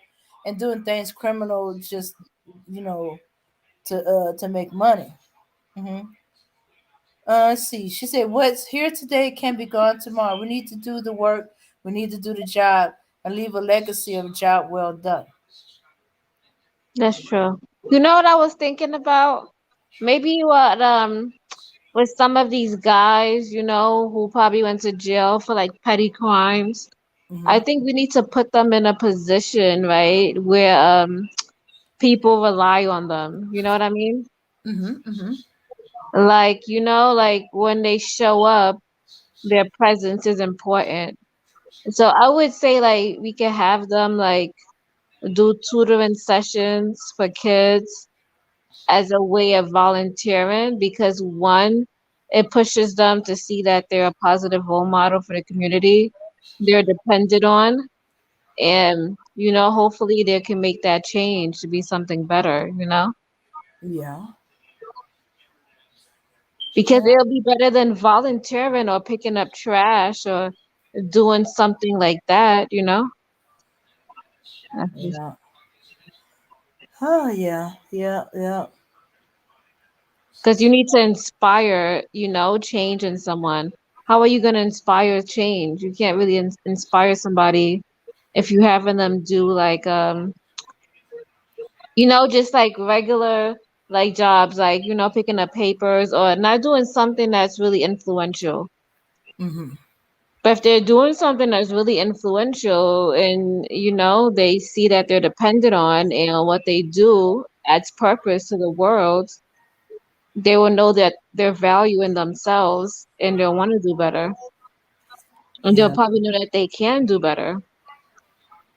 and doing things criminal just you know to make money. hmm let's see. She said, "What's here today can be gone tomorrow. We need to do the work. We need to do the job and leave a legacy of a job well done." That's true. You know what I was thinking about? Maybe what with some of these guys, who probably went to jail for like petty crimes. I hmm think we need to put them in a position, right, where people rely on them. You know what I mean? hmm Like, like when they show up, their presence is important. So I would say like we can have them like do tutoring sessions for kids as a way of volunteering because one, it pushes them to see that they're a positive role model for the community they're dependent on. And, hopefully they can make that change to be something better. Yeah. Because Yeah. it'll be better than volunteering or picking up trash or doing something like that. Yeah. Oh yeah. Yeah. Yeah. Because you need to inspire, change in someone. How are you going to inspire change? You can't really inspire somebody if you having them do like just like regular like jobs, like picking up papers or not doing something that's really influential. hmm But if they're doing something that's really influential and they see that they're dependent on and what they do adds purpose to the world, they will know that their value in themselves and they'll want to do better. And they'll Yeah. probably know that they can do better.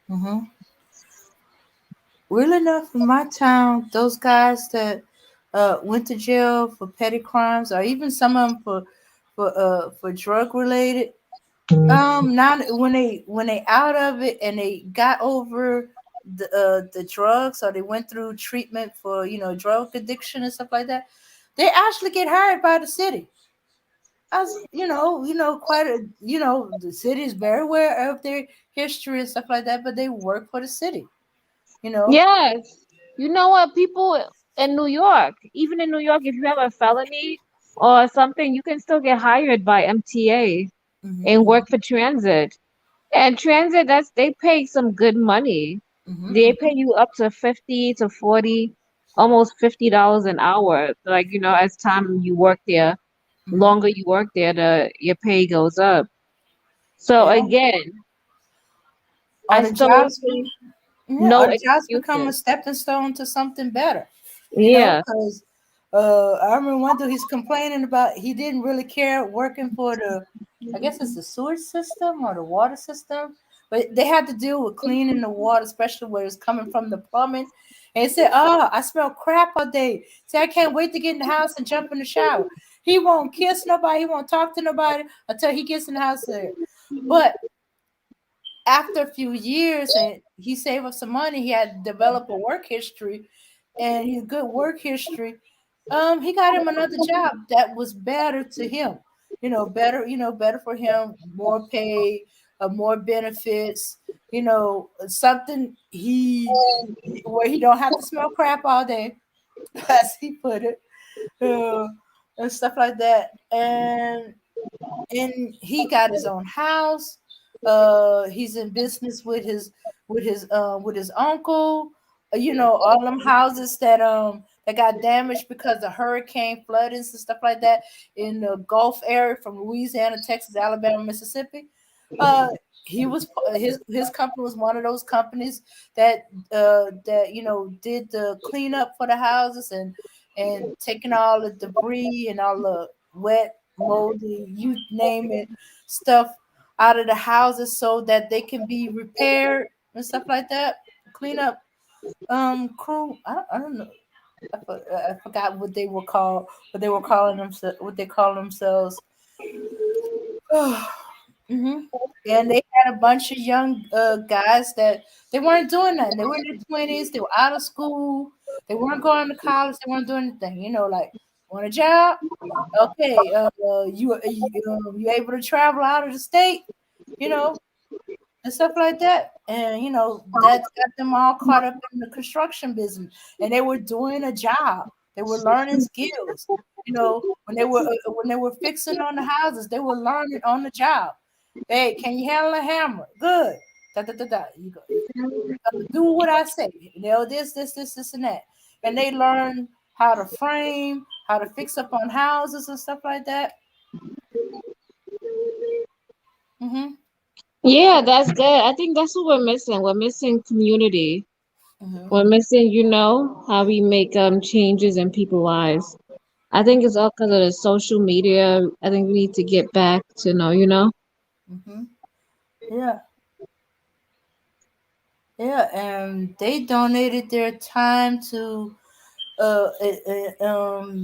hmm Real enough, in my town, those guys that went to jail for petty crimes, or even some of them for drug related, now when they out of it and they got over the drugs, or they went through treatment for drug addiction and stuff like that, they actually get hired by the city. As quite a the city is very aware of their history and stuff like that, but they work for the city. You know. Yes. You know what? People in New York, even in New York, if you have a felony or something, you can still get hired by MTA and Mm-hmm, work for transit. And transit, they pay some good money. mm-hmm, They pay you up to 50 to 40, almost $50 an hour. Like, as time you work there, mm-hmm. longer you work there, your pay goes up. So Yeah. again, Or I the still would jobs. say Yeah, no or the jobs become a excuses. stepping stone to something better. Yeah. Because I remember one dude he's complaining about he didn't really care working for I guess it's the sewage system or the water system, but they had to deal with cleaning the water, especially where it's coming from the plumbing. And he said, "Oh, I smell crap all day. Say I can't wait to get in the house and jump in the shower." He won't kiss nobody. He won't talk to nobody until he gets in the house there. But after a few years and he saved up some money, he had developed a work history and his good work history. He got him another job that was better to him. Better for him, more pay, more benefits, something where he don't have to smell crap all day, as he put it, uh, and stuff like that. And he got his own house. He's in business with his uncle. All them houses that got damaged because of hurricane floodings and stuff like that in the Gulf area from Louisiana, Texas, Alabama, Mississippi. Uh, his company was one of those companies that did the cleanup for the houses and taking all the debris and all the wet, moldy, you name it, stuff out of the houses so that they can be repaired and stuff like that. Cleanup crew. I don't know. I forgot what they were called. What they were calling themselves. What they call themselves. hmm And they had a bunch of young guys that they weren't doing nothing. They were in their 20s. They were out of school. They weren't going to college. They weren't doing anything. Like, want a job? Okay, you able to travel out of the state? You know, and stuff like that. And that got them all caught up in the construction business. And they were doing a job. They were learning skills. When they were fixing on the houses, they were learning on the job. Hey, can you handle a hammer? Good. Da, da, da, da. You go. Do what I say. This, and that. And they learn how to frame, how to fix up on houses and stuff like that. Mm-hmm. Yeah, that's good. I think that's what we're missing. We're missing community. Mm-hmm. We're missing, how we make changes in people's lives. I think it's all because of the social media. I think we need to get back to know. Mm-hmm. Yeah. Yeah, and they donated their time uh, uh, um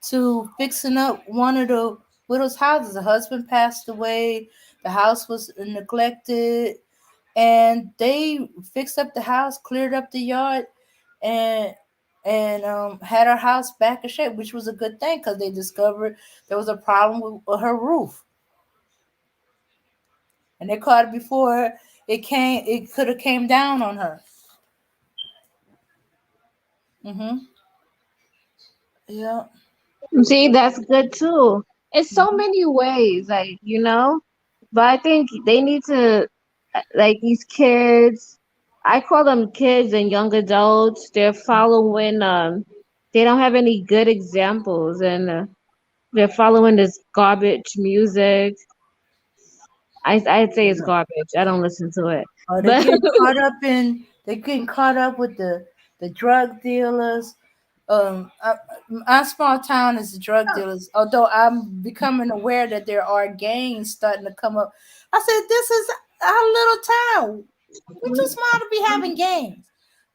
to fixing up one of the widow's houses. The husband passed away. The house was neglected, and they fixed up the house, cleared up the yard, and had her house back in shape, which was a good thing because they discovered there was a problem with her roof, and they caught it before it came. It could have came down on her. Mm-hmm. Yeah. See, that's good too. It's so many ways, but I think they need to, like these kids, I call them kids and young adults, they're following, they don't have any good examples and they're following this garbage music. I'd say it's garbage. I don't listen to it. Oh, But they're getting caught up with the drug dealers. Our small town is the drug dealers. Although I'm becoming aware that there are gangs starting to come up. I said, this is our little town. We're too small to be having gangs.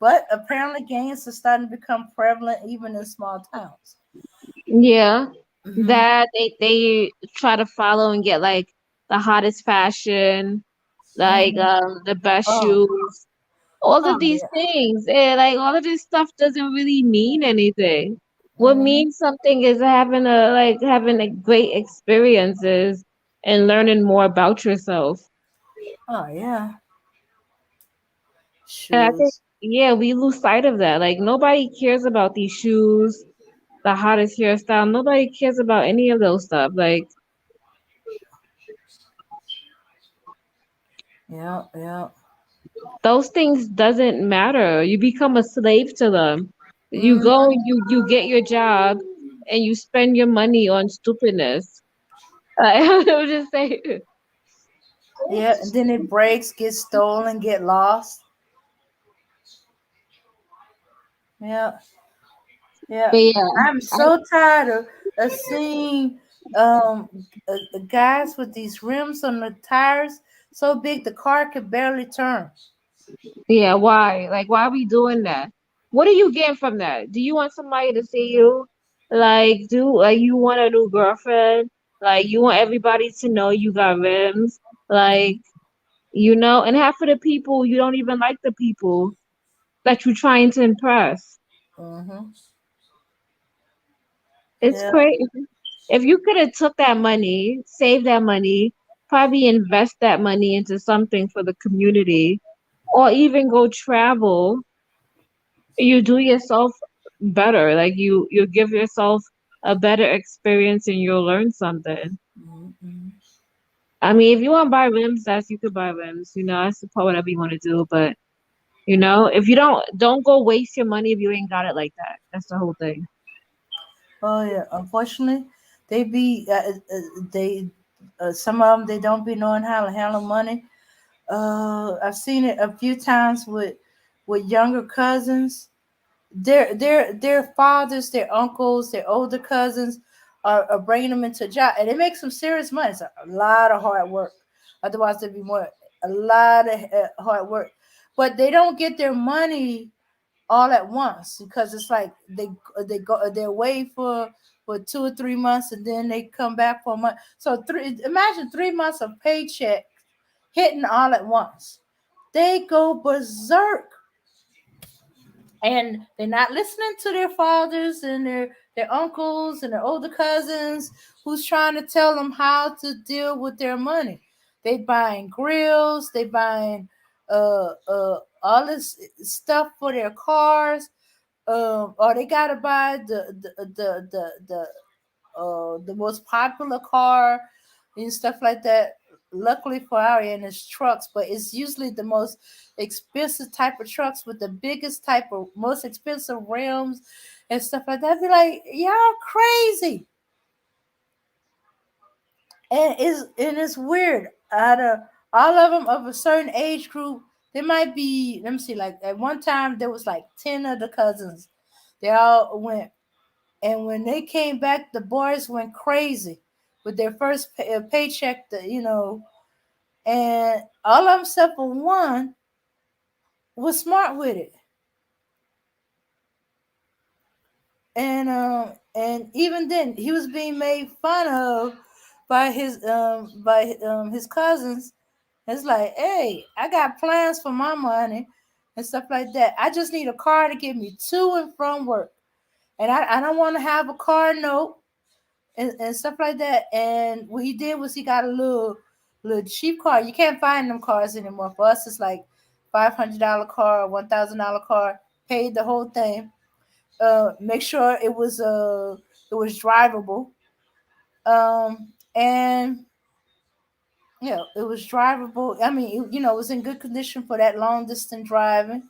But apparently gangs are starting to become prevalent even in small towns. yeah, Mm-hmm. that they try to follow and get like the hottest fashion, like Mm-hmm. the best Oh, shoes, all oh of these yeah. things. And like all of this stuff doesn't really mean anything. What Mm-hmm. means something is having a great experiences and learning more about yourself. Oh yeah. And I think Shoes. yeah, we lose sight of that. Like nobody cares about these shoes, the hottest hairstyle. Nobody cares about any of those stuff. Like Yeah, yeah. those things doesn't matter. You become a slave to them. You Mm-hmm. go, you get your job, and you spend your money on stupidness. I was just saying. Yeah, and then it breaks, gets stolen, get lost. Yeah. Yeah, But yeah, I'm so tired of seeing guys with these rims on the tires so big the car could barely turn. yeah. Why? Like, why are we doing that? What are you getting from that? Do you want somebody to see you? Like you want a new girlfriend? Like, you want everybody to know you got rims? Like, and half of the people you don't even like the people that you're trying to impress. Mm-hmm. It's Yeah. crazy. If you could have took that money, saved that money, probably invest that money into something for the community, or even go travel, you do yourself better. Like you give yourself a better experience and you'll learn something. Mm-hmm. I mean, if you want to buy rims, you could buy rims. I support whatever you want to do, but if you don't go waste your money if you ain't got it like that. That's the whole thing. Oh yeah. Unfortunately, they be they some of them they don't be knowing how to handle money. I've seen it a few times with younger cousins. Their fathers, their uncles, their older cousins are bringing them into a job, and it makes some serious money. It's a lot of hard work. Otherwise, there'd be a lot of hard work. But they don't get their money all at once because it's like they're away for 2 or 3 months and then they come back for a month. So imagine 3 months of paycheck hitting all at once. They go berserk. And they're not listening to their fathers and their uncles and their older cousins who's trying to tell them how to deal with their money. They buying grills, they buying all this stuff for their cars, or they gotta buy the most popular car and stuff like that. Luckily for our end, it's trucks, but it's usually the most expensive type of trucks with the biggest type of most expensive rims and stuff like that. I'd be like, y'all crazy. And it's weird. Out of all of them of a certain age group, there might be, let me see, like at one time there was like 10 of the cousins. They all went, and when they came back, the boys went crazy with their first paycheck, and all of them except for one was smart with it. And even then, he was being made fun of by his cousins. It's like, hey, I got plans for my money and stuff like that. I just need a car to get me to and from work, and I don't want to have a car note and stuff like that. And what he did was he got a little cheap car. You can't find them cars anymore. For us, it's like $500 car, $1,000 car. Paid the whole thing. Make sure it was drivable. And yeah, it was drivable. I mean, it was in good condition for that long distance driving.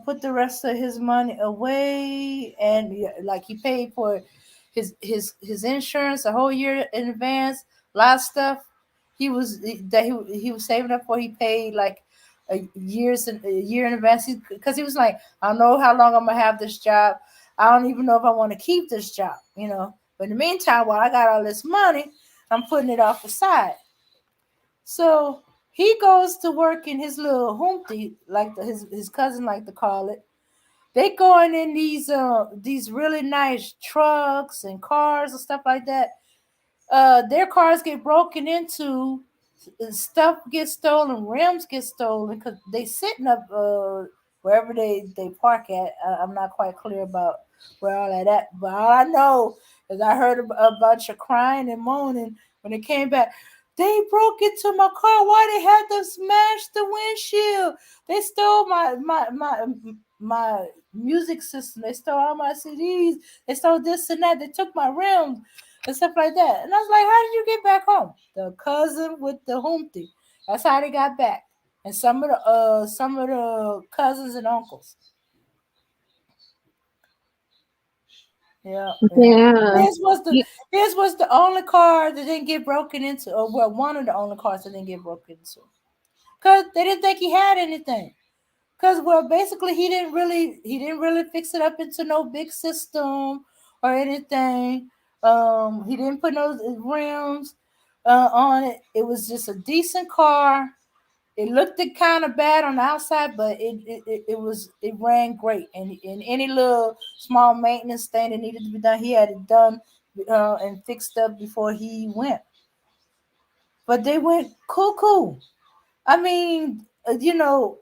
Put the rest of his money away, and like he paid for his insurance a whole year in advance. A lot of stuff he was saving up for. He paid like a year in advance because he was like, I don't know how long I'm gonna have this job. I don't even know if I want to keep this job. But in the meantime, while I got all this money, I'm putting it off the side. So he goes to work in his little humpty, like his cousin like to call it. They going in these really nice trucks and cars and stuff like that. Their cars get broken into, stuff gets stolen, rims get stolen because they sitting up wherever they park at. I'm not quite clear about where all that at, but all I know is I heard a bunch of crying and moaning when they came back. They broke into my car. Why they had to smash the windshield? They stole my music system. They stole all my CDs. They stole this and that. They took my rims and stuff like that. And I was like, how did you get back home? The cousin with the humpty. That's how they got back. And some of the cousins and uncles. Yeah. Yeah. His was the only car that didn't get broken into, or well, one of the only cars that didn't get broken into, because they didn't think he had anything. Because basically he didn't really fix it up into no big system or anything. He didn't put no rims on it. It was just a decent car. It looked kind of bad on the outside, but it ran great. And any little small maintenance thing that needed to be done, he had it done and fixed up before he went. But they went cool. I mean,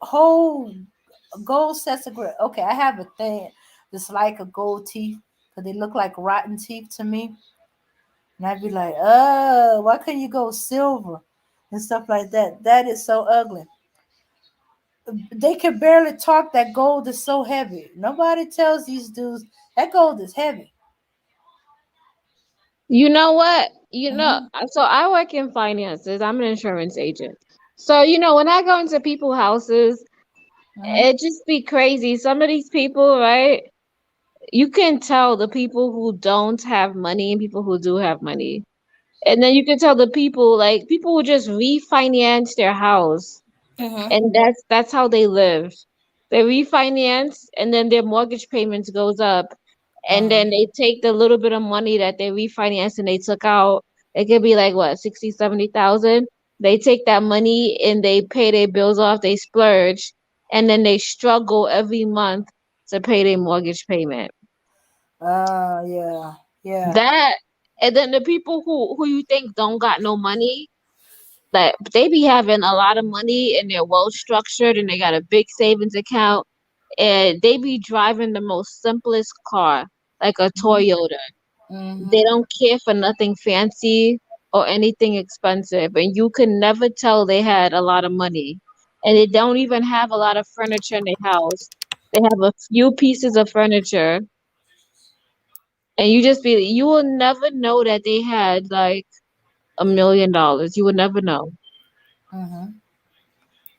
whole gold sets of grill. Okay, I have a thing that's like a gold teeth because they look like rotten teeth to me. And I'd be like, why couldn't you go silver and stuff like that? That is so ugly. They can barely talk. That gold is so heavy. Nobody tells these dudes that gold is heavy. You know what? So I work in finances. I'm an insurance agent. So, when I go into people's houses, it just be crazy. Some of these people, right? You can tell the people who don't have money and people who do have money. And then you can tell the people, like, people who just refinance their house. And that's how they live. They refinance and then their mortgage payments goes up. And then they take the little bit of money that they refinanced and they took out. It could be like what, 60, 70,000. They take that money and they pay their bills off, they splurge, and then they struggle every month to pay their mortgage payment. Yeah, yeah. That and then the people who you think don't got no money, like they be having a lot of money and they're well structured and they got a big savings account and they be driving the most simplest car, like a Toyota. They don't care for nothing fancy or anything expensive, and you can never tell they had a lot of money. And they don't even have a lot of furniture in their house. They have a few pieces of furniture, and you will never know that they had like $1 million. You would never know. Mm-hmm.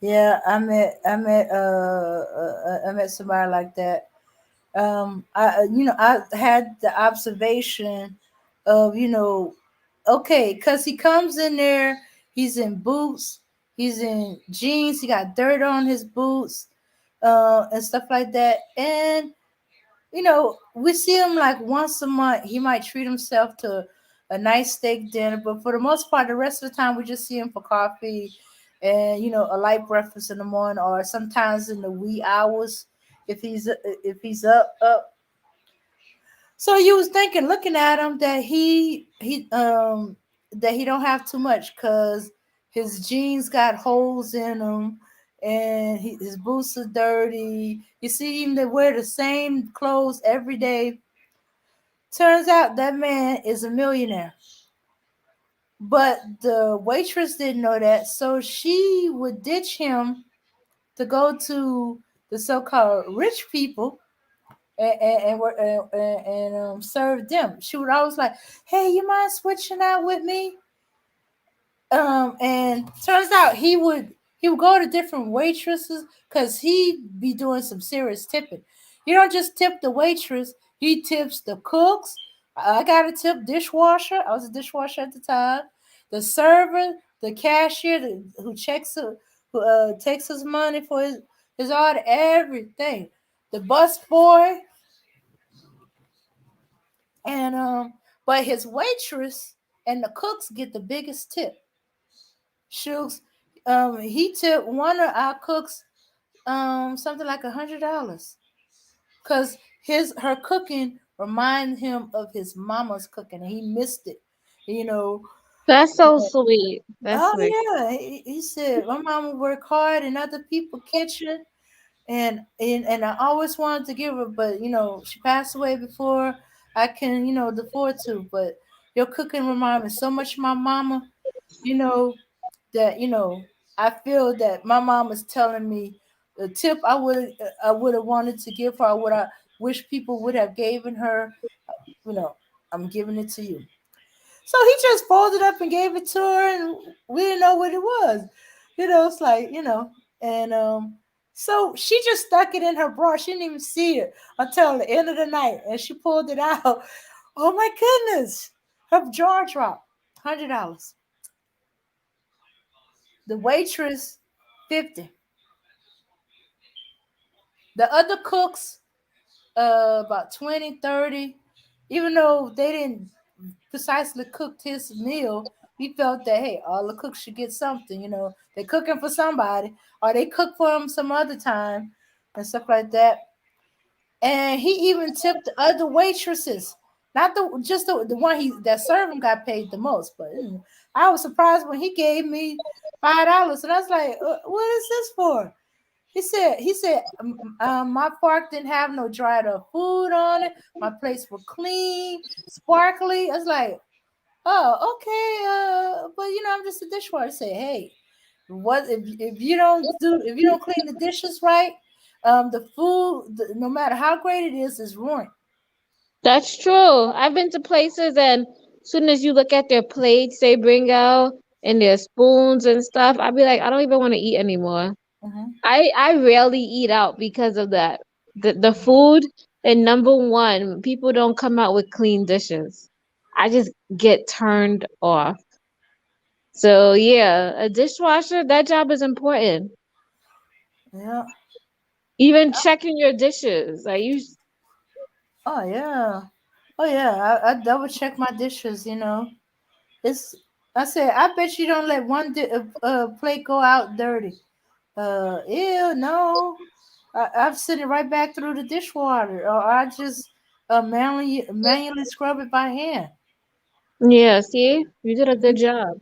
Yeah, I met somebody like that. I had the observation of, okay, because he comes in there, he's in boots, he's in jeans, he got dirt on his boots, and stuff like that. And we see him like once a month. He might treat himself to a nice steak dinner, but for the most part, the rest of the time we just see him for coffee and a light breakfast in the morning, or sometimes in the wee hours if he's up. So you was thinking, looking at him, that he don't have too much because his jeans got holes in them and his boots are dirty. You see him, they wear the same clothes every day. Turns out that man is a millionaire. But the waitress didn't know that, so she would ditch him to go to the so-called rich people and serve them. She would always like, "Hey, you mind switching out with me?" And turns out he would go to different waitresses because he'd be doing some serious tipping. You don't just tip the waitress; he tips the cooks. I got a tip dishwasher. I was a dishwasher at the time. The server, the cashier, who takes his money for his order, everything. The bus boy, and but his waitress and the cooks get the biggest tip. Shooks, he tipped one of our cooks something like $100 because her cooking reminded him of his mama's cooking and he missed it. You know. That's so sweet. That's Oh sweet. yeah, he said my mama worked hard in other people's kitchen, and I always wanted to give her, but she passed away before I can afford to. But your cooking reminded me so much of my mama, you know that I feel that my mom is telling me the tip I would have wanted to give her, what I wish people would have given her. You know, I'm giving it to you. So he just folded up and gave it to her, and we didn't know what it was. It's like and so she just stuck it in her bra. She didn't even see it until the end of the night, and she pulled it out. Oh my goodness! Her jaw dropped. $100. The waitress, 50. The other cooks, about 20, 30. Even though they didn't precisely cook his meal, he felt that, hey, all the cooks should get something. They're cooking for somebody, or they cook for him some other time, and stuff like that. And he even tipped the other waitresses, not the one that served him got paid the most. But I was surprised when he gave me $5, and I was like, "What is this for?" He said, my fork didn't have no dried up food on it. My plates were clean, sparkly. I was like, oh, okay, but I'm just a dishwasher. I say, hey, what if you don't clean the dishes right, the food, no matter how great it is ruined. That's true. I've been to places and soon as you look at their plates they bring out and their spoons and stuff, I'd be like, I don't even want to eat anymore. Mm-hmm. I rarely eat out because of that. The food, and number one, people don't come out with clean dishes. I just get turned off. So yeah, a dishwasher, that job is important. Yeah. Even checking your dishes. Like you Oh yeah. Oh yeah. I double check my dishes. It's I said, I bet you don't let one plate go out dirty. Ew, no. I've sent it right back through the dishwater, or I just manually scrub it by hand. Yeah, see, you did a good job.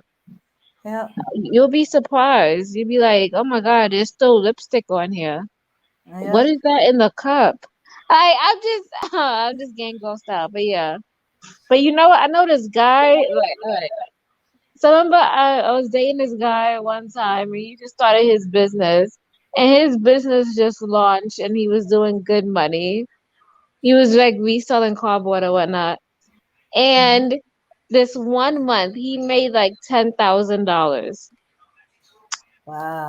Yeah. You'll be surprised. You'll be like, oh my God, there's still lipstick on here. Yeah. What is that in the cup? I'm just, I'm just getting grossed out. But yeah, but you know what? I know this guy. Like, all right. So remember, I was dating this guy one time, and he just started his business, and his business just launched, and he was doing good money. He was like reselling cardboard or whatnot. And this one month, he made like $10,000.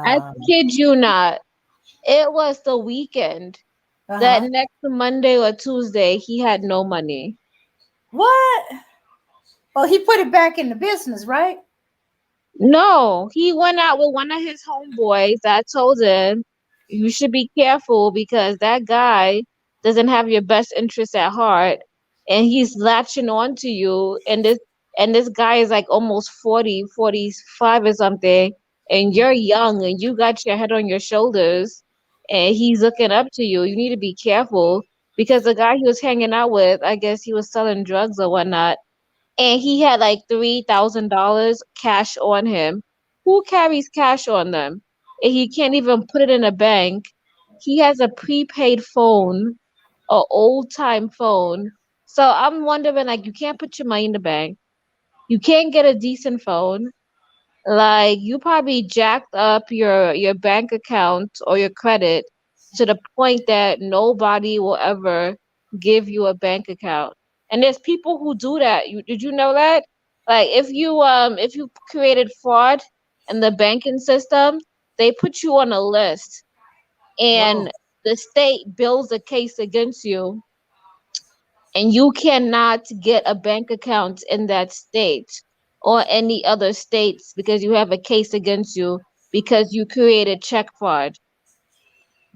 I Wow. kid you not. It was the weekend. That Uh-huh. next Monday or Tuesday, he had no money. What? Oh, he put it back in the business, right? No, he went out with one of his homeboys that told him, you should be careful because that guy doesn't have your best interest at heart and he's latching on to you, and this guy is like almost 40, 45 or something, and you're young and you got your head on your shoulders and he's looking up to you. You need to be careful because the guy he was hanging out with, I guess he was selling drugs or whatnot, and he had like $3,000 cash on him. Who carries cash on them? And he can't even put it in a bank. He has a prepaid phone, a old time phone. So I'm wondering, like, you can't put your money in the bank. You can't get a decent phone. Like you probably jacked up your bank account or your credit to the point that nobody will ever give you a bank account. And there's people who do that. Did you know that? Like if you created fraud in the banking system, they put you on a list Whoa. and the state builds a case against you and you cannot get a bank account in that state or any other states because you have a case against you because you created check fraud.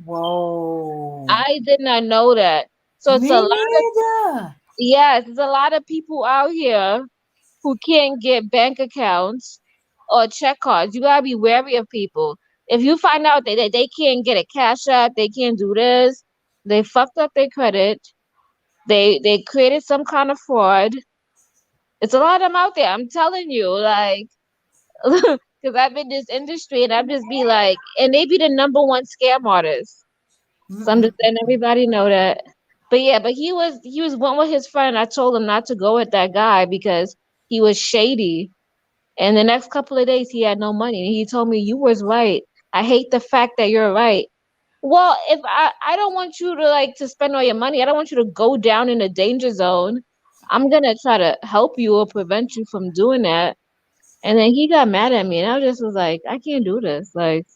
Whoa. I did not know that. So it's a Me lot of neither. yes, there's a lot of people out here who can't get bank accounts or check cards. You gotta be wary of people. If you find out that they can't get a cash app, they can't do this, they fucked up their credit, they created some kind of fraud. It's a lot of them out there. I'm telling you, like, because I'm in this industry and I'm just be like, and they be the number one scam artist. So I'm just Mm-mm. letting everybody know that. But yeah, but he was one with his friend. I told him not to go with that guy because he was shady. And the next couple of days he had no money. And he told me, you was right. I hate the fact that you're right. Well, if I don't want you to like to spend all your money. I don't want you to go down in a danger zone. I'm gonna try to help you or prevent you from doing that. And then he got mad at me, and I just was like, I can't do this. Like,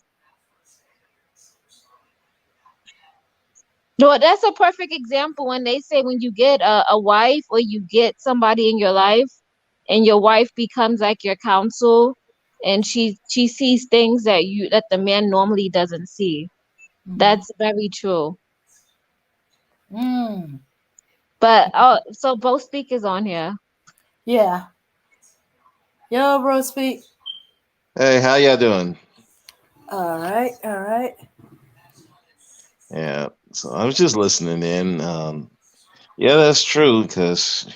no, that's a perfect example when they say when you get a wife or you get somebody in your life, and your wife becomes like your counsel, and she sees things that the man normally doesn't see. Mm-hmm. That's very true. Mm. But oh, so both speakers on here. Yeah. Yo, bro, speak. Hey, how y'all doing? All right. All right. Yeah, so I was just listening in. Yeah, that's true because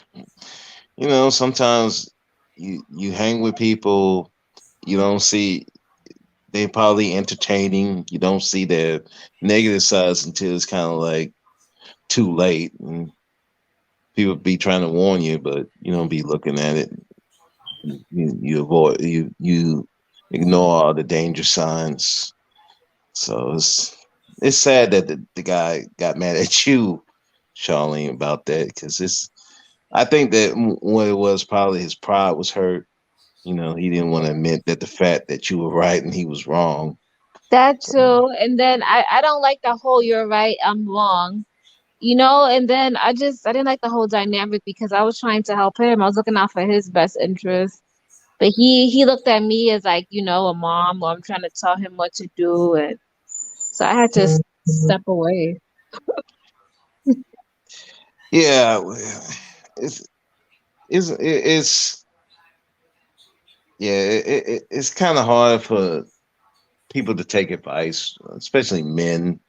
sometimes you hang with people you don't see they probably entertaining. You don't see their negative sides until it's kind of like too late, and people be trying to warn you, but you don't be looking at it. You avoid you ignore all the danger signs. So it's sad that the guy got mad at you, Charlene, about that because it's. I think that what it was probably his pride was hurt. He didn't want to admit that the fact that you were right and he was wrong. That So, too. And then I don't like the whole you're right, I'm wrong. And then I didn't like the whole dynamic because I was trying to help him. I was looking out for his best interest. But he looked at me as like, a mom, or I'm trying to tell him what to do, and so I had to step away. yeah, well, it's it's Yeah, it's kind of hard for people to take advice, especially men,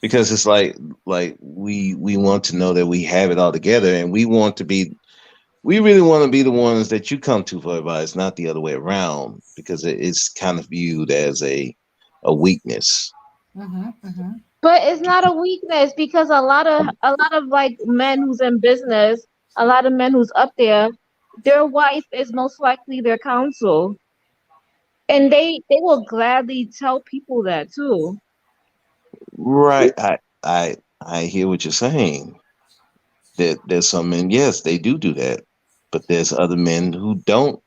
because it's like we want to know that we have it all together, and we really want to be the ones that you come to for advice, not the other way around, because it's kind of viewed as a weakness. But it's not a weakness because a lot of like men who's in business, a lot of men who's up there, their wife is most likely their counsel. And they will gladly tell people that too. Right. I hear what you're saying. That there's some men, yes, they do that, but there's other men who don't.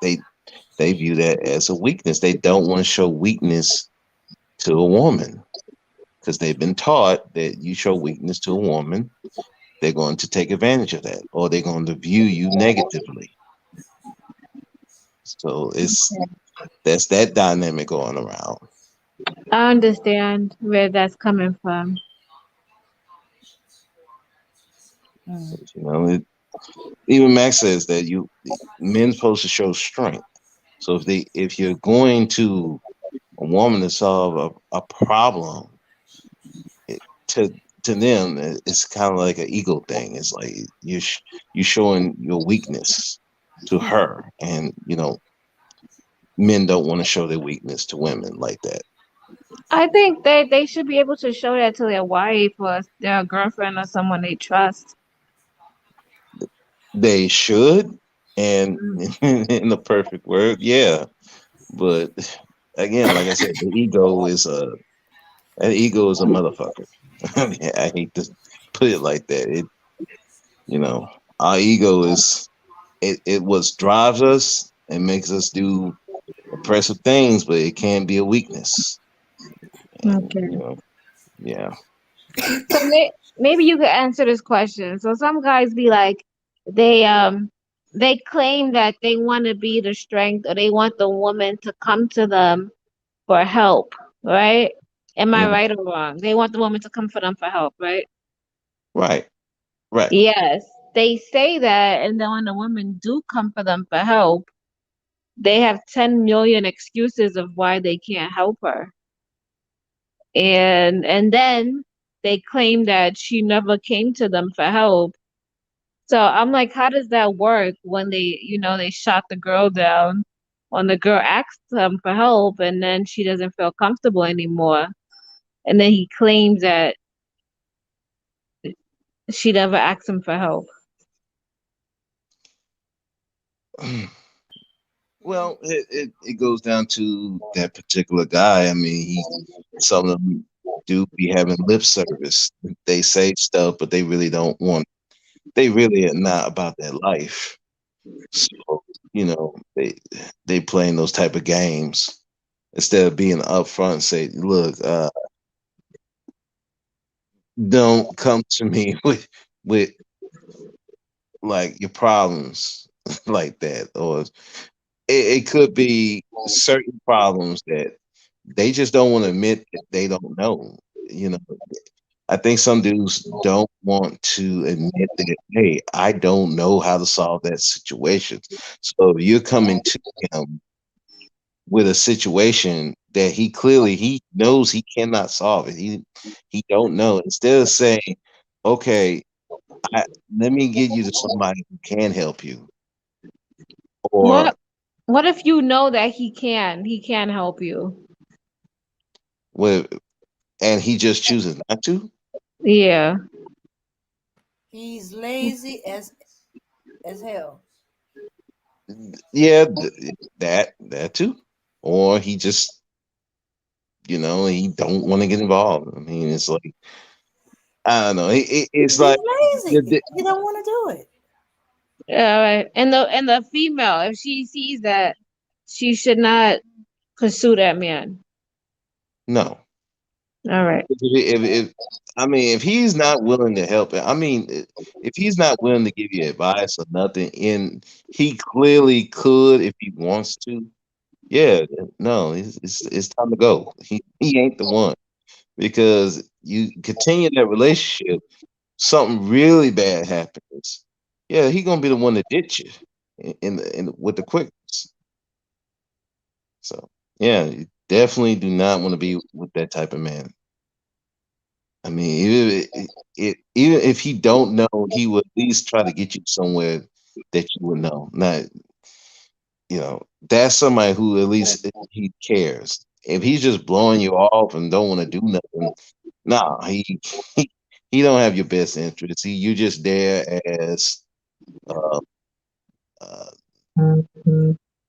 They they view that as a weakness. They don't want to show weakness to a woman because they've been taught that you show weakness to a woman, they're going to take advantage of that, or they're going to view you negatively. So it's that's that dynamic going around. I understand where that's coming from. You know, even Max says that men supposed to show strength. So if you're going to a woman to solve a problem, to them it's kind of like an ego thing. It's like you showing your weakness to her, and men don't want to show their weakness to women like that. I think they should be able to show that to their wife or their girlfriend or someone they trust. They should, and in the perfect word, yeah. But again, like I said, the ego is a motherfucker. I mean, I hate to put it like that. You know, our ego is it what drives us and makes us do oppressive things, but it can be a weakness. And, Okay. yeah. So maybe you could answer this question. So some guys be like, they claim that they want to be the strength or they want the woman to come to them for help, right? Am I Mhm. right or wrong? They want the woman to come for them for help, right? Right. Right. Yes, they say that, and then when the women do come for them for help, they have 10 million excuses of why they can't help her. And then they claim that she never came to them for help. So I'm like, how does that work when they shot the girl down when the girl asked him for help and then she doesn't feel comfortable anymore? And then he claims that she never asked him for help. Well, it goes down to that particular guy. I mean, some of them do be having lip service. They say stuff, but they really don't want. They really are not about that life. So they playing those type of games instead of being upfront and say, "Look, don't come to me with like your problems like that," or it could be certain problems that they just don't want to admit that they don't know. You know, I think some dudes don't want to admit that, hey, I don't know how to solve that situation. So if you're coming to him with a situation that he knows he cannot solve it. He don't know. Instead of saying, okay, let me get you to somebody who can help you, or What what if you know that he can help you? with, and he just chooses not to. Yeah. He's lazy as hell. Yeah, that too, or he just he don't want to get involved. I mean, it's like I don't know. It's He's like lazy. He don't want to do it. Yeah, right. And the female, if she sees that, she should not pursue that man. no. All right. If I mean, if he's not willing to help, I mean, if he's not willing to give you advice or nothing, and he clearly could if he wants to, yeah, no, it's time to go. He ain't the one because you continue that relationship, something really bad happens. Yeah, he gonna be the one that ditch you with the quickness. So yeah, you definitely do not want to be with that type of man. I mean, even if he don't know, he would at least try to get you somewhere that you would know. Not, that's somebody who at least he cares. If he's just blowing you off and don't want to do nothing, nah, he don't have your best interest. You just there as uh,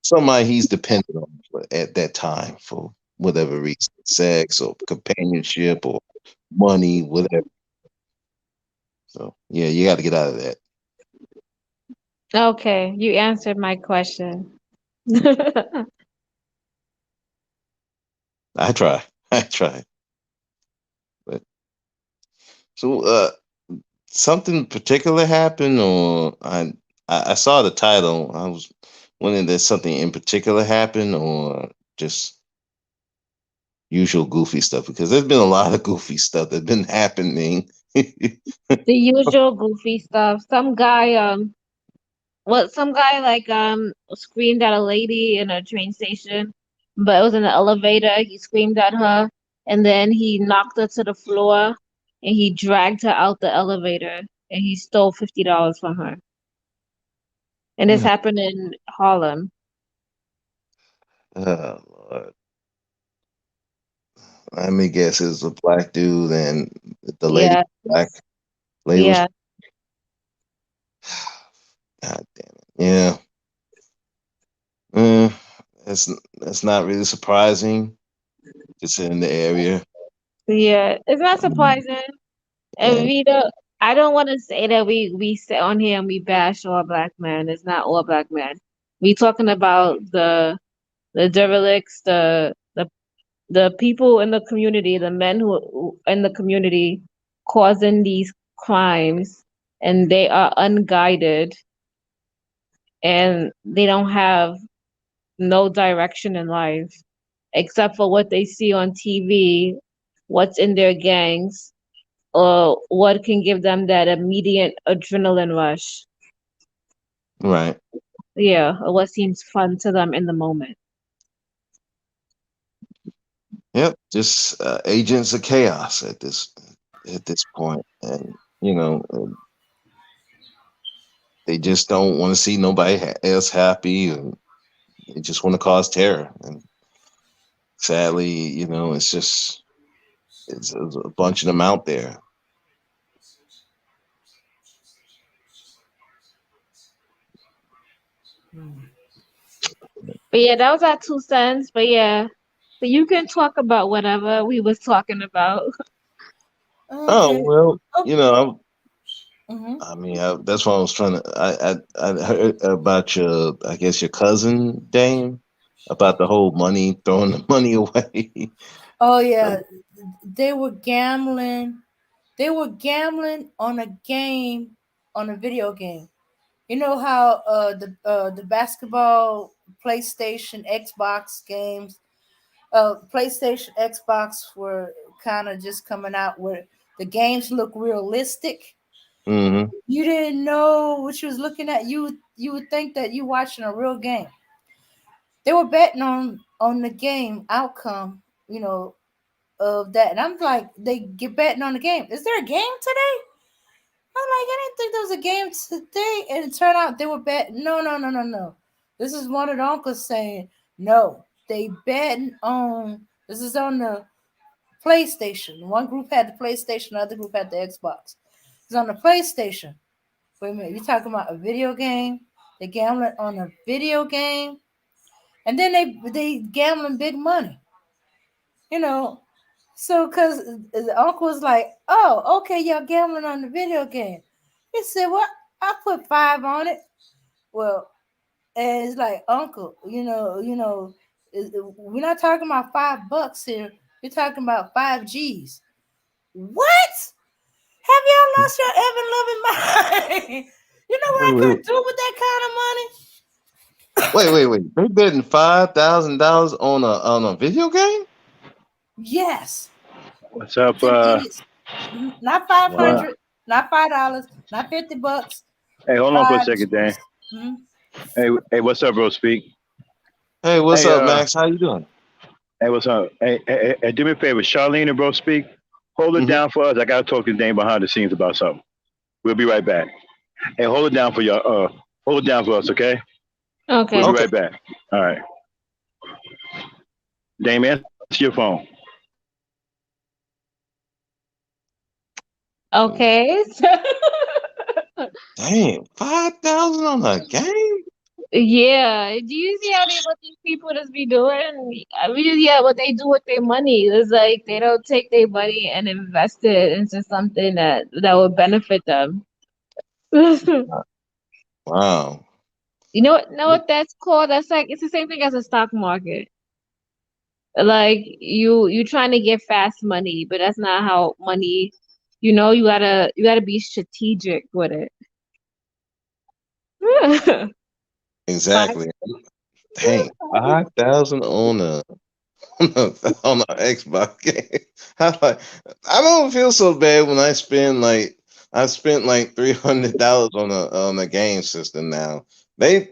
somebody he's dependent on at that time for whatever reason, sex or companionship or money, whatever. So yeah, you got to get out of that. Okay, you answered my question. I try. I try. But so something particular happened, or I saw the title. I was wondering if something in particular happened, or just usual goofy stuff, because there's been a lot of goofy stuff that's been happening. The usual goofy stuff. Some guy screamed at a lady in a train station, but it was in the elevator. He screamed at her, and then he knocked her to the floor, and he dragged her out the elevator, and he stole $50 from her. And this happened in Harlem. Oh Lord. Let me guess, it's a black dude, and the lady Yeah, black. Lady was yeah, God damn it. Yeah. That's not really surprising. Just in the area. yeah. It's not surprising. And And I don't want to say that we sit on here and we bash all black men. It's not all black men. We talking about the derelicts, the people in the community, the men who in the community causing these crimes, and they are unguided and they don't have no direction in life except for what they see on TV, what's in their gangs, or what can give them that immediate adrenaline rush. right. Yeah, or what seems fun to them in the moment. Yep. Just agents of chaos at this point, and they just don't want to see nobody else happy, and they just want to cause terror. And sadly, it's a bunch of them out there. But yeah, that was our 2 cents. But yeah, so you can talk about whatever we was talking about. Oh well, Mhm. I mean, that's what I was trying to. I heard about I guess your cousin Dame, about the whole money, throwing the money away. Oh yeah, they were gambling. They were gambling on a game, on a video game. You know how the basketball, PlayStation, Xbox games, PlayStation, Xbox were kind of just coming out where the games look realistic. Mm-hmm. You didn't know what you was looking at. You would think that you watching a real game. They were betting on the game outcome, of that. And I'm like, they get betting on the game. Is there a game today? I'm like, I didn't think there was a game today. And it turned out they were betting. No, no, no, no, no. This is one of the uncles saying, no, they betting on, this is on the PlayStation. One group had the PlayStation, the other group had the Xbox. It's on the PlayStation. Wait a minute, you talking about a video game? They gambling on a video game, and then they gambling big money. You know, so because the uncle was like, "Oh, okay, y'all gambling on the video game." He said, "Well, I put 5 on it." Well, and it's like, "Uncle, we're not talking about $5 here. We're talking about 5 G's." What? Have y'all lost your ever loving mind? You know what Wait, I wait, could do with that kind of money? wait. They betting $5,000 on a video game? Yes. What's up? Them idiots. Not five Wow. hundred, not $5, not $50. Hey, hold on for a Five second, Dan. G's. Mhm. Hey, what's up, bro? Speak. Hey, what's Hey, up, Max? How you doing? hey, what's up? Hey, do me a favor, Charlene and bro, speak. Hold it Hmm. down for us. I gotta talk to Dane behind the scenes about something. We'll be right back. Hey, hold it down for y'all. Hold it down for us, okay? We'll Okay. be Okay. right back. All right. Dame, answer your phone. Okay. Damn, 5,000 on a game? Yeah. Do you see how what these people just be doing? I mean, yeah, what they do with their money is like they don't take their money and invest it into something that would benefit them. Wow. Know what that's called? That's like it's the same thing as a stock market. Like you trying to get fast money, but that's not how money, you gotta be strategic with it. Five. Exactly. Dang, 5,000 on a on an Xbox game. I like, I don't feel so bad when I spent like $300 on a game system now. They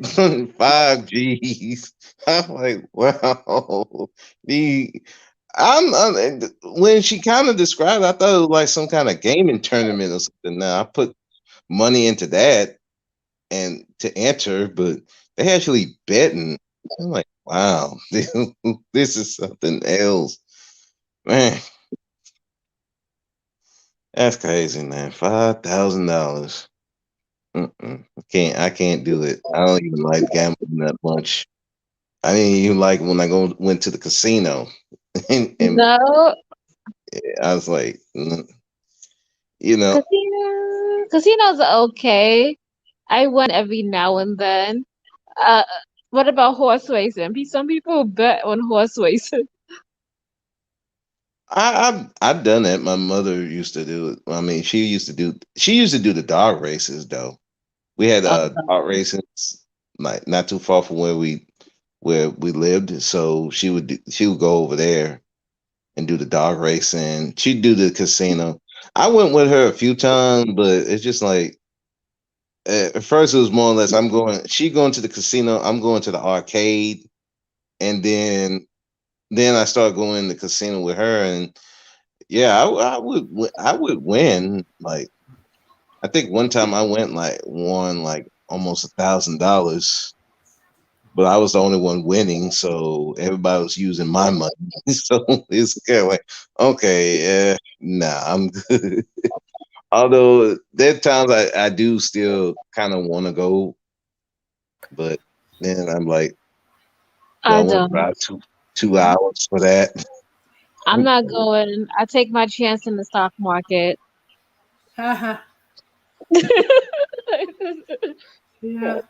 5 G's. I'm like, wow. The I'm when she kind of described, I thought it was like some kind of gaming tournament or something. Now I put money into that and to enter, but they actually betting. I'm like, wow, this is something else, man. That's crazy, man. $5,000. I can't do it. I don't even like gambling that much. I didn't even like when went to the casino, and No, I was like, you know, casinos are okay. I went every now and then. Uh, what about horse racing? Some people bet on horse racing. I've done that. My mother used to do it. I mean, she used to do the dog races though. We had dog races like not too far from where we lived. So she would go over there and do the dog racing. She'd do the casino. I went with her a few times, but it's just like at first it was more or less she going to the casino, I'm going to the arcade, and then I started going to the casino with her, and yeah, I would win. Like I think one time I won like almost $1,000, but I was the only one winning, so everybody was using my money. So it's kind of like, okay, nah, I'm good. Although there are times I do still kind of want to go, but then I'm like, do I I want to don't. drive two hours for that? I'm not going. I take my chance in the stock market. Haha. Yeah.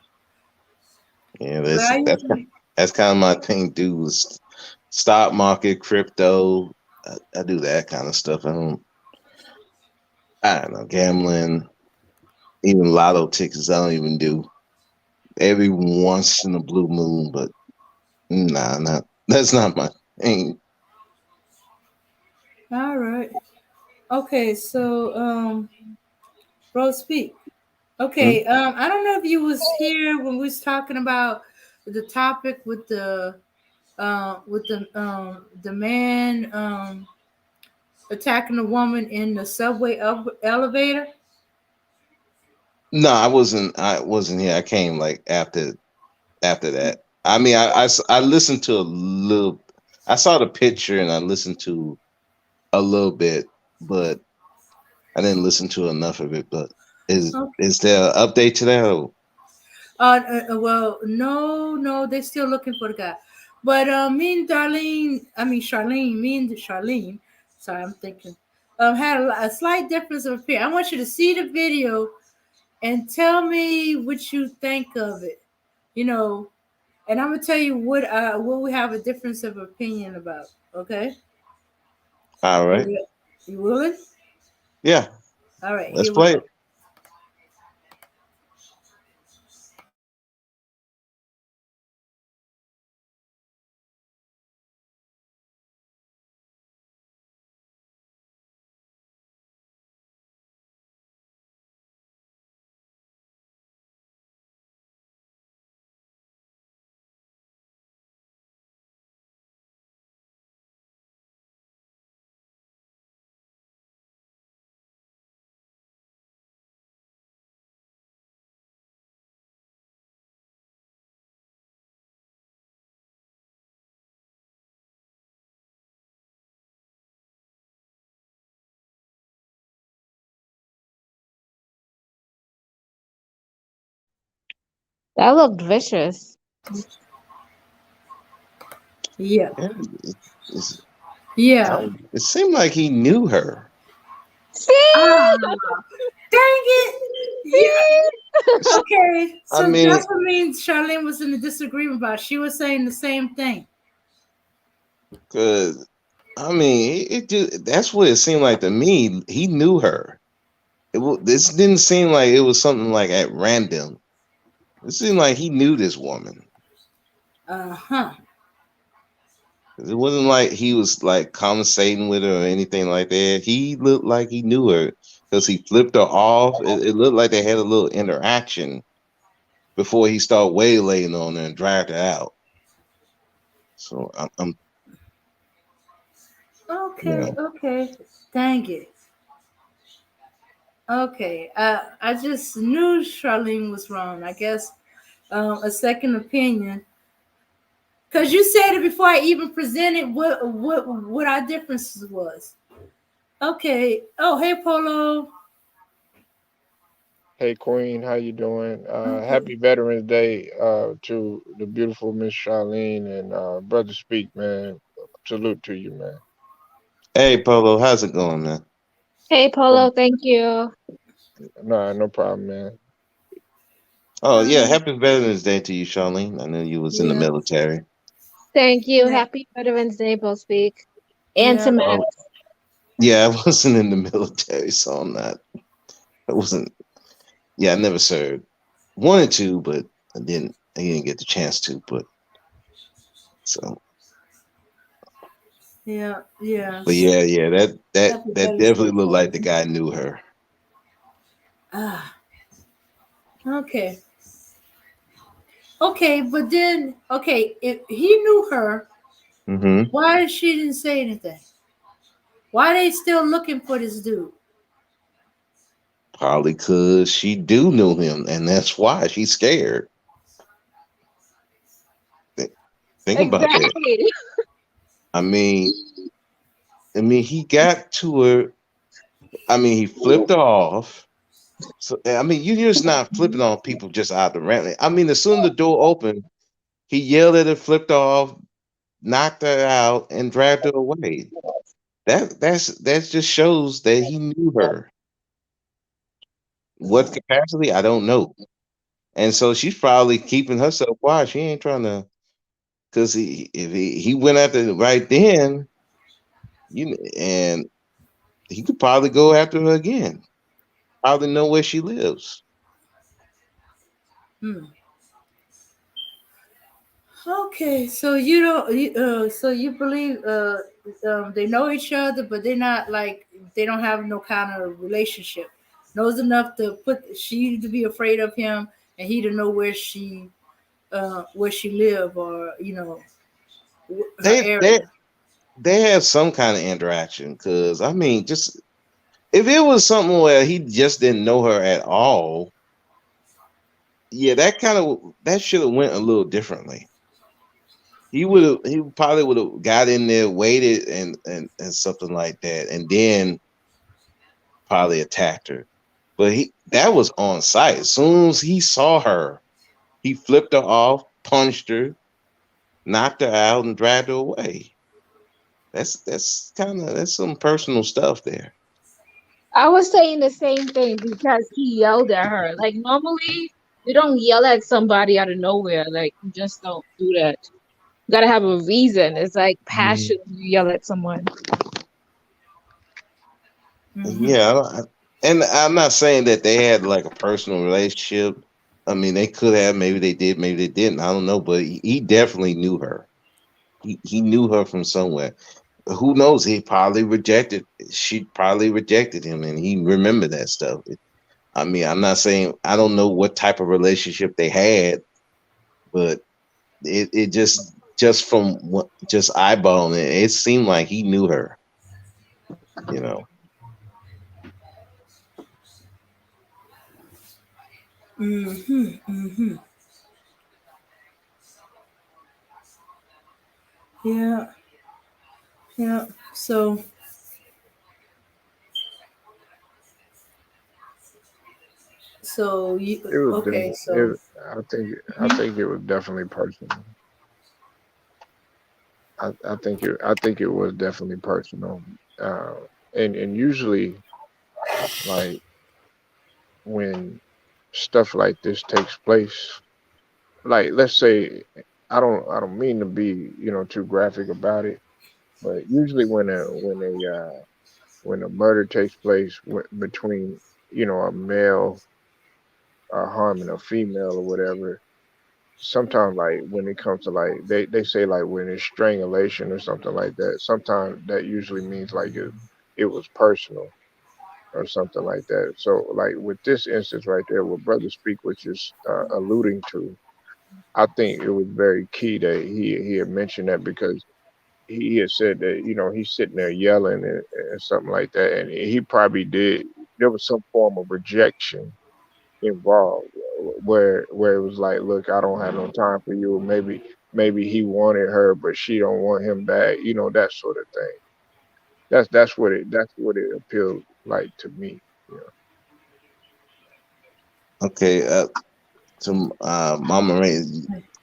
Yeah, But that's I that's usually that's kind of my thing. Do is stock market, crypto. I do that kind of stuff. I don't know, gambling, even lotto tickets. I don't even do every once in a blue moon, but nah, not that's not my thing. all right. Okay, so bro, speak. Hmm? Okay, I don't know if you was here when we was talking about the topic with the man attacking the woman in the subway elevator. No, I wasn't here. I came like after that. I mean, I listened to a little. I saw the picture and I listened to a little bit, but I didn't listen to enough of it. But is Okay. is there an update to that? Well, no, they're still looking for the guy. But me and Darlene, I mean Charlene, me and Charlene. Sorry, I'm thinking. Had a slight difference of opinion. I want you to see the video and tell me what you think of it. You know, and I'm gonna tell you what we have a difference of opinion about. Okay, All are right. you willing? Yeah. All right, Let's here we play go. it. That looked vicious. Yeah. It's- Yeah. it seemed like he knew her. See? Dang it. Yeah. Okay. I So mean, that's what means Charlene was in a disagreement about. She was saying the same thing. cause I mean, it just that's what it seemed like to me. He knew her. This didn't seem like it was something like at random. It seemed like he knew this woman. Uh-huh. It wasn't like he was like conversating with her or anything like that. He looked like he knew her because he flipped her off. It looked like they had a little interaction before he started waylaying on her and dragged her out. So I'm you Okay, know, okay. Dang it. Okay. I just knew Charlene was wrong. I guess a second opinion. Because you said it before I even presented what our differences was. Okay. Oh, hey, Polo. Hey Queen, how you doing? I'm good. Happy Veterans Day to the beautiful Miss Charlene and Brother Speak, man. Salute to you, man. hey Polo, how's it going, man? Hey, Oh, Polo, thank you. nah, no problem, man. Oh yeah, happy Veterans Day to you, Charlene. I know you was in the Yeah. military. Thank you. Yeah. Happy Veterans Day, Bo Speak. And Yeah. to Max. Oh yeah, I wasn't in the military, so I'm not. I wasn't. Yeah, I never served. Wanted to, but I didn't get the chance to. But so, Yeah. but Yes. yeah, Happy that Veterans Day, definitely looked like the Polo. guy knew her. Ah. Okay. Okay, but then if he knew her, Hmm. why she didn't say anything? Why they still looking for this dude? Probably because she do knew him, and that's why she's scared. Think, think about that. Exactly. I mean, he got to her. I mean, he flipped her off. So I mean, you're just not flipping on people just out the random. I mean, as soon as the door opened, he yelled at her, flipped her off, knocked her out, and dragged her away. That just shows that he knew her. What capacity? I don't know. And so she's probably keeping herself quiet. She ain't trying to, because if he went after it right then, and he could probably go after her again. Probably know where she lives. Hmm. Okay, so you don't. So you believe they know each other, but they're not like they don't have no kind of relationship. Knows enough to put she to be afraid of him, and he to know where she live or her They they area. they have some kind of interaction. Because I mean, just if it was something where he just didn't know her at all, yeah, that should have went a little differently. He probably would have got in there, waited, and something like that, and then probably attacked her. But that was on sight. As soon as he saw her, he flipped her off, punched her, knocked her out, and dragged her away. That's some personal stuff there. I was saying the same thing because he yelled at her. Like, normally, you don't yell at somebody out of nowhere. Like, you just don't do that. You gotta have a reason. It's like passion when you yell at someone. Mm-hmm. Yeah, and I'm not saying that they had like a personal relationship. I mean, they could have, maybe they did, maybe they didn't. I don't know, but he definitely knew her. He knew her from somewhere. Who knows? She probably rejected him, and he remembered that stuff. I mean, I'm not saying I don't know what type of relationship they had, but it just from just eyeballing it, it seemed like he knew her. You know. Mm-hmm. Mm-hmm. Yeah. Yeah. So So you It was okay? So it, I think it was definitely personal. I think it was definitely personal. Uh, and usually like when stuff like this takes place, like let's say I don't mean to be, you know, too graphic about it, but usually when a murder takes place between, you know, a male harming a female or whatever, sometimes like when it comes to like they say like when it's strangulation or something like that, sometimes that usually means like it was personal or something like that. So like with this instance right there, what Brother Speak was just alluding to, I think it was very key that he had mentioned that because he had said that, you know, he's sitting there yelling and something like that, and he probably did. There was some form of rejection involved where it was like, look, I don't have no time for you. Maybe he wanted her, but she don't want him back. You know, that sort of thing. That's what it appealed like to me. You know. Okay, to Mama Ray.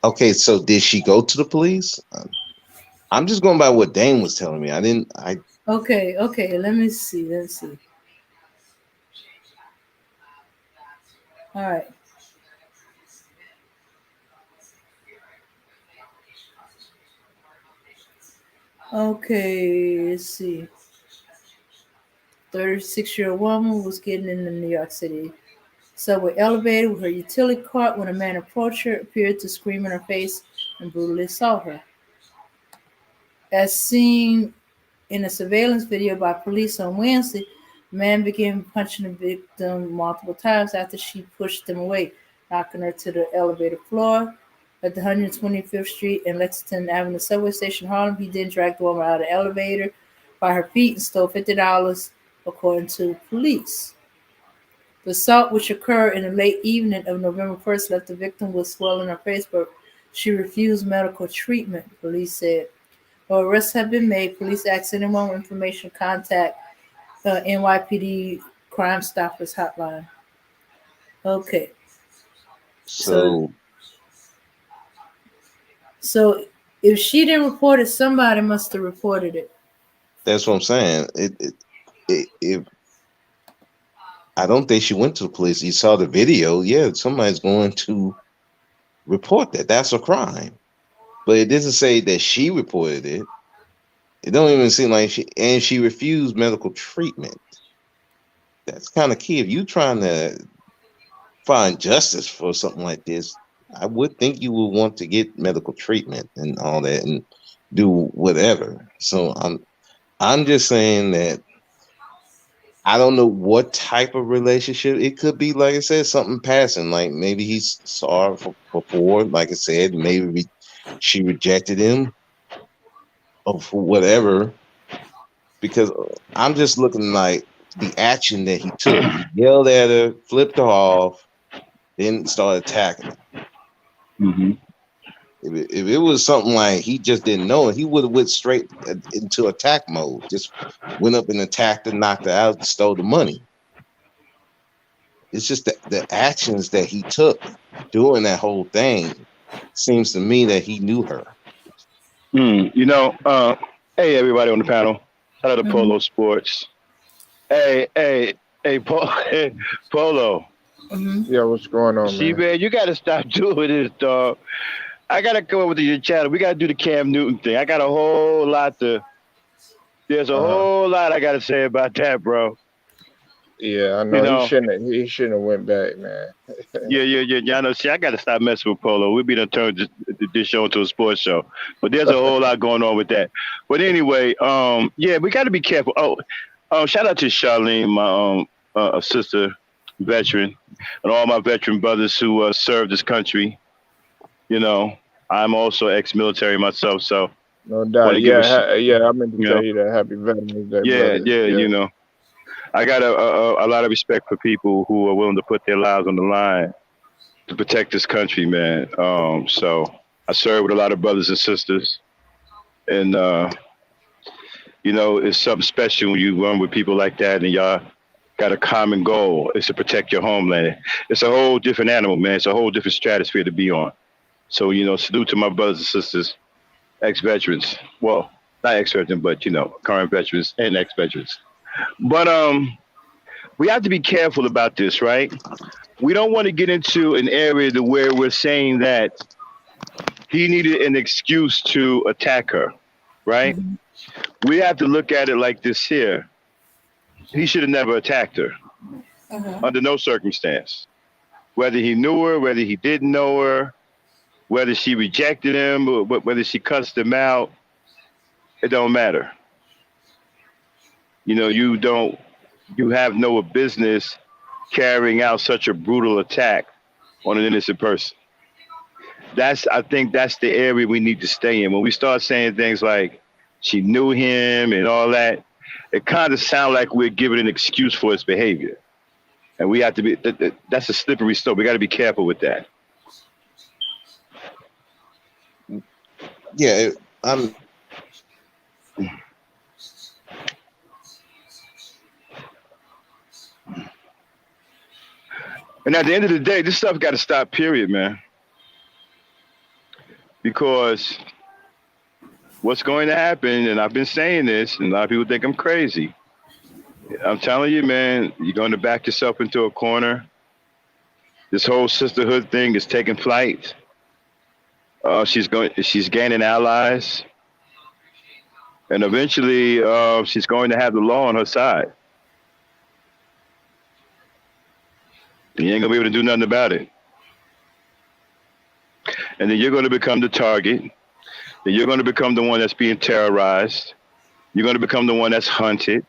Okay, so did she go to the police? I'm just going by what Dane was telling me. I didn't. I okay. Let me see. Let's see. All right. Okay. Let's see. 36-year-old woman was getting in the New York City subway elevator with her utility cart when a man approached her, appeared to scream in her face, and brutally assault her. As seen in a surveillance video by police on Wednesday, the man began punching the victim multiple times after she pushed him away, knocking her to the elevator floor. At the 125th Street and Lexington Avenue subway station, Harlem, he then dragged the woman out of the elevator by her feet and stole $50, according to police. The assault, which occurred in the late evening of November 1st, left the victim with swelling on her face, but she refused medical treatment, police said. No arrests have been made. Police asked anyone with information to contact NYPD Crime Stoppers Hotline. Okay, so so so if she didn't report it, somebody must have reported it. that's what I'm saying. If I don't think she went to the police. You saw the video. Yeah, somebody's going to report that. That's a crime. But it doesn't say that she reported it. It don't even seem like she refused medical treatment. That's kind of key. If you trying to find justice for something like this, I would think you would want to get medical treatment and all that and do whatever. So I'm just saying that I don't know what type of relationship it could be. Like I said, something passing. Like maybe he saw her before. Like I said, maybe she rejected him or for whatever. Because I'm just looking like the action that he took. He yelled at her, flipped her off, then started attacking her. Mm-hmm. If it was something like he just didn't know it, he would have went straight into attack mode. Just went up and attacked her, knocked her out, stole the money. It's just the actions that he took doing that whole thing seems to me that he knew her. You know, hey everybody on the panel. Shout out to Mhm. Polo Sports. Hey, Polo. Mhm. Yeah, what's going on, See, man? man, you gotta stop doing this, dog. I gotta come over to your channel. We gotta do the Cam Newton thing. I got a whole lot to. There's a Uh-huh. whole lot I gotta say about that, bro. Yeah, I You know know. he shouldn't have went back, man. Yeah. I know. See, I gotta stop messing with Polo. We'll be done turned this show into a sports show. But there's a whole lot going on with that. But anyway, yeah, we gotta be careful. Shout out to Charlene, my sister, veteran, and all my veteran brothers who served this country. You know, I'm also ex-military myself, so No want doubt. to give Yeah, I meant to you tell know, you that happy Veterans Day, yeah, brother. yeah, Yeah. you know, I got a lot of respect for people who are willing to put their lives on the line to protect this country, man. So I serve with a lot of brothers and sisters, and you know, it's something special when you run with people like that, and y'all got a common goal. It's to protect your homeland. It's a whole different animal, man. It's a whole different stratosphere to be on. So, salute to my brothers and sisters, ex-veterans. Well, not ex-veterans, but, current veterans and ex-veterans. But we have to be careful about this, right? We don't want to get into an area to where we're saying that he needed an excuse to attack her, right? Mm-hmm. We have to look at it like this here. He should have never attacked her under no circumstance. Whether he knew her, whether he didn't know her, whether she rejected him, or whether she cussed him out, it don't matter. You have no business carrying out such a brutal attack on an innocent person. I think that's the area we need to stay in. When we start saying things like she knew him and all that, it kind of sounds like we're giving an excuse for his behavior. And we have to be, that's a slippery slope. We got to be careful with that. Yeah, I'm. And at the end of the day, this stuff got to stop, period, man. Because what's going to happen, and I've been saying this, and a lot of people think I'm crazy. I'm telling you, man, you're going to back yourself into a corner. This whole sisterhood thing is taking flight. She's gaining allies. And eventually, she's going to have the law on her side. And you ain't going to be able to do nothing about it. And then you're going to become the target. Then you're going to become the one that's being terrorized. You're going to become the one that's hunted.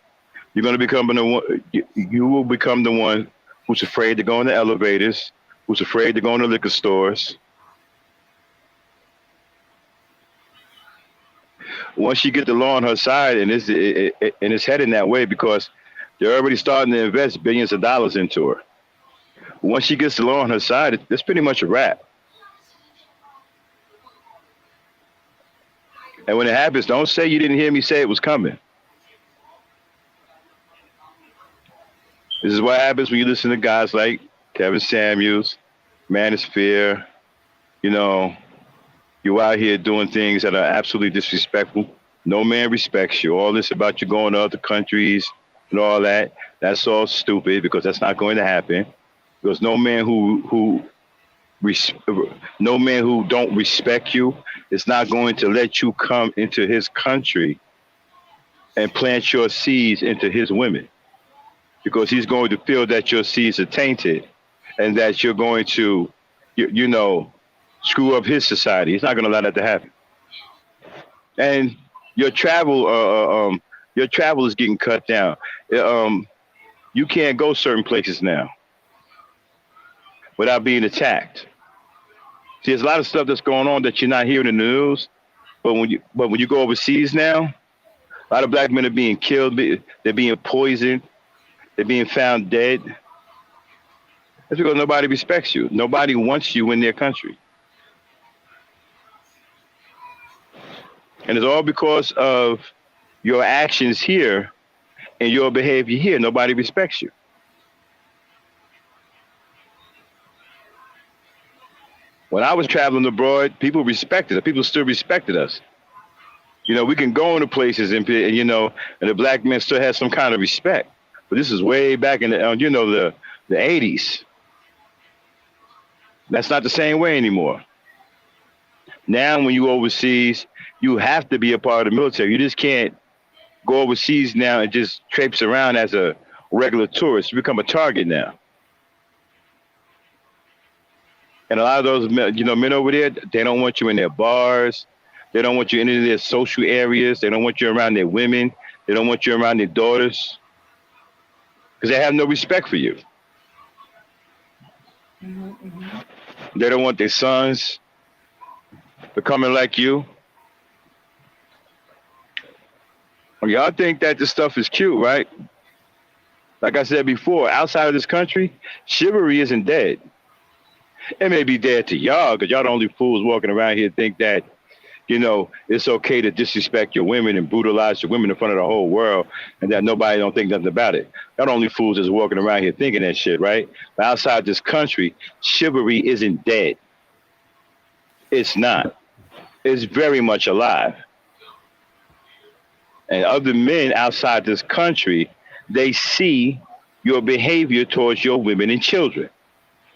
You're going to become the one. You will become the one who's afraid to go in the elevators, who's afraid to go in the liquor stores. Once you get the law on her side, and it's heading that way because they're already starting to invest billions of dollars into her. Once she gets the law on her side, it's pretty much a wrap. And when it happens, don't say you didn't hear me say it was coming. This is what happens when you listen to guys like Kevin Samuels, Manosphere. You're out here doing things that are absolutely disrespectful. No man respects you. All this about you going to other countries and all that, that's all stupid because that's not going to happen. Because no man who don't respect you is not going to let you come into his country and plant your seeds into his women. Because he's going to feel that your seeds are tainted and that you're going to, screw up his society. He's not going to allow that to happen. And your travel is getting cut down. You can't go certain places now without being attacked. See, there's a lot of stuff that's going on that you're not hearing in the news. But when you go overseas now, a lot of black men are being killed. They're being poisoned. They're being found dead. That's because nobody respects you. Nobody wants you in their country. And it's all because of your actions here and your behavior here. Nobody respects you. When I was traveling abroad, people respected us. People still respected us. We can go into places and the black men still have some kind of respect. But this is way back in the 80s. That's not the same way anymore. Now, when you overseas, you have to be a part of the military. You just can't go overseas now and just traipse around as a regular tourist. You become a target now. And a lot of those, men over there, they don't want you in their bars. They don't want you in any of their social areas. They don't want you around their women. They don't want you around their daughters. Because they have no respect for you. They don't want their sons becoming like you. Y'all think that this stuff is cute, right? Like I said before, outside of this country, chivalry isn't dead. It may be dead to y'all, because y'all the only fools walking around here think that, you know, it's okay to disrespect your women and brutalize your women in front of the whole world, and that nobody don't think nothing about it. Not only fools is walking around here thinking that shit, right? But outside this country, chivalry isn't dead. It's not. It's very much alive. And other men outside this country, they see your behavior towards your women and children.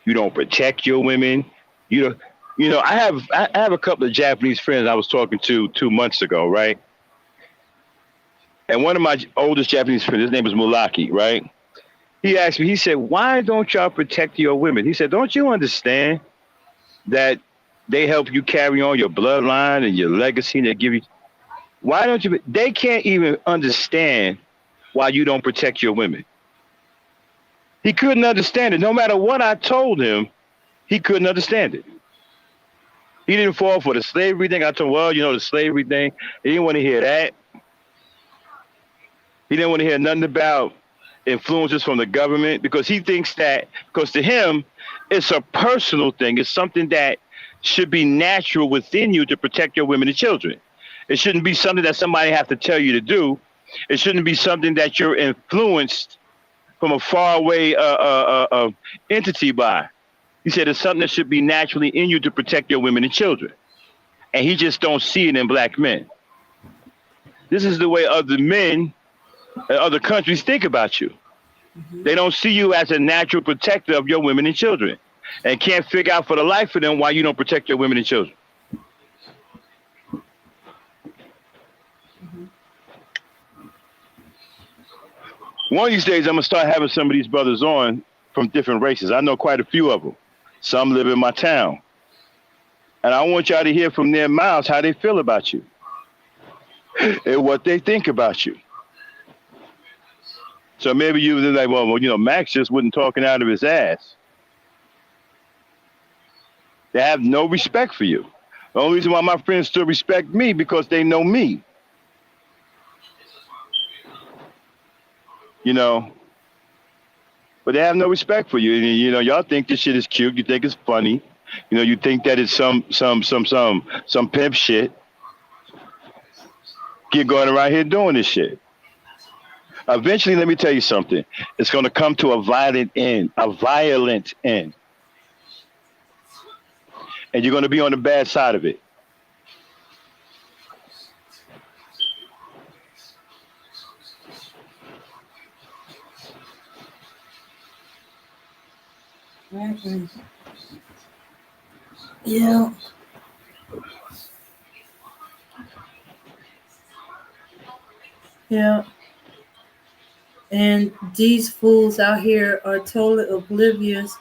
You don't protect your women. You know, I have a couple of Japanese friends I was talking to 2 months ago, right? And one of my oldest Japanese friends, his name is Mulaki, right? He asked me, he said, why don't y'all protect your women? He said, don't you understand that they help you carry on your bloodline and your legacy? They give you, why don't you, they can't even understand why you don't protect your women. He couldn't understand it. No matter what I told him, he couldn't understand it. He didn't fall for the slavery thing. I told him, well, you know, the slavery thing. He didn't want to hear that. He didn't want to hear nothing about influences from the government, because he thinks that, because to him, it's a personal thing. It's something that should be natural within you to protect your women and children. It shouldn't be something that somebody has to tell you to do. It shouldn't be something that you're influenced from a faraway entity by. He said it's something that should be naturally in you to protect your women and children. And he just don't see it in black men. This is the way other men and other countries think about you. They don't see you as a natural protector of your women and children, and can't figure out for the life of them why you don't protect your women and children. One of these days, I'm going to start having some of these brothers on from different races. I know quite a few of them. Some live in my town. And I want y'all to hear from their mouths how they feel about you and what they think about you. So maybe you were like, well, you know, Max just wasn't talking out of his ass. They have no respect for you. The only reason why my friends still respect me because they know me. You know, but they have no respect for you. You know, y'all think this shit is cute. You think it's funny. You know, you think that it's some pimp shit. Get going around here doing this shit. Eventually, let me tell you something. It's going to come to a violent end. And you're going to be on the bad side of it. Mm-mm. Yeah. Yeah. And these fools out here are totally oblivious.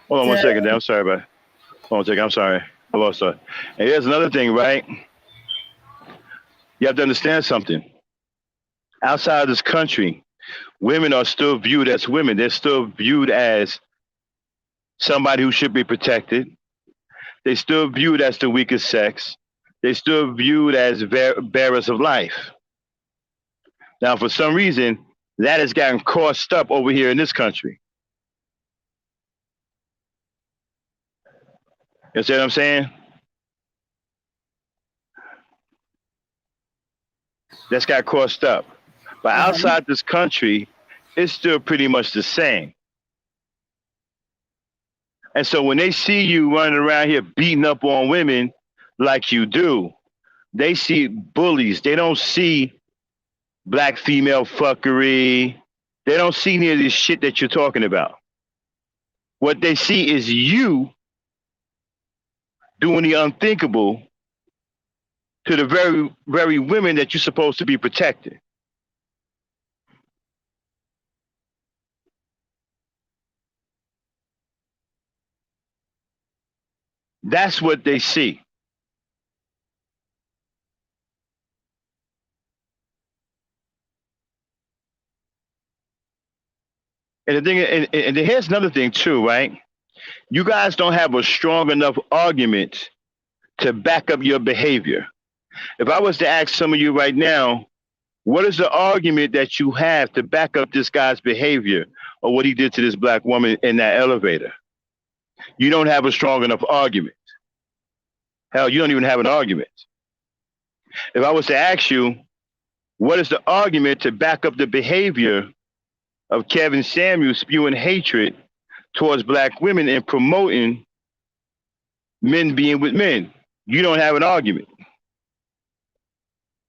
Hold on 1 second. I'm sorry, but hold on 1 second. I'm sorry. I lost her. And here's another thing, right? You have to understand something. Outside of this country, women are still viewed as women. They're still viewed as somebody who should be protected. They still viewed as the weakest sex. They still viewed as bearers of life. Now, for some reason, that has gotten crossed up over here in this country. You see what I'm saying? That's got crossed up. But outside this country, it's still pretty much the same. And so when they see you running around here beating up on women like you do, they see bullies. They don't see black female fuckery. They don't see any of this shit that you're talking about. What they see is you doing the unthinkable to the very, very women that you're supposed to be protecting. That's what they see. And the thing, and here's another thing too, right? You guys don't have a strong enough argument to back up your behavior. If I was to ask some of you right now, what is the argument that you have to back up this guy's behavior or what he did to this black woman in that elevator? You don't have a strong enough argument. Hell, you don't even have an argument. If I was to ask you, what is the argument to back up the behavior of Kevin Samuels spewing hatred towards black women and promoting men being with men? You don't have an argument.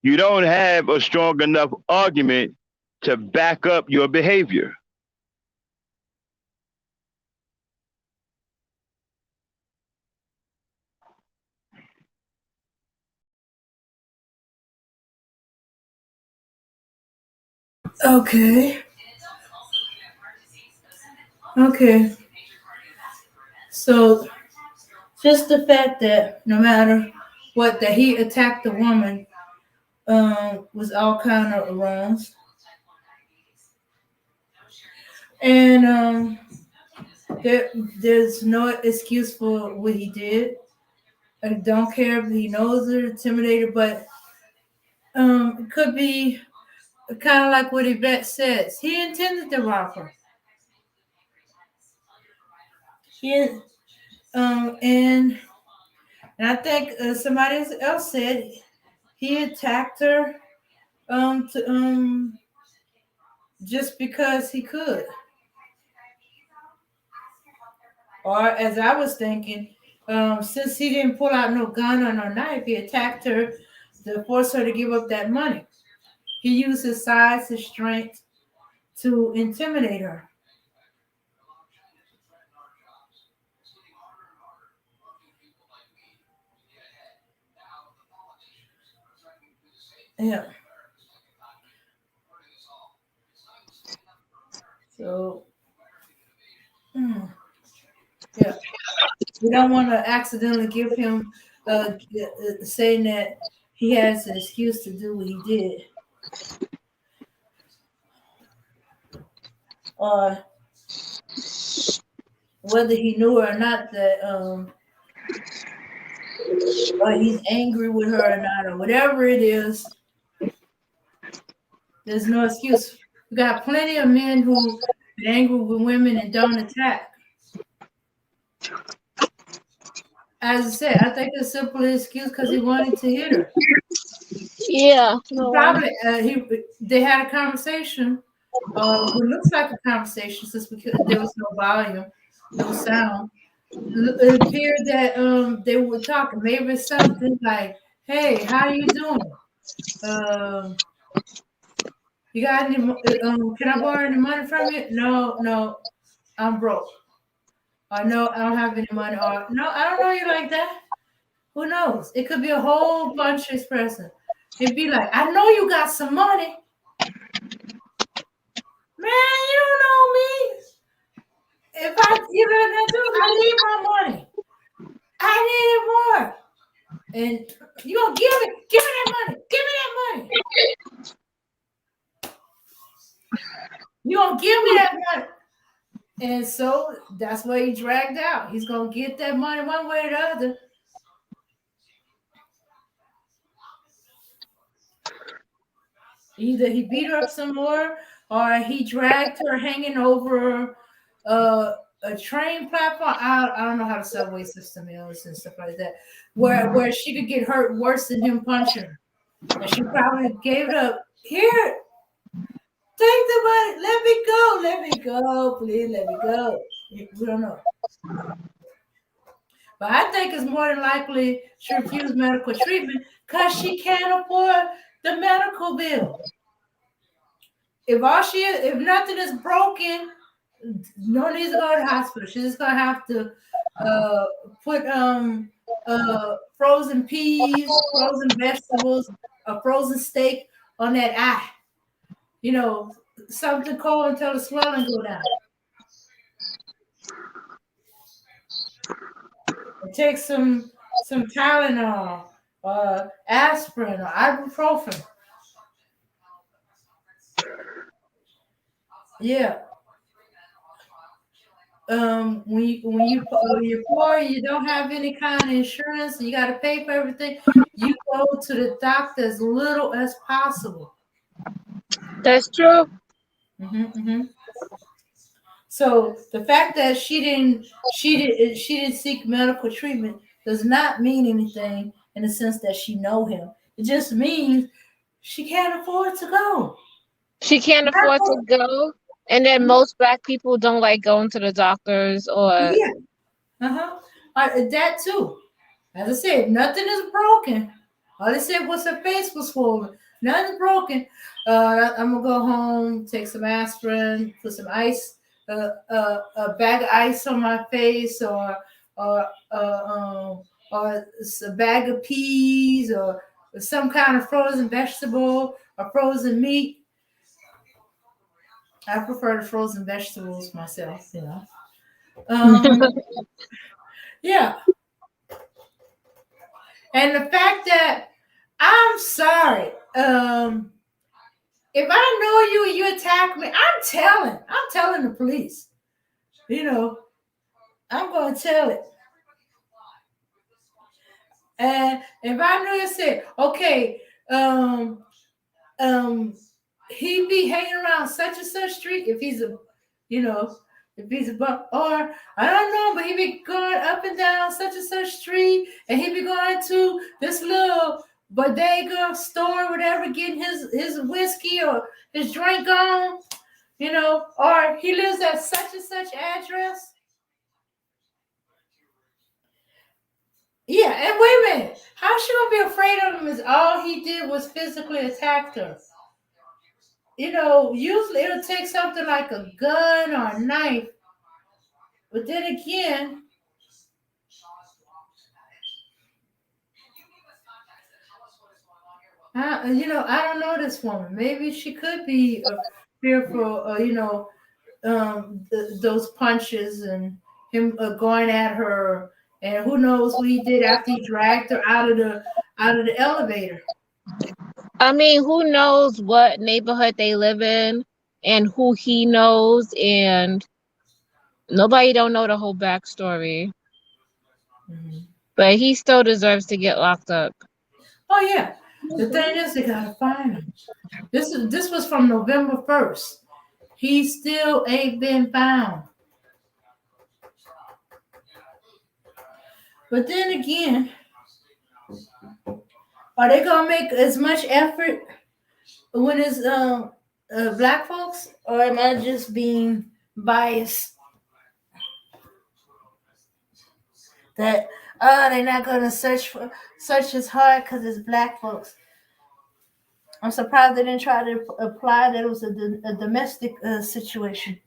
You don't have a strong enough argument to back up your behavior. Okay. Okay. So just the fact that no matter what, that he attacked the woman was all kind of wrongs. And there's no excuse for what he did. I don't care if he knows or intimidated, but it could be kind of like what Yvette says. He intended to rob her. And I think somebody else said he attacked her just because he could. Or as I was thinking, since he didn't pull out no gun or no knife, he attacked her to force her to give up that money. He used his size, his strength to intimidate her. Yeah. So, yeah. We don't want to accidentally give him saying that he has an excuse to do what he did. Or whether he knew or not that or he's angry with her or not, or whatever it is, there's no excuse. We got plenty of men who get angry with women and don't attack. As I said, I think it's a simple excuse because he wanted to hit her. Yeah. Probably they had a conversation. What looks like a conversation since there was no volume, no sound. It appeared that they were talking. Maybe something like, "Hey, how you doing? You got any? Can I borrow any money from you? No, I'm broke. Or no, I don't have any money. Or no, I don't know you like that. Who knows? It could be a whole bunch of expressing. It'd be like, I know you got some money. Man, you don't know me. If I give it that too, I need my money. I need it more. And you gonna give me that money. Give me that money. You gonna give me that money. And so that's what he dragged out. He's gonna get that money one way or the other. Either he beat her up some more, or he dragged her hanging over a train platform. I don't know how the subway system is and stuff like that, where she could get hurt worse than him punching her. And she probably gave it up. Here, take the money. Let me go. Please let me go. We don't know. But I think it's more than likely she refused medical treatment because she can't afford the medical bill. If nothing is broken, no need to go to the hospital. She's just gonna have to put frozen peas, frozen vegetables, a frozen steak on that eye. You know, something cold until the swelling go down. And take some Tylenol, aspirin, or ibuprofen. Yeah. When you're poor, you don't have any kind of insurance, you got to pay for everything. You go to the doctor as little as possible. That's true. So the fact that she didn't seek medical treatment does not mean anything in the sense that she know him. It just means she can't afford to go. She can't afford to go, and then most Black people don't like going to the doctors or. Yeah. That too. As I said, nothing is broken. All they said was her face was swollen. Nothing's broken. I'm gonna go home, take some aspirin, put some ice, a bag of ice on my face, or a bag of peas, or some kind of frozen vegetable or frozen meat. I prefer the frozen vegetables myself, you know. Yeah. And the fact that I'm sorry, if I know you and you attack me, I'm telling the police. You know, I'm gonna tell it. And if I know you say, okay, he be hanging around such and such street if he's a, you know, if he's a bump, or I don't know, but he be going up and down such and such street, and he be going to this little bodega store, whatever, getting his whiskey or his drink on, you know, or he lives at such and such address. Yeah, and wait a minute, how's she gonna be afraid of him? Is all he did was physically attack her? You know, usually it'll take something like a gun or a knife. But then again, I don't know this woman. Maybe she could be fearful, those punches and him going at her, and who knows what he did after he dragged her out of the elevator. I mean, who knows what neighborhood they live in and who he knows, and nobody don't know the whole backstory. Mm-hmm. But he still deserves to get locked up. Oh yeah. The thing is, they gotta find him. This was from November 1st. He still ain't been found. But then again, are they gonna make as much effort when it's Black folks, or am I just being biased? That they're not gonna search as hard because it's Black folks. I'm surprised they didn't try to apply that it was a domestic situation.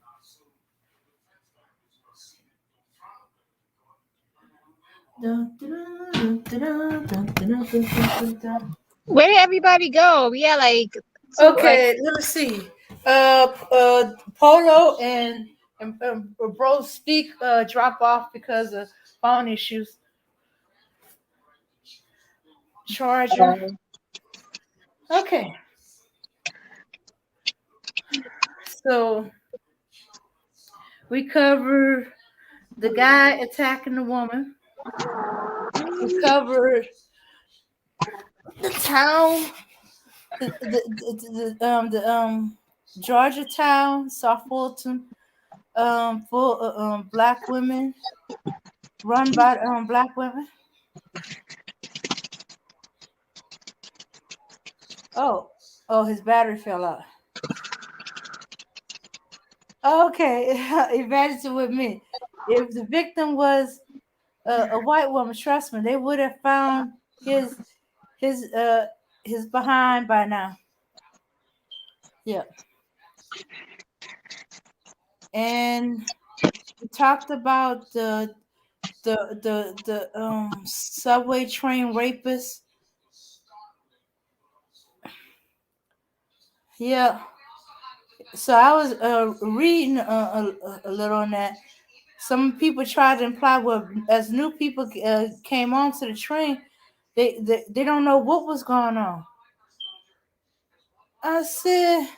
Where did everybody go? We had like Okay, let me see. Polo and Bro Speak drop off because of phone issues. Charger. Okay. So we covered the guy attacking the woman. We covered the town, the Georgia town, South Fulton, full of Black women, run by Black women. Oh, his battery fell out. Okay, imagine with me. If the victim was a white woman, trust me, they would have found his behind by now. Yeah. And we talked about the subway train rapists. Yeah. So I was reading a little on that. Some people tried to imply, well, as new people came onto the train, they don't know what was going on. I said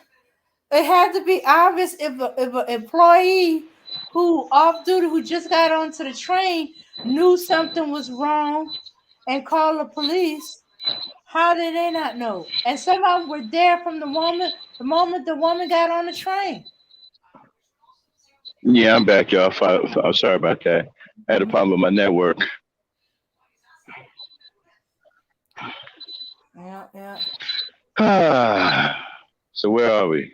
it had to be obvious if an employee who off duty who just got onto the train knew something was wrong and called the police. How did they not know? And some of them were there from the moment the woman got on the train. Yeah, I'm back, y'all. I'm sorry about that. I had a problem with my network. Yeah. So where are we?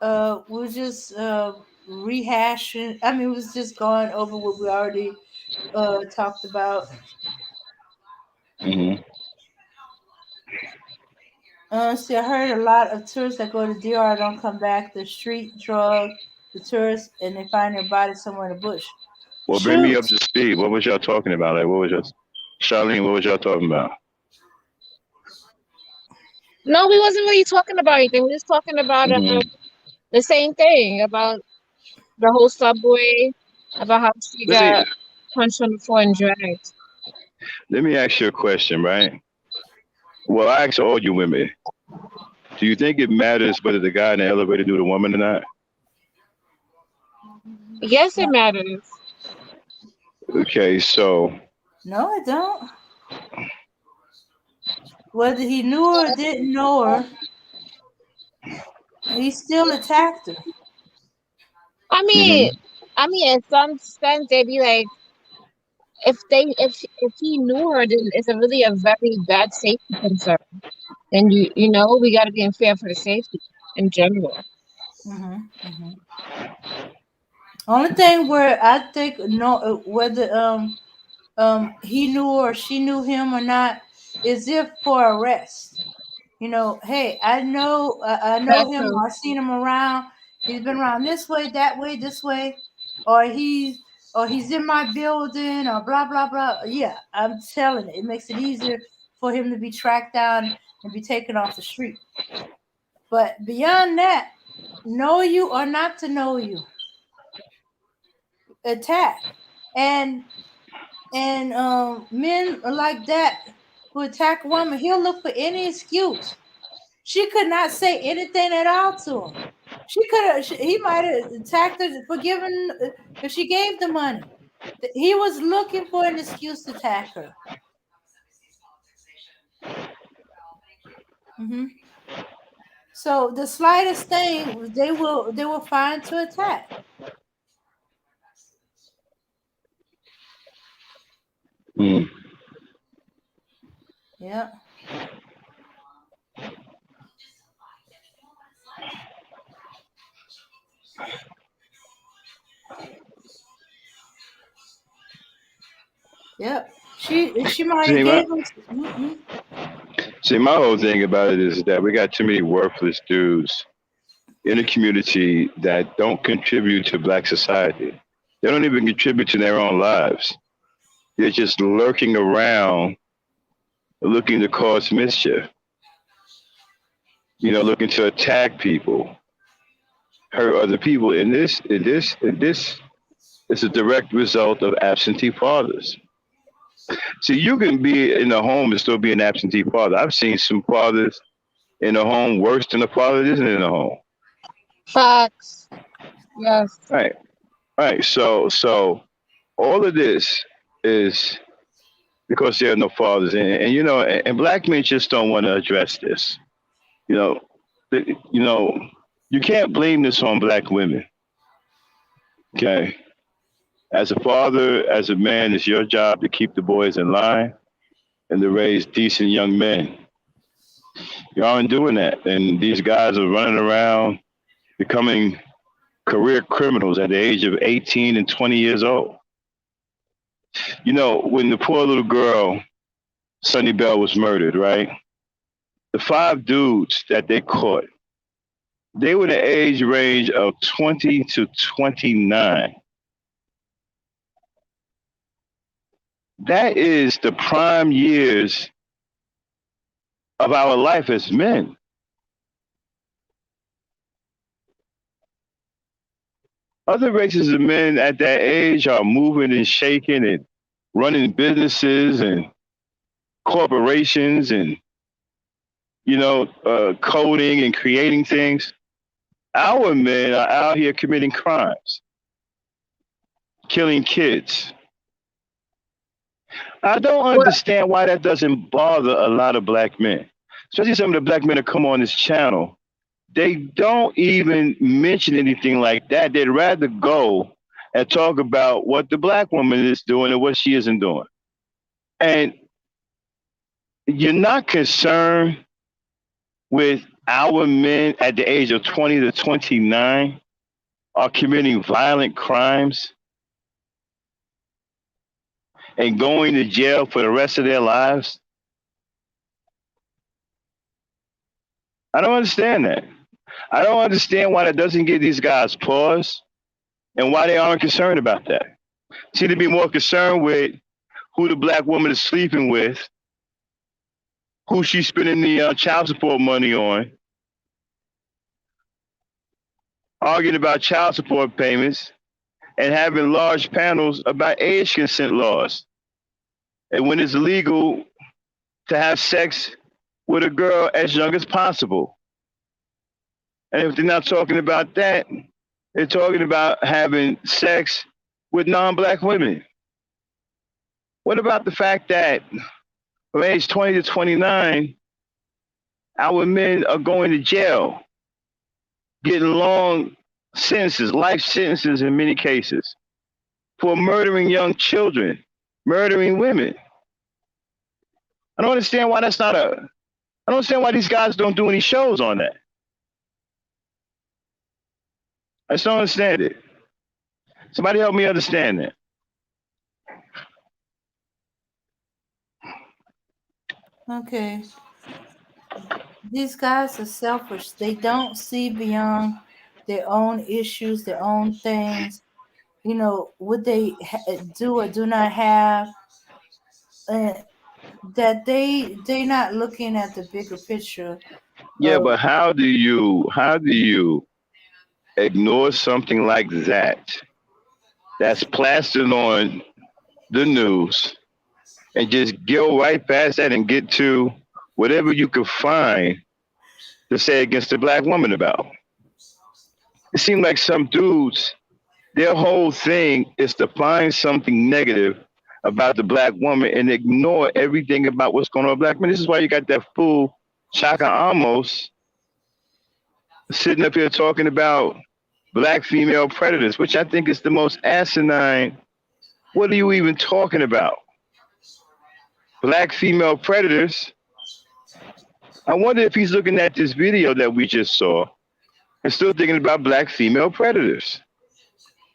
We're just rehashing. I mean, we was just going over what we already talked about. Mm-hmm. See, I heard a lot of tourists that go to DR don't come back. The street drug the tourists, and they find their body somewhere in the bush. Well, bring me up to speed. What was y'all talking about? Like, what was y'all, Charlene? What was y'all talking about? No, we wasn't really talking about anything. We was talking about Mm-hmm. the same thing about the whole subway, about how she Let me got punched on the floor and dragged. let me ask you a question, right? Well, I ask all you women. Do you think it matters whether the guy in the elevator do the woman or not? Yes, it matters. Okay, so No, it don't. Whether he knew her or didn't know her, he still attacked her. I mean, mm-hmm. in some sense, they'd be like, if he knew her, then it's a really a very bad safety concern. And you know, we got to be fair for the safety in general. Only thing where I think no, whether he knew or she knew him or not, is if for arrest. You know, hey, I know That's him. true. Or I've seen him around. He's been around this way, that way, this way, or he's in my building, or blah blah blah. Yeah, I'm telling it. It makes it easier for him to be tracked down and be taken off the street. But beyond that, know you or not to know you, attack. And men are like that who attack a woman, he'll look for any excuse. She could not say anything at all to him. He might have attacked her for giving if she gave the money. He was looking for an excuse to attack her. So the slightest thing they will find to attack. Mm. Yeah. Yep. She might have See, gave him. my whole thing about it is that we got too many worthless dudes in the community that don't contribute to black society. They don't even contribute to their own lives. They're just lurking around looking to cause mischief. You know, looking to attack people, hurt other people. And this is a direct result of absentee fathers. See, you can be in the home and still be an absentee father. I've seen some fathers in the home worse than a father that isn't in the home. Facts. Yes. Right. So all of this is because there are no fathers, and you know, and black men just don't want to address this. You know, you know, you can't blame this on black women. Okay, as a father, as a man, it's your job to keep the boys in line and to raise decent young men. You aren't doing that, and these guys are running around becoming career criminals at the age of 18 and 20 years old. You know, when the poor little girl, Sunny Bell, was murdered, right? The five dudes that they caught, they were the age range of 20 to 29. That is the prime years of our life as men. Other races of men at that age are moving and shaking and running businesses and corporations and, you know, coding and creating things. Our men are out here committing crimes, killing kids. I don't understand why that doesn't bother a lot of black men, especially some of the black men that come on this channel. They don't even mention anything like that. They'd rather go and talk about what the black woman is doing and what she isn't doing. And You're not concerned with our men at the age of 20 to 29 are committing violent crimes and going to jail for the rest of their lives? I don't understand that. I don't understand why that doesn't give these guys pause and why they aren't concerned about that. Seem to be more concerned with who the black woman is sleeping with, who she's spending the child support money on, arguing about child support payments, and having large panels about age consent laws. And when it's legal to have sex with a girl as young as possible. And if they're not talking about that, they're talking about having sex with non-black women. What about the fact that from age 20 to 29, our men are going to jail, getting long sentences, life sentences in many cases, for murdering young children, murdering women? I don't understand why that's not a, I don't understand why these guys don't do any shows on that. I just don't understand it. Somebody help me understand that. Okay. These guys are selfish. They don't see beyond their own issues, their own things. You know, what they do or do not have. That they're not looking at the bigger picture. Yeah, but how do you ignore something like that that's plastered on the news and just go right past that and get to whatever you could find to say against the black woman about? It seems like some dudes, their whole thing is to find something negative about the black woman and ignore everything about what's going on with black men. This is why you got that fool Chaka Amos sitting up here talking about black female predators, which I think is the most asinine. What are you even talking about? Black female predators? I wonder if he's looking at this video that we just saw and still thinking about black female predators.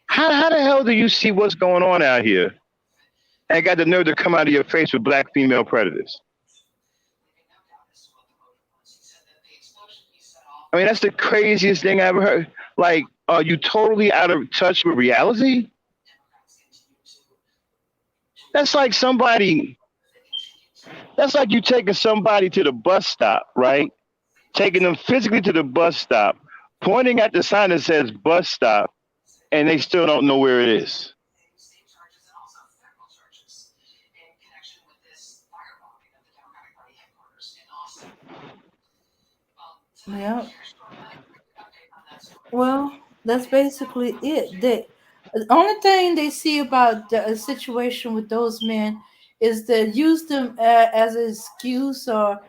How the hell do you see what's going on out here and got the nerve to come out of your face with black female predators? I mean, that's the craziest thing I ever heard. Like, are you totally out of touch with reality? That's like you taking somebody to the bus stop, right? Taking them physically to the bus stop, pointing at the sign that says bus stop, and they still don't know where it is. Yeah. Well, that's basically it. The only thing they see about the situation with those men is to use them as an excuse or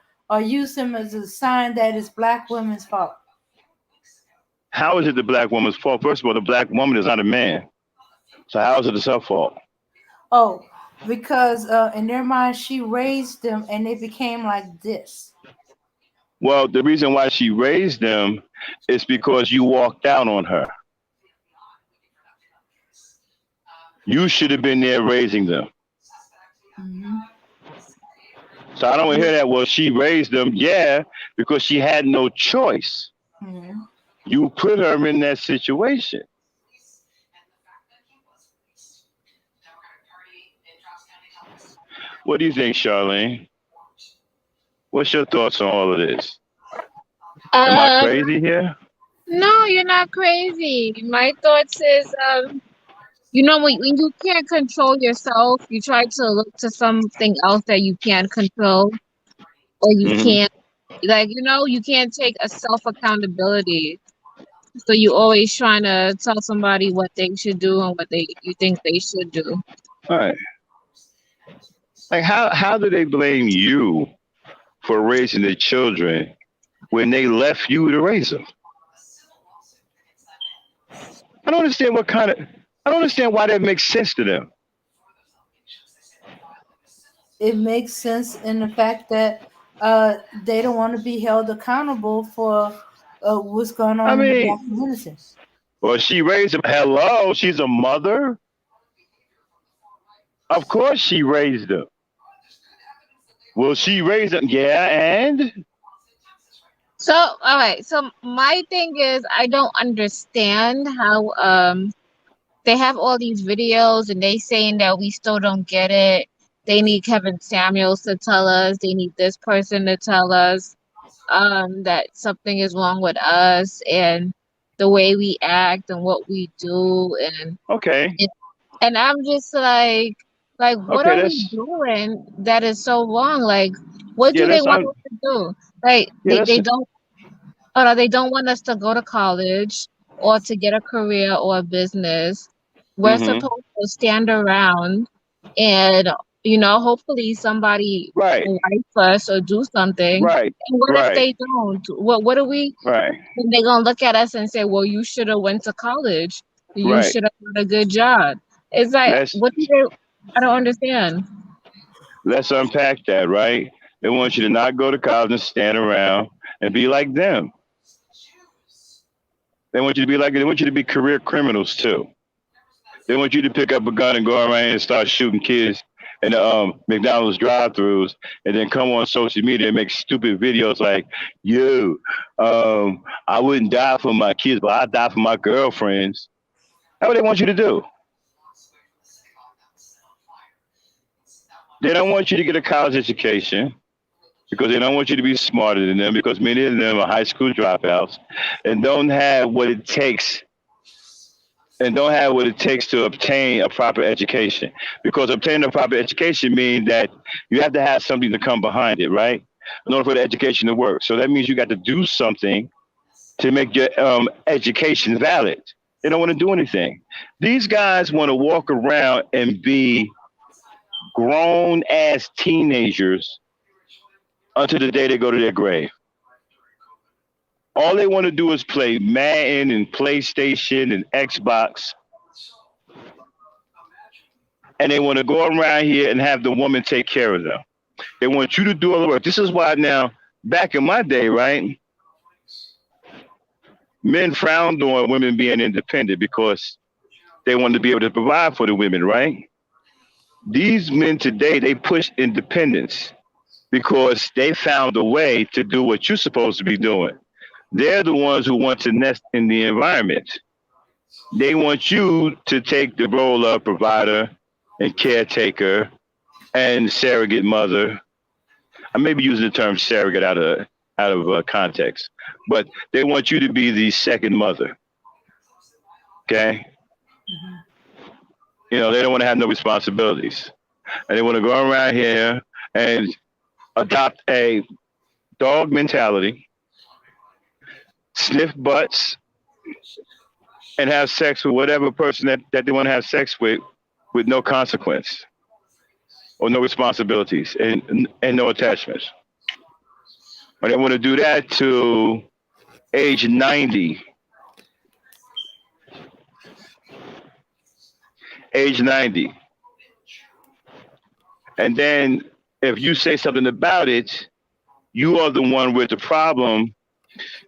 use them as a sign that it's black women's fault. How is it the black woman's fault? First of all, the black woman is not a man. So how is it her fault? Oh, because in their mind, she raised them and they became like this. Well, the reason why she raised them is because you walked out on her. You should have been there raising them. Mm-hmm. So I don't hear that. Well, she raised them, yeah, because she had no choice. Mm-hmm. You put her in that situation. What do you think, Charlene? What's your thoughts on all of this? Am I crazy here? No, you're not crazy. My thoughts is, when you can't control yourself, you try to look to something else that you can control, or you can't, you can't take a self accountability. So you always trying to tell somebody what they should do and what you think they should do. All right. Like how do they blame you for raising their children when they left you to raise them? I don't understand why that makes sense to them. it makes sense in the fact that they don't want to be held accountable for what's going I on in the black mean, community. well, she raised him. Hello, she's a mother. Of course, she raised him. Well, she raised him. Yeah, and So, all right. So my thing is, I don't understand how they have all these videos and they saying that we still don't get it. They need Kevin Samuels to tell us. They need this person to tell us that something is wrong with us and the way we act and what we do okay, and I'm just like what okay, are we that's doing that is so wrong? Like what yeah, do they that's want us to do? Like yeah, that's they don't they don't want us to go to college or to get a career or a business. We're mm-hmm. supposed to stand around and, hopefully somebody Right, will write us or do something. right, And what if right, they don't? What do we? right, They're gonna look at us and say, "Well, you should have went to college. You right. should have got a good job." It's like, Let's what do they? I don't understand. let's unpack that. Right? They want you to not go to college and stand around and be like them. They want you to be like. They want you to be career criminals too. They want you to pick up a gun and go around and start shooting kids in the McDonald's drive-throughs, and then come on social media and make stupid videos like, "You, I wouldn't die for my kids, but I die for my girlfriends." That's what they want you to do. They don't want you to get a college education because they don't want you to be smarter than them because many of them are high school dropouts and don't have what it takes to obtain a proper education. Because obtaining a proper education means that you have to have something to come behind it, right? In order for the education to work. So that means you got to do something to make your education valid. They don't want to do anything. These guys want to walk around and be grown ass teenagers until the day they go to their grave. All they want to do is play Madden and PlayStation and Xbox. And they want to go around here and have the woman take care of them. They want you to do all the work. This is why now, back in my day, right? Men frowned on women being independent because they wanted to be able to provide for the women, right? These men today, they push independence because they found a way to do what you're supposed to be doing. They're the ones who want to nest in the environment. They want you to take the role of provider and caretaker and surrogate mother. I may be using the term surrogate out of context, but they want you to be the second mother. Okay, they don't want to have no responsibilities, and they want to go around here and adopt a dog mentality, sniff butts, and have sex with whatever person that they want to have sex with no consequence or no responsibilities and no attachments. But they want to do that to age 90. Age 90. And then if you say something about it, you are the one with the problem.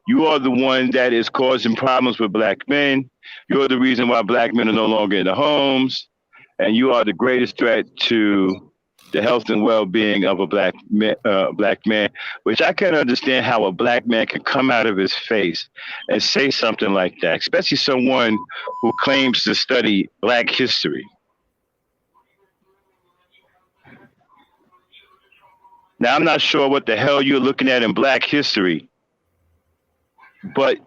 You are the one that is causing problems with black men. You're the reason why black men are no longer in the homes. And you are the greatest threat to the health and well-being of a black man, which I can't understand how a black man can come out of his face and say something like that, especially someone who claims to study black history. Now, I'm not sure what the hell you're looking at in black history, but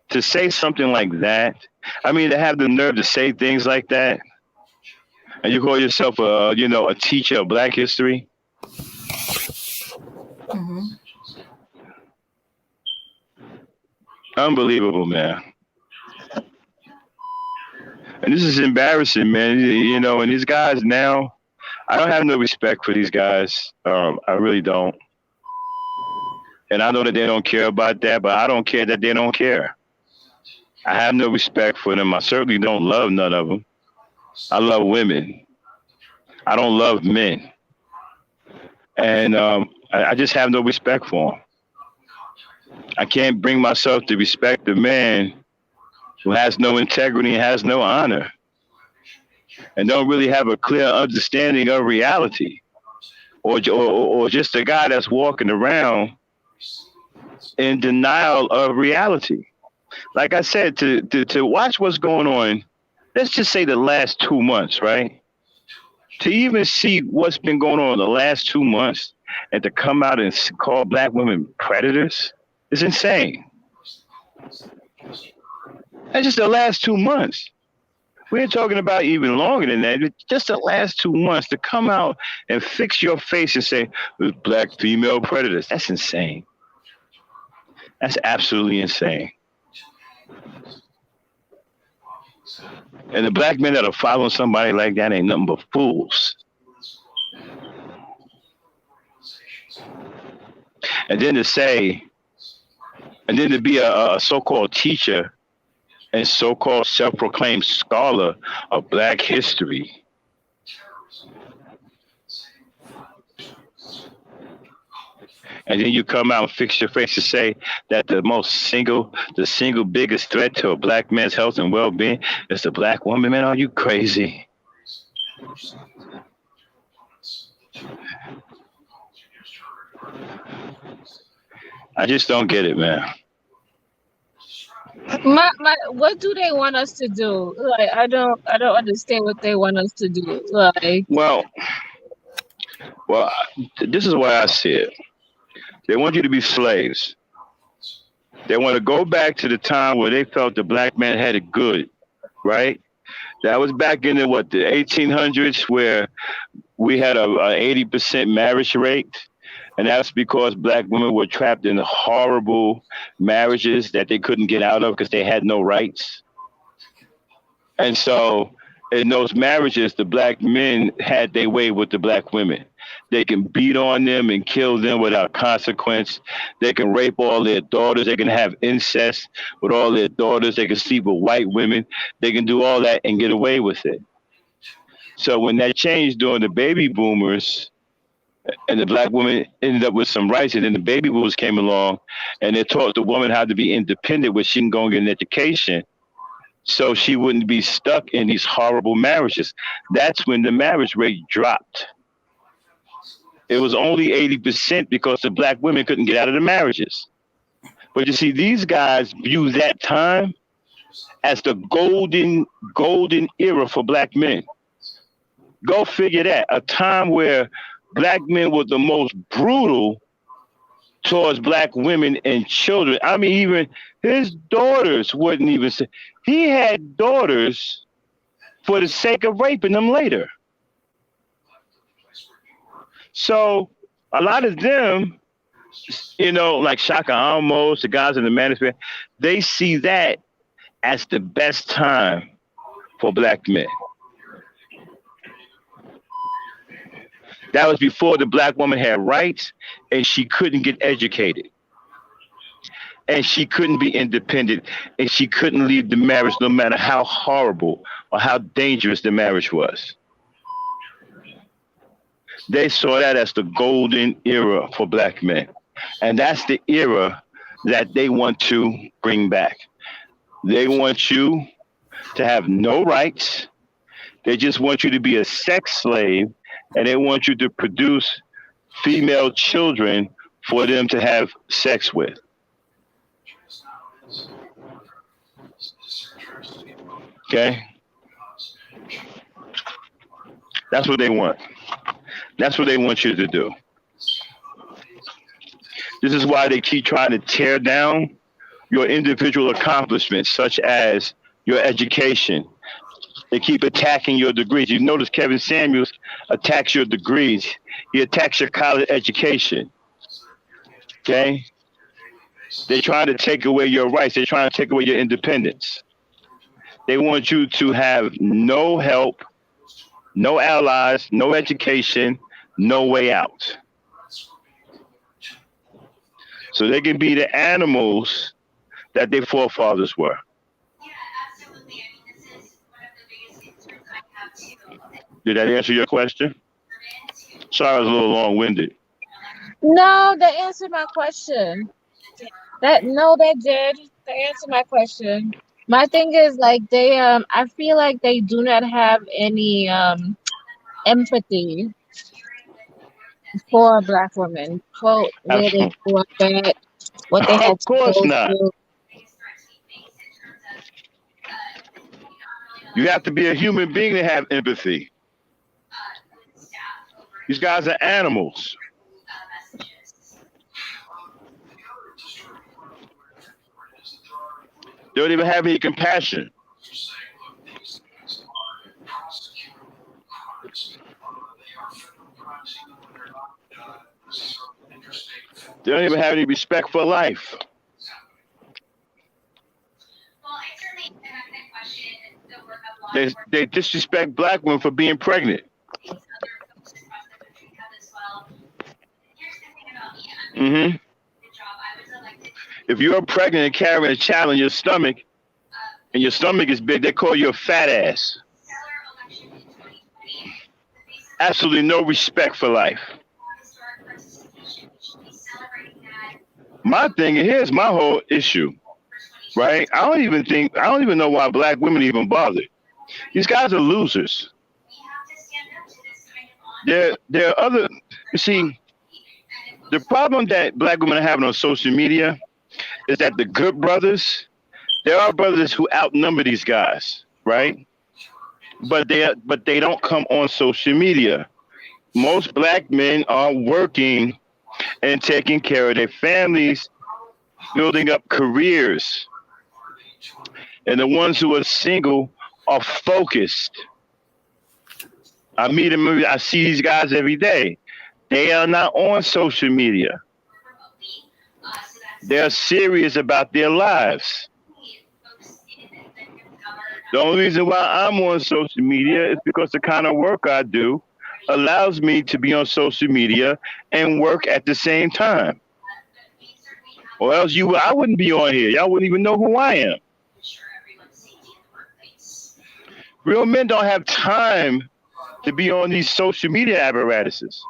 to say something like that, I mean, to have the nerve to say things like that, and you call yourself a teacher of black history. Mm-hmm. Unbelievable, man. And this is embarrassing, man. And these guys now, I don't have no respect for these guys. I really don't. And I know that they don't care about that, but I don't care that they don't care. I have no respect for them. I certainly don't love none of them. I love women. I don't love men. And I just have no respect for him. I can't bring myself to respect a man who has no integrity and has no honor and don't really have a clear understanding of reality, or just a guy that's walking around in denial of reality. Like I said, to watch what's going on, let's just say the last 2 months, right? To even see what's been going on in the last 2 months and to come out and call black women predators is insane. That's just the last 2 months. We're talking about even longer than that. Just the last 2 months to come out and fix your face and say, black female predators. That's insane. That's absolutely insane. And the black men that are following somebody like that ain't nothing but fools. And then to be a so-called teacher and so-called self-proclaimed scholar of black history. And then you come out and fix your face to say that the single biggest threat to a black man's health and well-being is the black woman. Man, are you crazy? I just don't get it, man. What do they want us to do? Like, I don't understand what they want us to do. Like, well, this is why I see it. They want you to be slaves. They want to go back to the time where they felt the black man had it good, right? That was back in the 1800s, where we had a 80% marriage rate. And that's because black women were trapped in horrible marriages that they couldn't get out of because they had no rights. And so in those marriages, the black men had their way with the black women. They can beat on them and kill them without consequence. They can rape all their daughters. They can have incest with all their daughters. They can sleep with white women. They can do all that and get away with it. So when that changed during the baby boomers, and the black woman ended up with some rights, and then the baby boomers came along, and they taught the woman how to be independent, where she can go and get an education, so she wouldn't be stuck in these horrible marriages. That's when the marriage rate dropped. It was only 80% because the black women couldn't get out of the marriages. But you see, these guys view that time as the golden era for black men. Go figure that. A time where black men were the most brutal towards black women and children. I mean, even his daughters wouldn't even say. He had daughters for the sake of raping them later. So a lot of them, like Shaka Amos, the guys in the manosphere, they see that as the best time for black men. That was before the black woman had rights and she couldn't get educated. And she couldn't be independent and she couldn't leave the marriage no matter how horrible or how dangerous the marriage was. They saw that as the golden era for black men. And that's the era that they want to bring back. They want you to have no rights. They just want you to be a sex slave, and they want you to produce female children for them to have sex with. Okay? That's what they want. That's what they want you to do. This is why they keep trying to tear down your individual accomplishments, such as your education. They keep attacking your degrees. You notice Kevin Samuels attacks your degrees. He attacks your college education. Okay? They're trying to take away your rights. They're trying to take away your independence. They want you to have no help, no allies, no education, no way out. So they can be the animals that their forefathers were. Did that answer your question? Sorry, I was a little long-winded. No, that answered my question. That did. That answered my question. My thing is like I feel like they do not have any empathy for Black women, for where they grew up at, what they Of had to course go not. through. You have to be a human being to have empathy. These guys are animals. They don't even have any compassion. They don't even have any respect for life. They disrespect Black women for being pregnant. Mm-hmm. If you're pregnant and carrying a child in your stomach, and your stomach is big, they call you a fat ass. Absolutely no respect for life. My thing, here's my whole issue, right? I don't even know why Black women even bother. These guys are losers. There are other, you see, the problem that Black women are having on social media is that the good brothers, there are brothers who outnumber these guys, right? But they don't come on social media. Most Black men are working and taking care of their families, building up careers. And the ones who are single are focused. I meet them, I see these guys every day. They are not on social media. They're serious about their lives. The only reason why I'm on social media is because the kind of work I do allows me to be on social media and work at the same time. Or else I wouldn't be on here. Y'all wouldn't even know who I am. Real men don't have time to be on these social media apparatuses.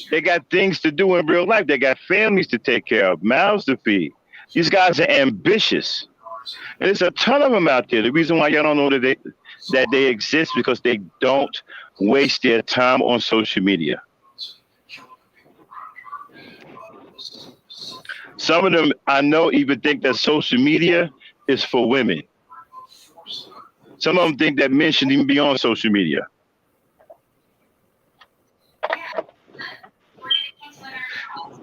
They got things to do in real life. They got families to take care of, mouths to feed. These guys are ambitious. And there's a ton of them out there. The reason why y'all don't know that they exist because they don't waste their time on social media. Some of them I know even think that social media is for women. Some of them think that men shouldn't even be on social media.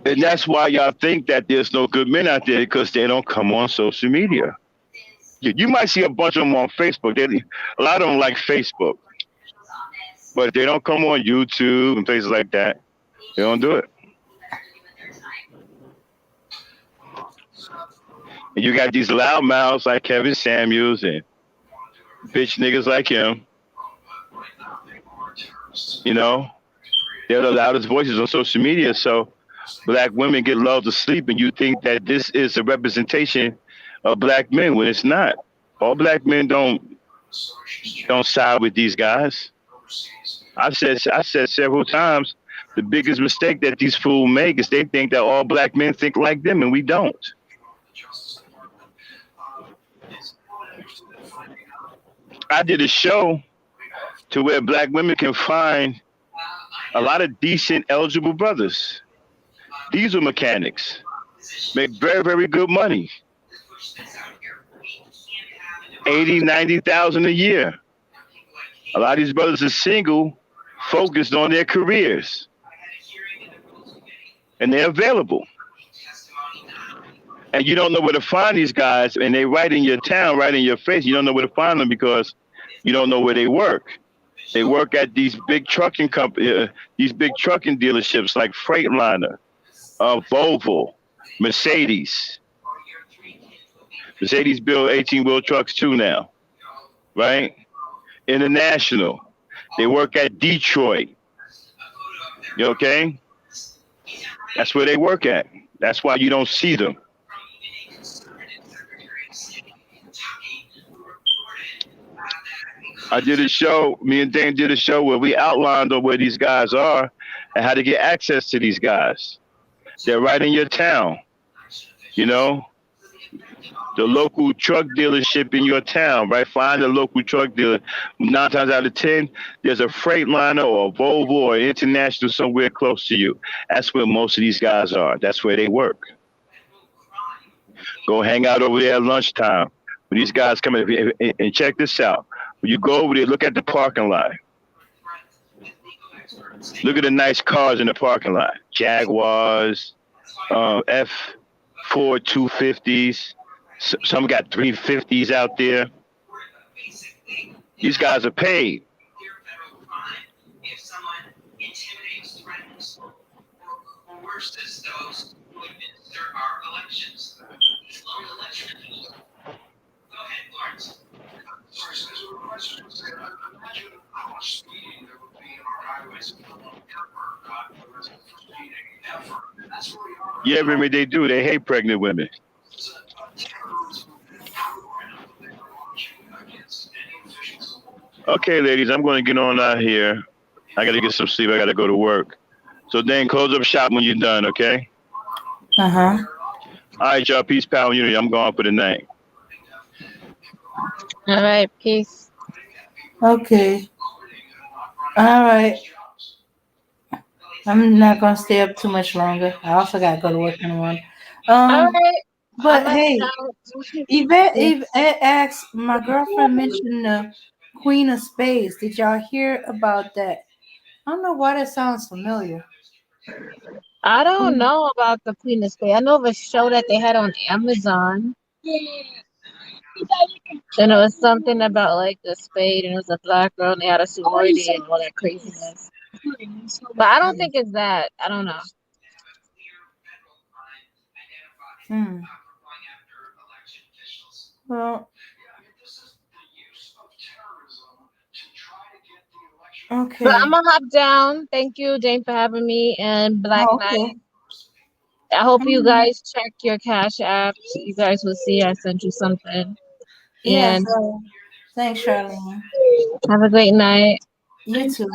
And that's why y'all think that there's no good men out there because they don't come on social media. You might see a bunch of them on Facebook. A lot of them like Facebook. But they don't come on YouTube and places like that. They don't do it. And you got these loudmouths like Kevin Samuels and bitch niggas like him. You know, they're the loudest voices on social media. So Black women get lulled to sleep, and you think that this is a representation of Black men when it's not. All Black men don't side with these guys. I said several times, the biggest mistake that these fools make is they think that all Black men think like them, and we don't. I did a show to where Black women can find a lot of decent, eligible brothers. Diesel mechanics make very, very good money. 80, 90,000 a year. A lot of these brothers are single, focused on their careers. And they're available. And you don't know where to find these guys, and they right in your town, right in your face. You don't know where to find them because you don't know where they work. They work at these big trucking these big trucking dealerships like Freightliner, Volvo, Mercedes. Mercedes build 18-wheel trucks too now, right? International. They work at Detroit. You okay? That's where they work at. That's why you don't see them. I did a show. Me and Dane did a show where we outlined on where these guys are and how to get access to these guys. They're right in your town. You know, the local truck dealership in your town, right? Find a local truck dealer. 9 times out of 10, there's a Freightliner or a Volvo or International somewhere close to you. That's where most of these guys are. That's where they work. Go hang out over there at lunchtime. When these guys come in, and check this out. When you go over there, look at the parking lot. Look at the nice cars in the parking lot. Jaguars, F4 250s. Some got 350s out there. These guys are paid. If someone intimidates, threatens, or coerces those who administer our elections, these local election officials. Go ahead, Lawrence. Sorry, Senator, my question was imagine how much speeding there would be in our highways if no one ever got arrested for speeding, ever. And that's where we are. Yeah, remember they do. They hate pregnant women. Okay, ladies, I'm going to get on out here. I got to get some sleep. I got to go to work. So, Dan, close up shop when you're done, okay? Uh-huh. All right, y'all. Peace, power, and unity. I'm going for the night. All right, peace. Okay. All right. I'm not gonna stay up too much longer. I also gotta go to work in the morning. All right. But I'm hey, Yvette asked, my girlfriend mentioned the Queen of Spades. Did y'all hear about that? I don't know why that sounds familiar. I don't know about the Queen of Spades. I know of a show that they had on Amazon. And it was something about like the spade, and it was a black girl, and they had a sorority and all that craziness. But I don't think it's that. I don't know. Well, okay. But I'm gonna hop down. Thank you, Jane, for having me. And Black Knight. I hope you guys check your Cash App. You guys will see I sent you something. Yes. And Thanks, Charlene. have a great night. You too.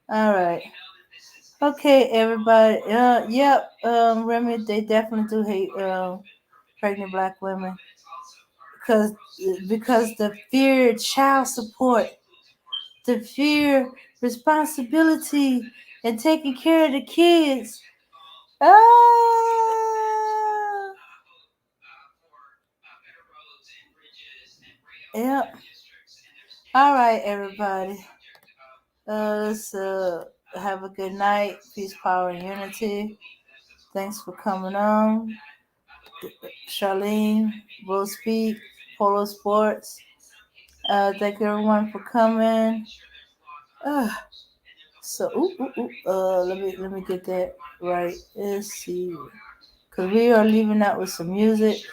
All right. Okay, everybody. Yep. Remy, they definitely do hate pregnant black women because the fear child support, the fear responsibility, and taking care of the kids. Yep. All right, everybody. Let's have a good night. Peace, power, and unity. Thanks for coming on. Charlene, Will Speak, Polo Sports. Thank you everyone for coming. Let me get that right. Let's see. Cause we are leaving out with some music.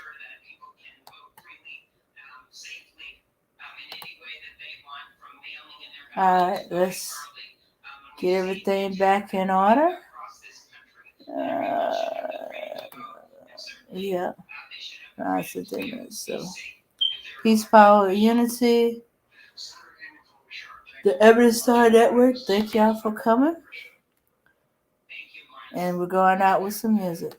All right, let's get everything back in order. Yeah. So, peace, power, unity. The Evidence Star Network. Thank y'all for coming. And we're going out with some music.